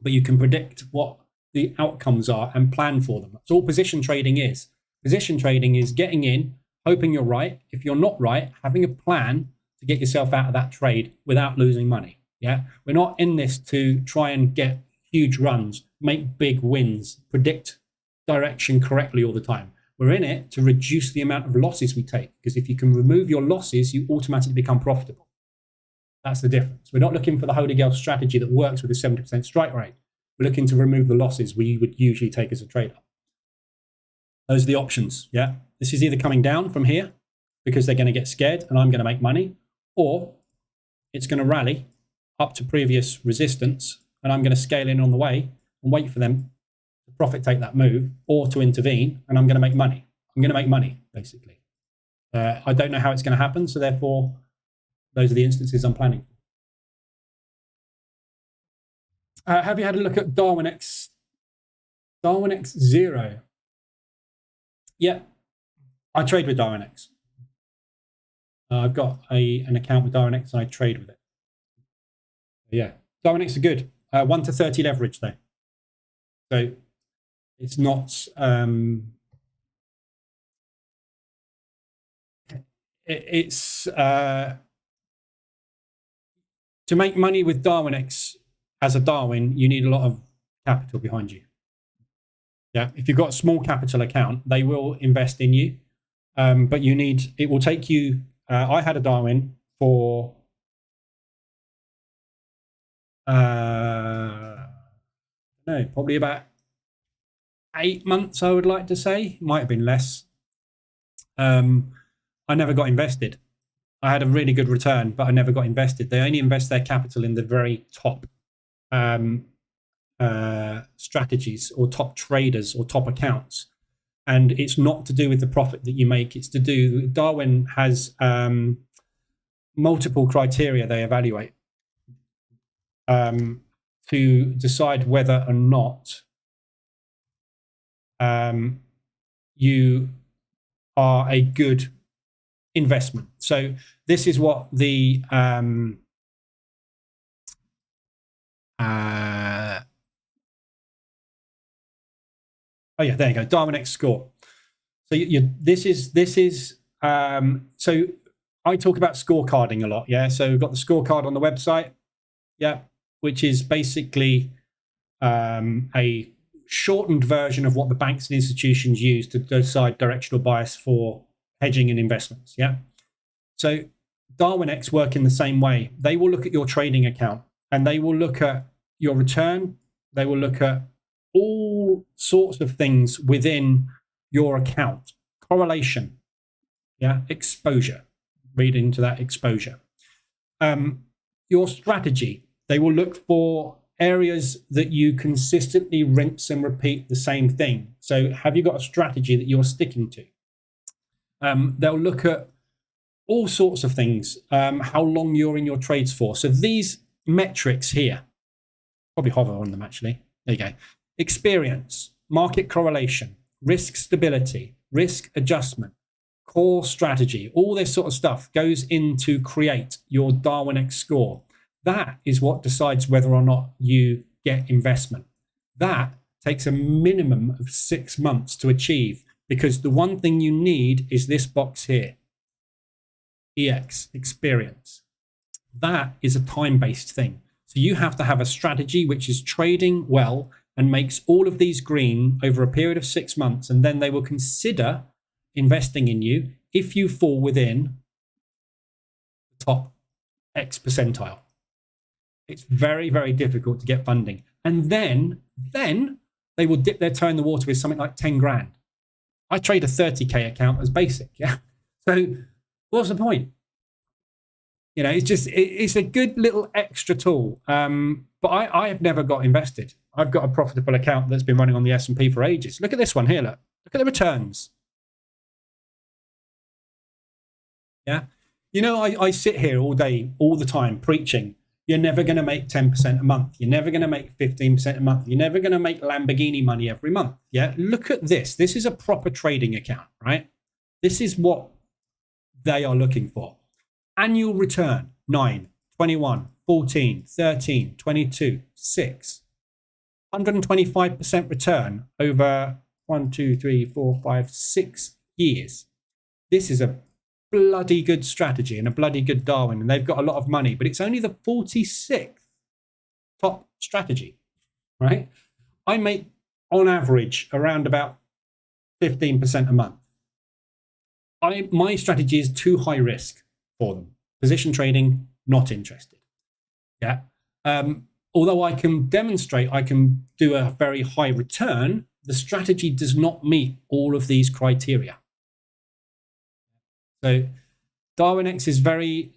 A: but you can predict what the outcomes are and plan for them. That's all position trading is. Position trading is getting in, hoping you're right. If you're not right, having a plan to get yourself out of that trade without losing money. Yeah, we're not in this to try and get huge runs, make big wins, predict direction correctly all the time. We're in it to reduce the amount of losses we take, because if you can remove your losses, you automatically become profitable. That's the difference. We're not looking for the holy grail strategy that works with a 70% strike rate. We're looking to remove the losses we would usually take as a trader. Those are the options, yeah? This is either coming down from here because they're going to get scared and I'm going to make money, or it's going to rally up to previous resistance and I'm going to scale in on the way and wait for them to profit take that move, or to intervene, and I'm going to make money. I'm going to make money, basically. I don't know how it's going to happen, so therefore, those are the instances I'm planning. Have you had a look at Darwin X? Darwin X 0. Yeah, I trade with Darwin X. I've got an account with Darwin X and I trade with it. Yeah, Darwin X are good. 1 to 30 leverage though. So it's not to make money with Darwin X as a Darwin, you need a lot of capital behind you. Yeah, if you've got a small capital account, they will invest in you, but it will take you. I had a Darwin for probably about 8 months, I would like to say. Might have been less. I never got invested. I had a really good return, but I never got invested. They only invest their capital in the very top strategies or top traders or top accounts. And it's not to do with the profit that you make. It's to do, Darwin has multiple criteria they evaluate to decide whether or not you are a good investment. So this is what the oh yeah, there you go, Darwin X score. So this is so I talk about scorecarding a lot. Yeah, so we've got the scorecard on the website. Yeah, which is basically a shortened version of what the banks and institutions use to decide directional bias for hedging and investments. Yeah, so Darwin X work in the same way. They will look at your trading account and they will look at your return. They will look at all sorts of things within your account. Correlation, yeah, exposure. Read into that exposure. Your strategy. They will look for areas that you consistently rinse and repeat the same thing. So have you got a strategy that you're sticking to? They'll look at all sorts of things, how long you're in your trades for. So these metrics here, probably hover on them actually. There you go. Experience, market correlation, risk stability, risk adjustment, core strategy, all this sort of stuff goes in to create your Darwin X score. That is what decides whether or not you get investment. That takes a minimum of 6 months to achieve, because the one thing you need is this box here, EX, experience. That is a time-based thing. So you have to have a strategy which is trading well and makes all of these green over a period of 6 months, and then they will consider investing in you if you fall within the top X percentile. It's very, very difficult to get funding. And then they will dip their toe in the water with something like 10 grand. I trade a 30K account as basic. Yeah. So what's the point? You know, it's a good little extra tool. But I have never got invested. I've got a profitable account that's been running on the S&P for ages. Look at this one here. Look at the returns. Yeah. You know, I sit here all day, all the time preaching. You're never going to make 10% a month. You're never going to make 15% a month. You're never going to make Lamborghini money every month. Yeah. Look at this. This is a proper trading account, right? This is what they are looking for. Annual return, 9, 21, 14, 13, 22, 6. 125% return over 1, 2, 3, 4, 5, 6 years. This is a bloody good strategy and a bloody good Darwin, and they've got a lot of money, but it's only the 46th top strategy, right? I make on average around about 15% a month. My strategy is too high risk for them. Position trading, not interested. Yeah. Although I can demonstrate I can do a very high return, the strategy does not meet all of these criteria. So Darwin X is very,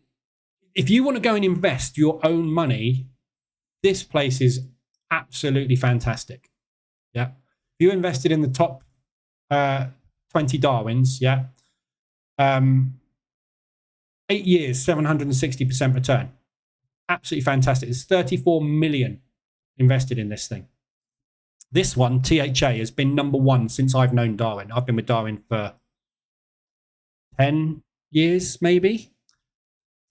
A: if you want to go and invest your own money, this place is absolutely fantastic. Yeah. If you invested in the top 20 Darwins, yeah. 8 years, 760% return. Absolutely fantastic. There's 34 million invested in this thing. This one, THA, has been #1 since I've known Darwin. I've been with Darwin for 10 years, maybe.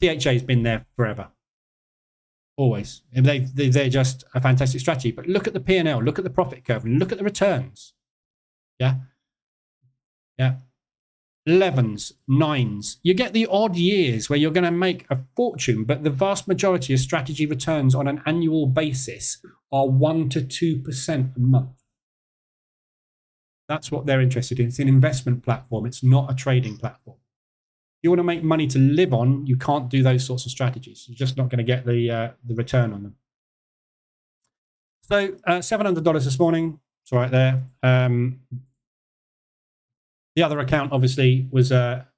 A: THA has been there forever. Always. They're just a fantastic strategy. But look at the P&L, look at the profit curve, and look at the returns. Yeah. Yeah. 11s, 9s. You get the odd years where you're going to make a fortune, but the vast majority of strategy returns on an annual basis are 1 to 2% a month. That's what they're interested in. It's an investment platform. It's not a trading platform. If you want to make money to live on, you can't do those sorts of strategies. You're just not going to get the return on them. So $700 this morning. It's right there. The other account obviously was a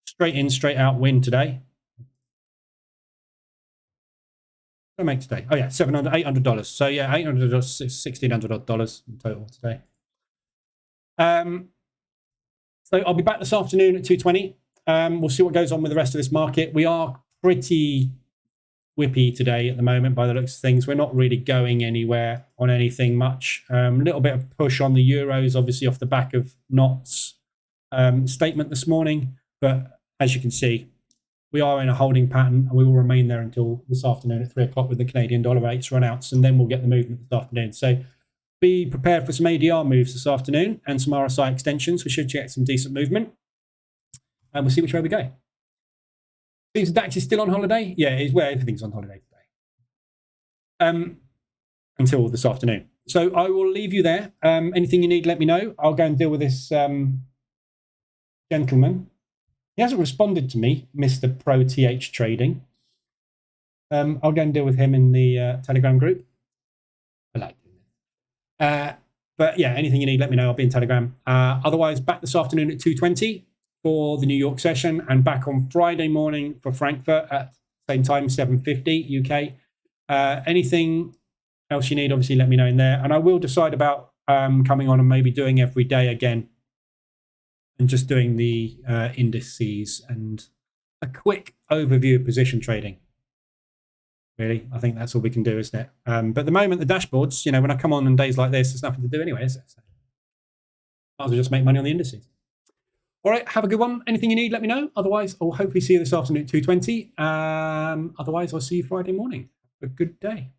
A: straight in, straight out win today. What did I make today? Oh yeah, $800. So yeah, $800, $1,600 in total today. So I'll be back this afternoon at 2:20. We'll see what goes on with the rest of this market. We are pretty whippy today at the moment by the looks of things. We're not really going anywhere on anything much. A little bit of push on the euros, obviously off the back of Knott's statement this morning. But as you can see, we are in a holding pattern, and we will remain there until this afternoon at 3 o'clock with the Canadian dollar rates run out, and then we'll get the movement this afternoon. So be prepared for some ADR moves this afternoon and some RSI extensions. We should get some decent movement, and we'll see which way we go. Seems the DAX is still on holiday. Yeah, it is where everything's on holiday today. Until this afternoon. So I will leave you there. Anything you need, let me know. I'll go and deal with this gentleman. He hasn't responded to me, Mr. Pro TH Trading. I'll go and deal with him in the Telegram group. I like doing it. But yeah, anything you need, let me know. I'll be in Telegram. Otherwise, back this afternoon at 2:20 for the New York session, and back on Friday morning for Frankfurt at same time, 7:50 UK. Anything else you need, obviously, let me know in there. And I will decide about coming on and maybe doing every day again, and just doing the indices and a quick overview of position trading. Really, I think that's all we can do, isn't it? But at the moment, the dashboards, you know, when I come on days like this, there's nothing to do anyway, is it? So might as well just make money on the indices. All right, have a good one. Anything you need, let me know. Otherwise, I'll hopefully see you this afternoon at 2:20. Otherwise, I'll see you Friday morning. Have a good day.